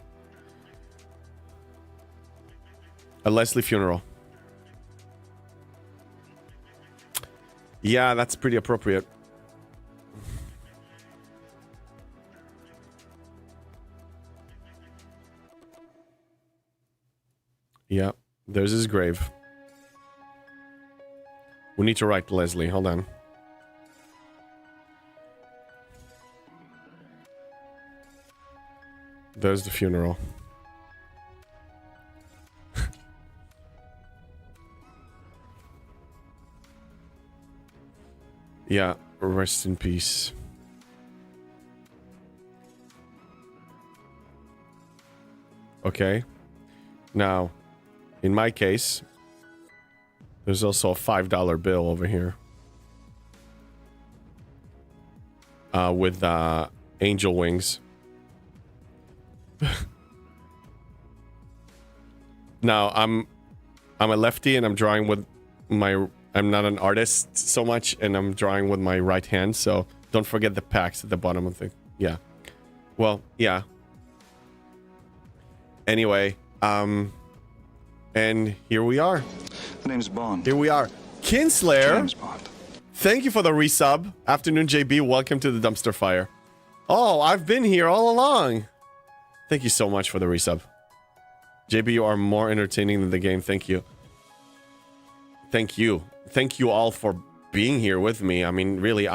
A Leslie funeral. Yeah, that's pretty appropriate. Yeah, there's his grave. We need to write Leslie. Hold on. There's the funeral. Yeah, rest in peace. Okay. Now, in my case, there's also a $5 bill over here. With angel wings. Now, I'm a lefty and I'm drawing with my... I'm not an artist so much, and I'm drawing with my right hand, so don't forget the packs at the bottom of the... Yeah. Well, yeah. Anyway, and here we are. The name's Bond. Here we are. Kinslayer, James Bond. thank you for the resub. Afternoon, JB. Welcome to the dumpster fire. Oh, I've been here all along. Thank you so much for the resub. JB, you are more entertaining than the game. Thank you. Thank you. Thank you all for being here with me. I mean, really,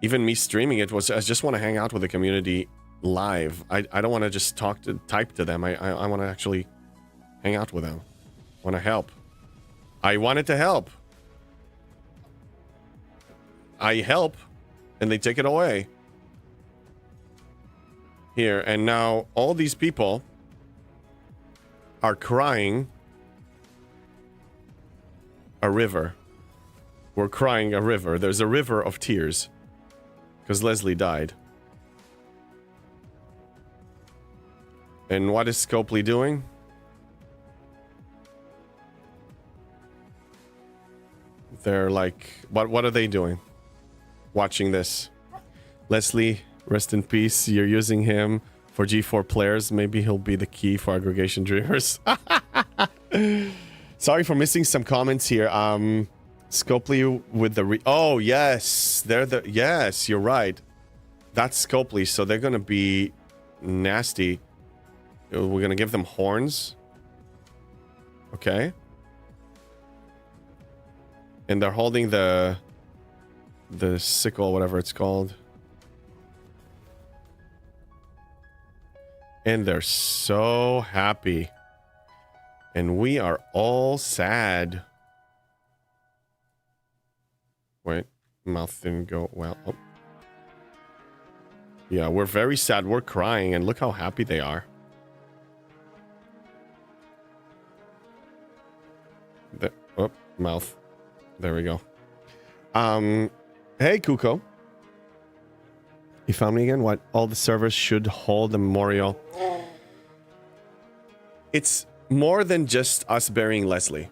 even me streaming it I just want to hang out with the community live. I don't want to just type to them. I want to actually hang out with them. I want to help. I wanted to help. I help, and they take it away. Here, and now all these people are crying a river. We're crying a river. There's a river of tears. Because Leslie died. And what is Scopely doing? They're like... What are they doing? Watching this. Leslie, rest in peace. You're using him for G4 players. Maybe he'll be the key for aggregation dreamers. Sorry for missing some comments here. Scopely with the oh yes, yes, you're right. That's Scopely, so they're gonna be nasty. We're gonna give them horns. Okay. And they're holding the sickle, whatever it's called. And they're so happy. And we are all sad. Wait, mouth didn't go well. Oh. Yeah, we're very sad. We're crying, and look how happy they are. Oh, mouth. There we go. Hey, Kuko. You found me again? What? All the servers should hold a memorial. It's more than just us burying Leslie.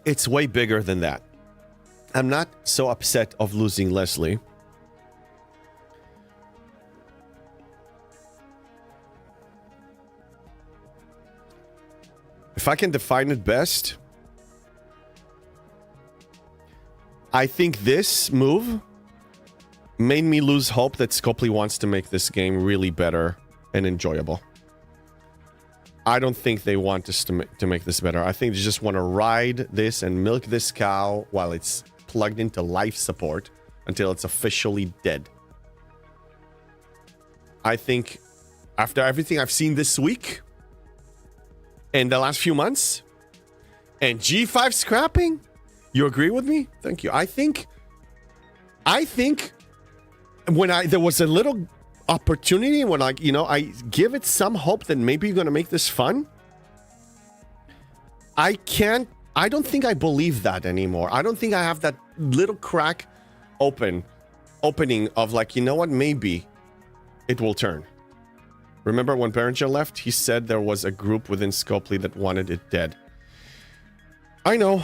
It's way bigger than that. I'm not so upset of losing Leslie. If I can define it best, I think this move made me lose hope that Scopely wants to make this game really better and enjoyable. I don't think they want us to make this better. I think they just want to ride this and milk this cow while it's plugged into life support until it's officially dead. I think after everything I've seen this week and the last few months and G5 scrapping, you agree with me? Thank you. I think when there was a little opportunity when I give it some hope that maybe you're going to make this fun. I don't think I believe that anymore. I don't think I have that little crack opening of like, you know what, maybe it will turn. Remember when Berenger left, he said there was a group within Scopely that wanted it dead. I know,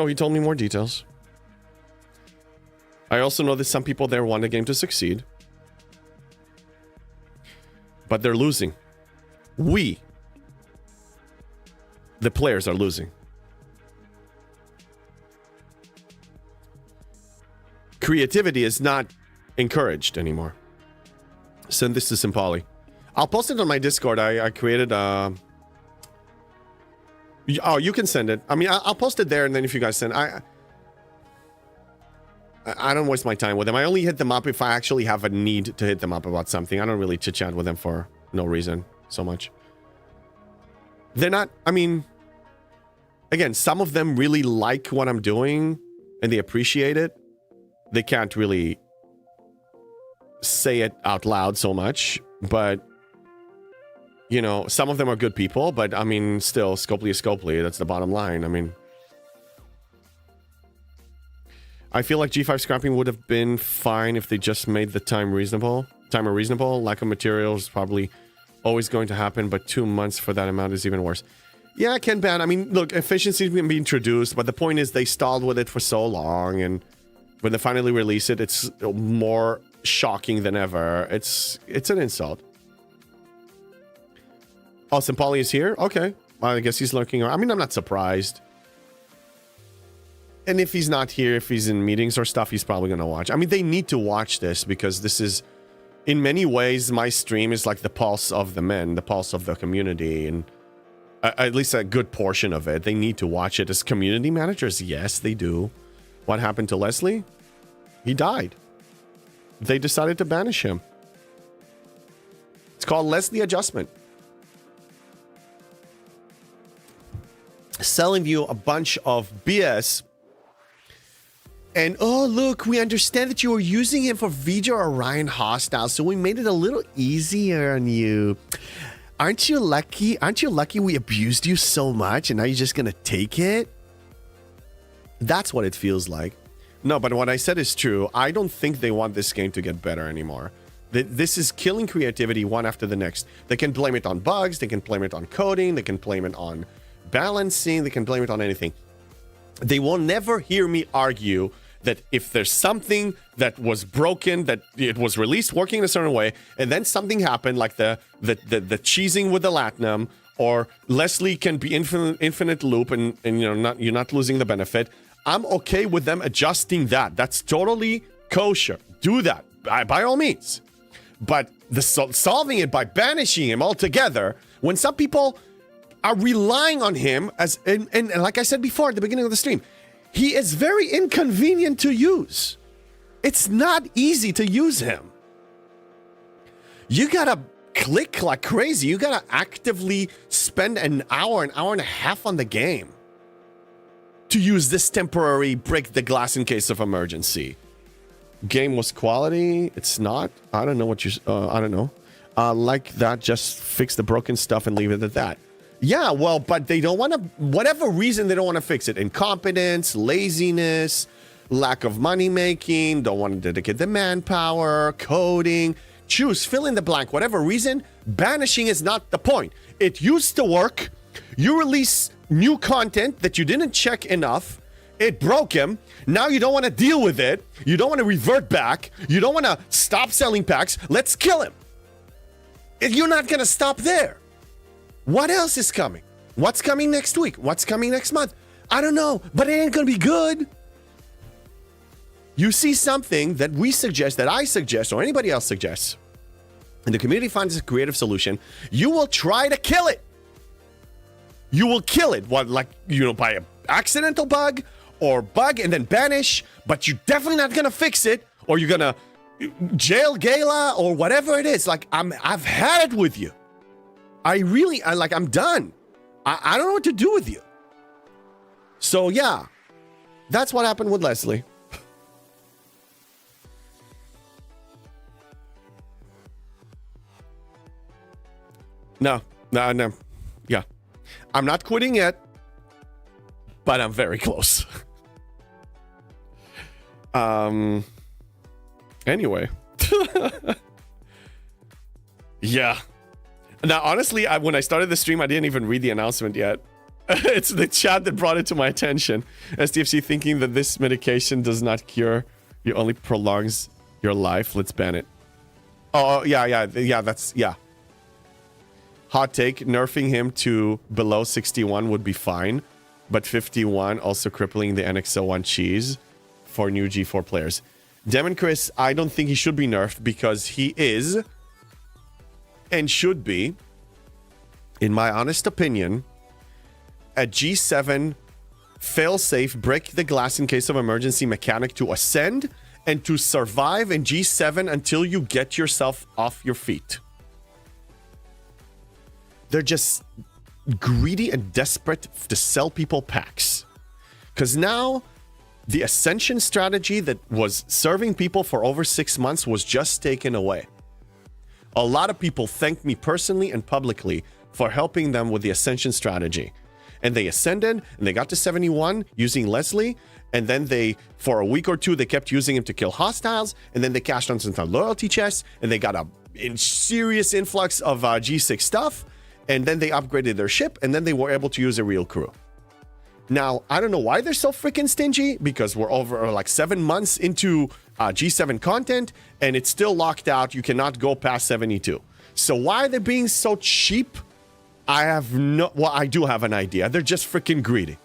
he told me more details. I also know that some people there want the game to succeed. But they're losing. We, the players, are losing. Creativity is not encouraged anymore. Send this to Simpali. I'll post it on my Discord. I created a... Oh, you can send it. I mean, I'll post it there, and then if you guys send... I don't waste my time with them. I only hit them up if I actually have a need to hit them up about something. I don't really chit-chat with them for no reason so much. They're not... I mean... Again, some of them really like what I'm doing, and they appreciate it. They can't really say it out loud so much, but... You know, some of them are good people, but I mean, still, Scopely is Scopely. That's the bottom line. I mean... I feel like G5 scrapping would have been fine if they just made the time reasonable. Lack of materials is probably always going to happen, but 2 months for that amount is even worse. Yeah, Ken Ban. I mean, look, efficiency can be introduced, but the point is they stalled with it for so long, and when they finally release it, it's more shocking than ever. It's an insult. Oh, Simpali is here? Okay. Well, I guess he's lurking around. I mean, I'm not surprised. And if he's not here, if he's in meetings or stuff, he's probably going to watch. I mean, they need to watch this because this is, in many ways, my stream is like the pulse of the men, the pulse of the community, and at least a good portion of it. They need to watch it. As community managers, yes, they do. What happened to Leslie? He died. They decided to banish him. It's called Leslie Adjustment. Selling you a bunch of BS. And, oh, look, we understand that you were using him for Vija Orion hostile, so we made it a little easier on you. Aren't you lucky? Aren't you lucky we abused you so much, and now you're just going to take it? That's what it feels like. No, but what I said is true. I don't think they want this game to get better anymore. This is killing creativity one after the next. They can blame it on bugs. They can blame it on coding. They can blame it on balancing. They can blame it on anything. They will never hear me argue that if there's something that was broken, that it was released working in a certain way, and then something happened, like the cheesing with the Latinum, or Leslie can be infinite loop, and you're not losing the benefit. I'm okay with them adjusting that. That's totally kosher. Do that by all means. But solving it by banishing him altogether, when some people are relying on him as, and like I said before at the beginning of the stream, he is very inconvenient to use. It's not easy to use him. You gotta click like crazy. You gotta actively spend an hour and a half on the game to use this temporary break the glass in case of emergency. Game was quality. It's not. I don't know what you. I don't know. Like that. Just fix the broken stuff and leave it at that. Yeah, well, but they don't want to, whatever reason they don't want to fix it. Incompetence, laziness, lack of money making, don't want to dedicate the manpower, coding, choose, fill in the blank, whatever reason, banishing is not the point. It used to work. You release new content that you didn't check enough. It broke him. Now you don't want to deal with it. You don't want to revert back. You don't want to stop selling packs. Let's kill him. You're not going to stop there. What else is coming? What's coming next week? What's coming next month? I don't know, but it ain't gonna be good. You see something that we suggest, that I suggest, or anybody else suggests, and the community finds a creative solution, you will try to kill it. You will kill it. What, like, you know, by an accidental bug or bug and then banish, but you're definitely not gonna fix it, or you're gonna jail Gala or whatever it is. Like, I've had it with you. I'm done. I don't know what to do with you. So yeah, that's what happened with Leslie. No. Yeah. I'm not quitting yet, but I'm very close. Anyway. Yeah. Now, honestly, when I started the stream, I didn't even read the announcement yet. It's the chat that brought it to my attention. STFC thinking that this medication does not cure, it only prolongs your life. Let's ban it. Oh, yeah, that's, yeah. Hot take, nerfing him to below 61 would be fine, but 51 also crippling the NX01 cheese for new G4 players. Demon Chris, I don't think he should be nerfed because he is, and should be, in my honest opinion, a G7 fail-safe, break the glass in case of emergency mechanic to ascend and to survive in G7 until you get yourself off your feet. They're just greedy and desperate to sell people packs. Because now, the Ascension strategy that was serving people for over 6 months was just taken away. A lot of people thanked me personally and publicly for helping them with the Ascension strategy. And they ascended, and they got to 71 using Leslie, and then for a week or two, they kept using him to kill hostiles, and then they cashed on some loyalty chests, and they got a serious influx of G6 stuff, and then they upgraded their ship, and then they were able to use a real crew. Now, I don't know why they're so freaking stingy, because we're over like 7 months into G7 content, and it's still locked out. You cannot go past 72. So why are they being so cheap? I do have an idea. They're just freaking greedy.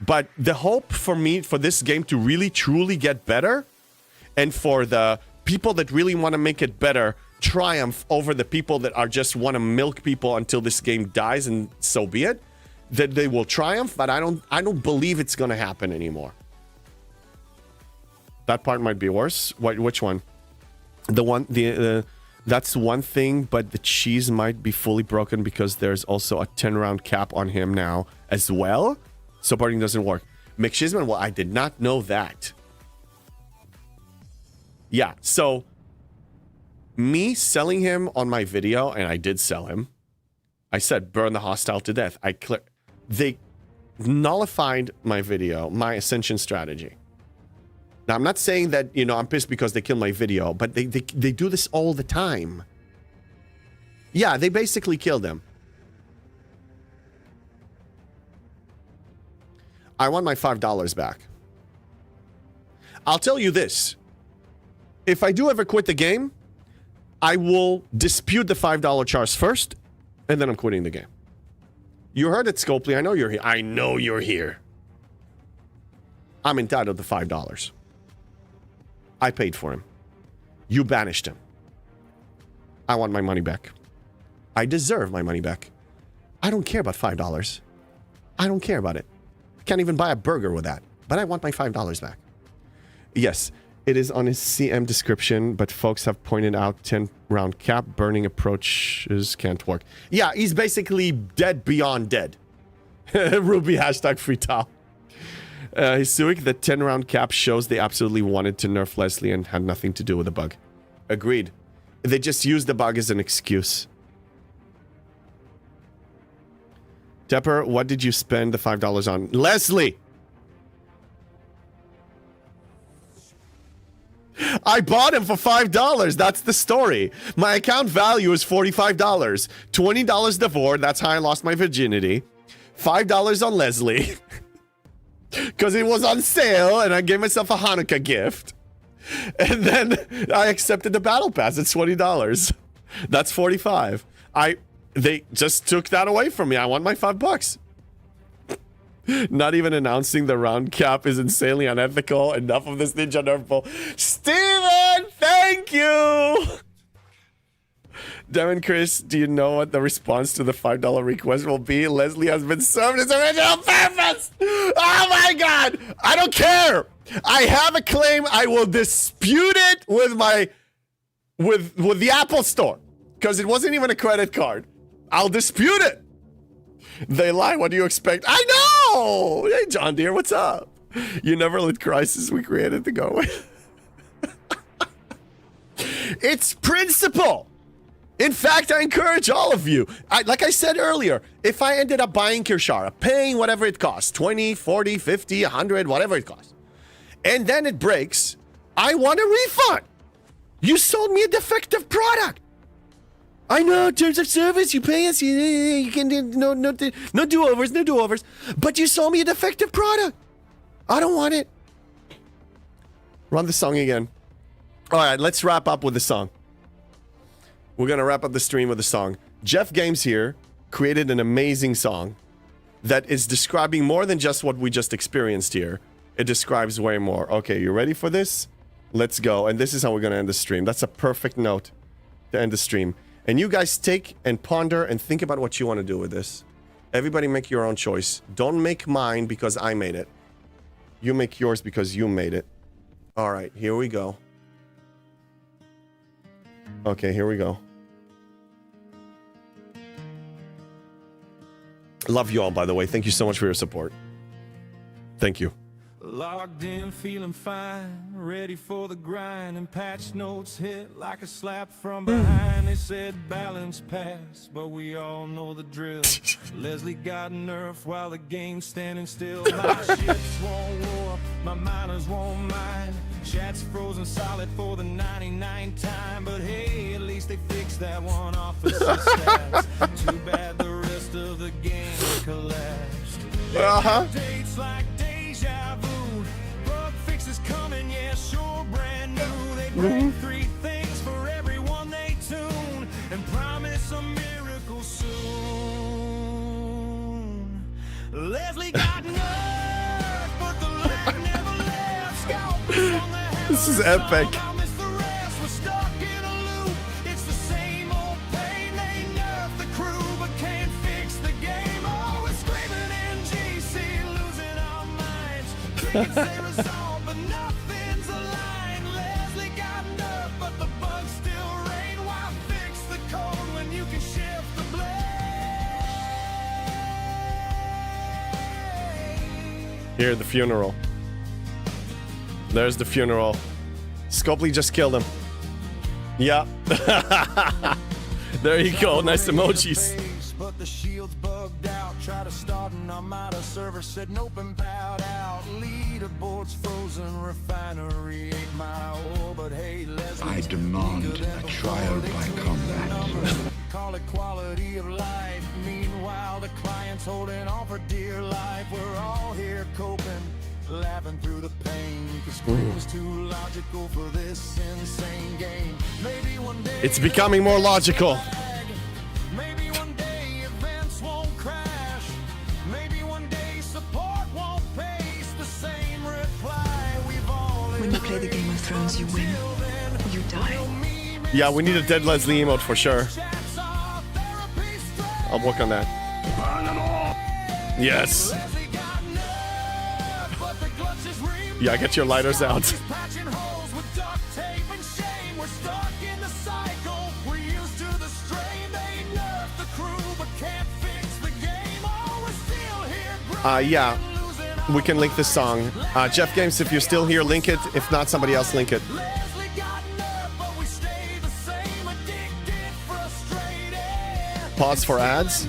But the hope for me, for this game to really, truly get better, and for the people that really want to make it better triumph over the people that are just want to milk people until this game dies, and so be it, that they will triumph, but I don't believe it's going to happen anymore. That part might be worse. Which one? That's one thing, but the cheese might be fully broken because there's also a 10-round cap on him now as well. Supporting doesn't work. McShizman, well, I did not know that. Yeah, so me selling him on my video, and I did sell him. I said, burn the hostile to death. They nullified my video, my Ascension strategy. Now, I'm not saying that, I'm pissed because they killed my video, but they do this all the time. Yeah, they basically killed him. I want my $5 back. I'll tell you this. If I do ever quit the game, I will dispute the $5 charge first, and then I'm quitting the game. You heard it, Scopely. I know you're here. I know you're here. I'm entitled to $5. I paid for him. You banished him. I want my money back. I deserve my money back. I don't care about $5. I don't care about it. I can't even buy a burger with that. But I want my $5 back. Yes, it is on his CM description, but folks have pointed out 10-round cap, burning approaches can't work. Yeah, he's basically dead beyond dead. Ruby hashtag free towel. Hisuik, the 10-round cap shows they absolutely wanted to nerf Leslie and had nothing to do with the bug. Agreed. They just used the bug as an excuse. Tepper, what did you spend the $5 on? Leslie! I bought him for $5. That's the story. My account value is $45. $20 Devore. That's how I lost my virginity. $5 on Leslie. Because it was on sale and I gave myself a Hanukkah gift. And then I accepted the battle pass. It's $20. That's $45. They just took that away from me. I want my $5. Not even announcing the round cap is insanely unethical. Enough of this Ninja Nerf ball. Steven, thank you! Devin, Chris, do you know what the response to the $5 request will be? Leslie has been served its original purpose! Oh my god! I don't care! I have a claim. I will dispute it with with the Apple Store. Because it wasn't even a credit card. I'll dispute it! They lie, what do you expect? I know! Hey, John Deere, what's up? You never let crisis we created to go away. It's principle! In fact, I encourage all of you. Like I said earlier, if I ended up buying Kirshara, paying whatever it costs, 20, 40, 50, 100, whatever it costs, and then it breaks, I want a refund. You sold me a defective product. I know, terms of service, you pay us, you can do no do-overs, but you sold me a defective product. I don't want it. Run the song again. All right, let's wrap up with the song. We're going to wrap up the stream with a song. Jeff Games here created an amazing song that is describing more than just what we just experienced here. It describes way more. Okay, you ready for this? Let's go. And this is how we're going to end the stream. That's a perfect note to end the stream. And you guys take and ponder and think about what you want to do with this. Everybody make your own choice. Don't make mine because I made it. You make yours because you made it. All right, here we go. Okay, here we go. Love you all, by the way. Thank you so much for your support. Thank you. Logged in, feeling fine, ready for the grind, and patch notes hit like a slap from behind. They said balance pass, but we all know the drill. Leslie got nerf while the game's standing still. My ships won't warp, my miners won't mind. Chat's frozen solid for the 99th time, but hey, at least they fixed that one officer stats. Too bad the rest of the game collapsed. Dates like deja vu, bug fixes coming, yeah, sure, brand new. They bring 3 things for everyone they tune, and promise a miracle soon. Leslie got nerfed, but the lag never left. Scalpers on the hell. This is epic. But nothing's aligned. Leslie got nerfed, but the bugs still reign. Why fix the code when you can shift the blame? Here, the funeral. There's the funeral. Scopely just killed him. Yeah. There you go. Nice emojis. But the shield's bugged out. Try to start an Armada server, said nope and bowed out. Leaderboard's frozen, refinery 8 Mile. But hey, Leslie, I demand a trial by combat. Call it quality of life. Meanwhile, the client's holding on for dear life. We're all here coping, laughing through the pain. The scream's too logical for this insane game. Maybe one day it's becoming more logical. Maybe one day events won't crash. Maybe one day support won't pace the same reply. We've all when you play the Game of Thrones, you win or you die. Yeah, we need a dead Leslie emote for sure. I'll work on that. Yes. Yeah, get your lighters out. Yeah, we can link this song. Jeff Games, if you're still here, link it. If not, somebody else link it. Pause for ads.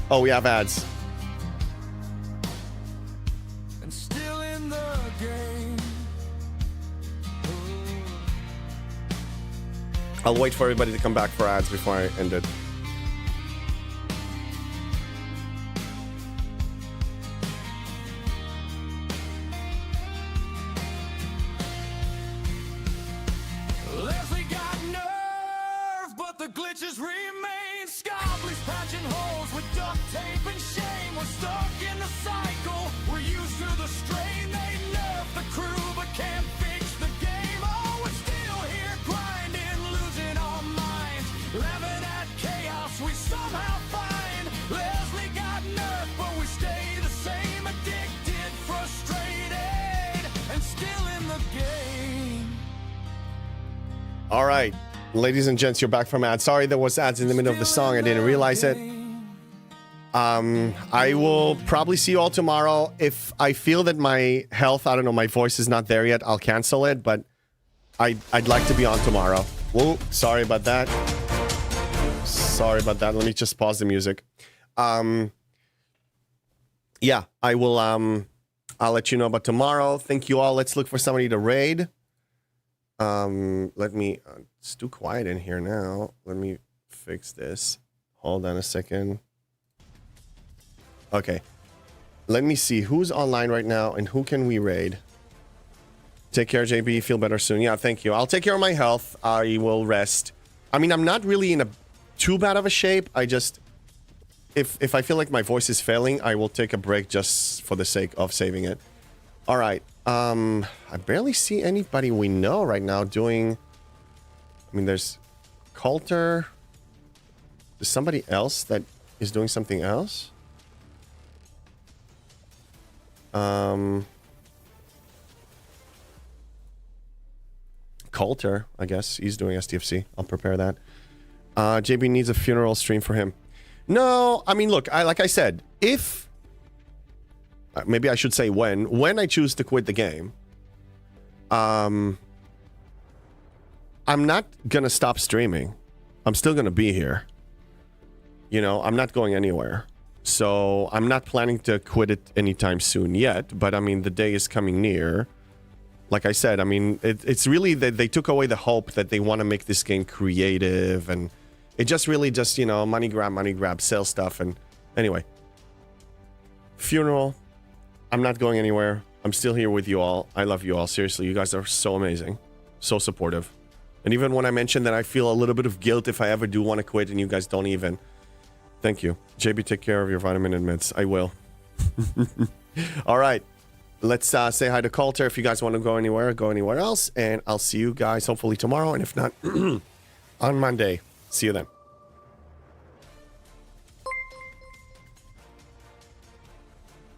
Oh, we have ads. I'll wait for everybody to come back for ads before I end it. Leslie got nerve, but the glitches remain. Scobly's patching holes with duct tape and shame. We're stuck. All right, ladies and gents, you're back from ads. Sorry, there was ads in the middle of the song. I didn't realize it. I will probably see you all tomorrow. If I feel that my health, I don't know, my voice is not there yet, I'll cancel it. But I'd like to be on tomorrow. Whoa, sorry about that. Sorry about that. Let me just pause the music. Yeah, I will. I'll let you know about tomorrow. Thank you all. Let's look for somebody to raid. Let me. It's too quiet in here now. Let me fix this. Hold on a second. Okay. Let me see who's online right now and who can we raid. Take care, JB. Feel better soon. Yeah, thank you. I'll take care of my health. I will rest. I mean, I'm not really in a too bad of a shape. I just, if I feel like my voice is failing, I will take a break just for the sake of saving it. All right. I barely see anybody we know right now doing. I mean, there's Coulter. There's somebody else that is doing something else. Coulter, I guess. He's doing STFC. I'll prepare that. JB needs a funeral stream for him. No, I mean, look, like I said, if... maybe I should say when I choose to quit the game, I'm not gonna stop streaming. I'm still gonna be here. You know, I'm not going anywhere. So I'm not planning to quit it anytime soon yet, but I mean, the day is coming near. Like I said, I mean, it's really that they took away the hope that they want to make this game creative, and it just really just, you know, money grab, sell stuff, and anyway. Funeral. I'm not going anywhere. I'm still here with you all. I love you all. Seriously, you guys are so amazing. So supportive. And even when I mentioned that I feel a little bit of guilt if I ever do want to quit and you guys don't even. Thank you. JB, take care of your vitamin and meds. I will. All right. Let's say hi to Coulter. If you guys want to go anywhere else. And I'll see you guys hopefully tomorrow. And if not, on Monday. See you then.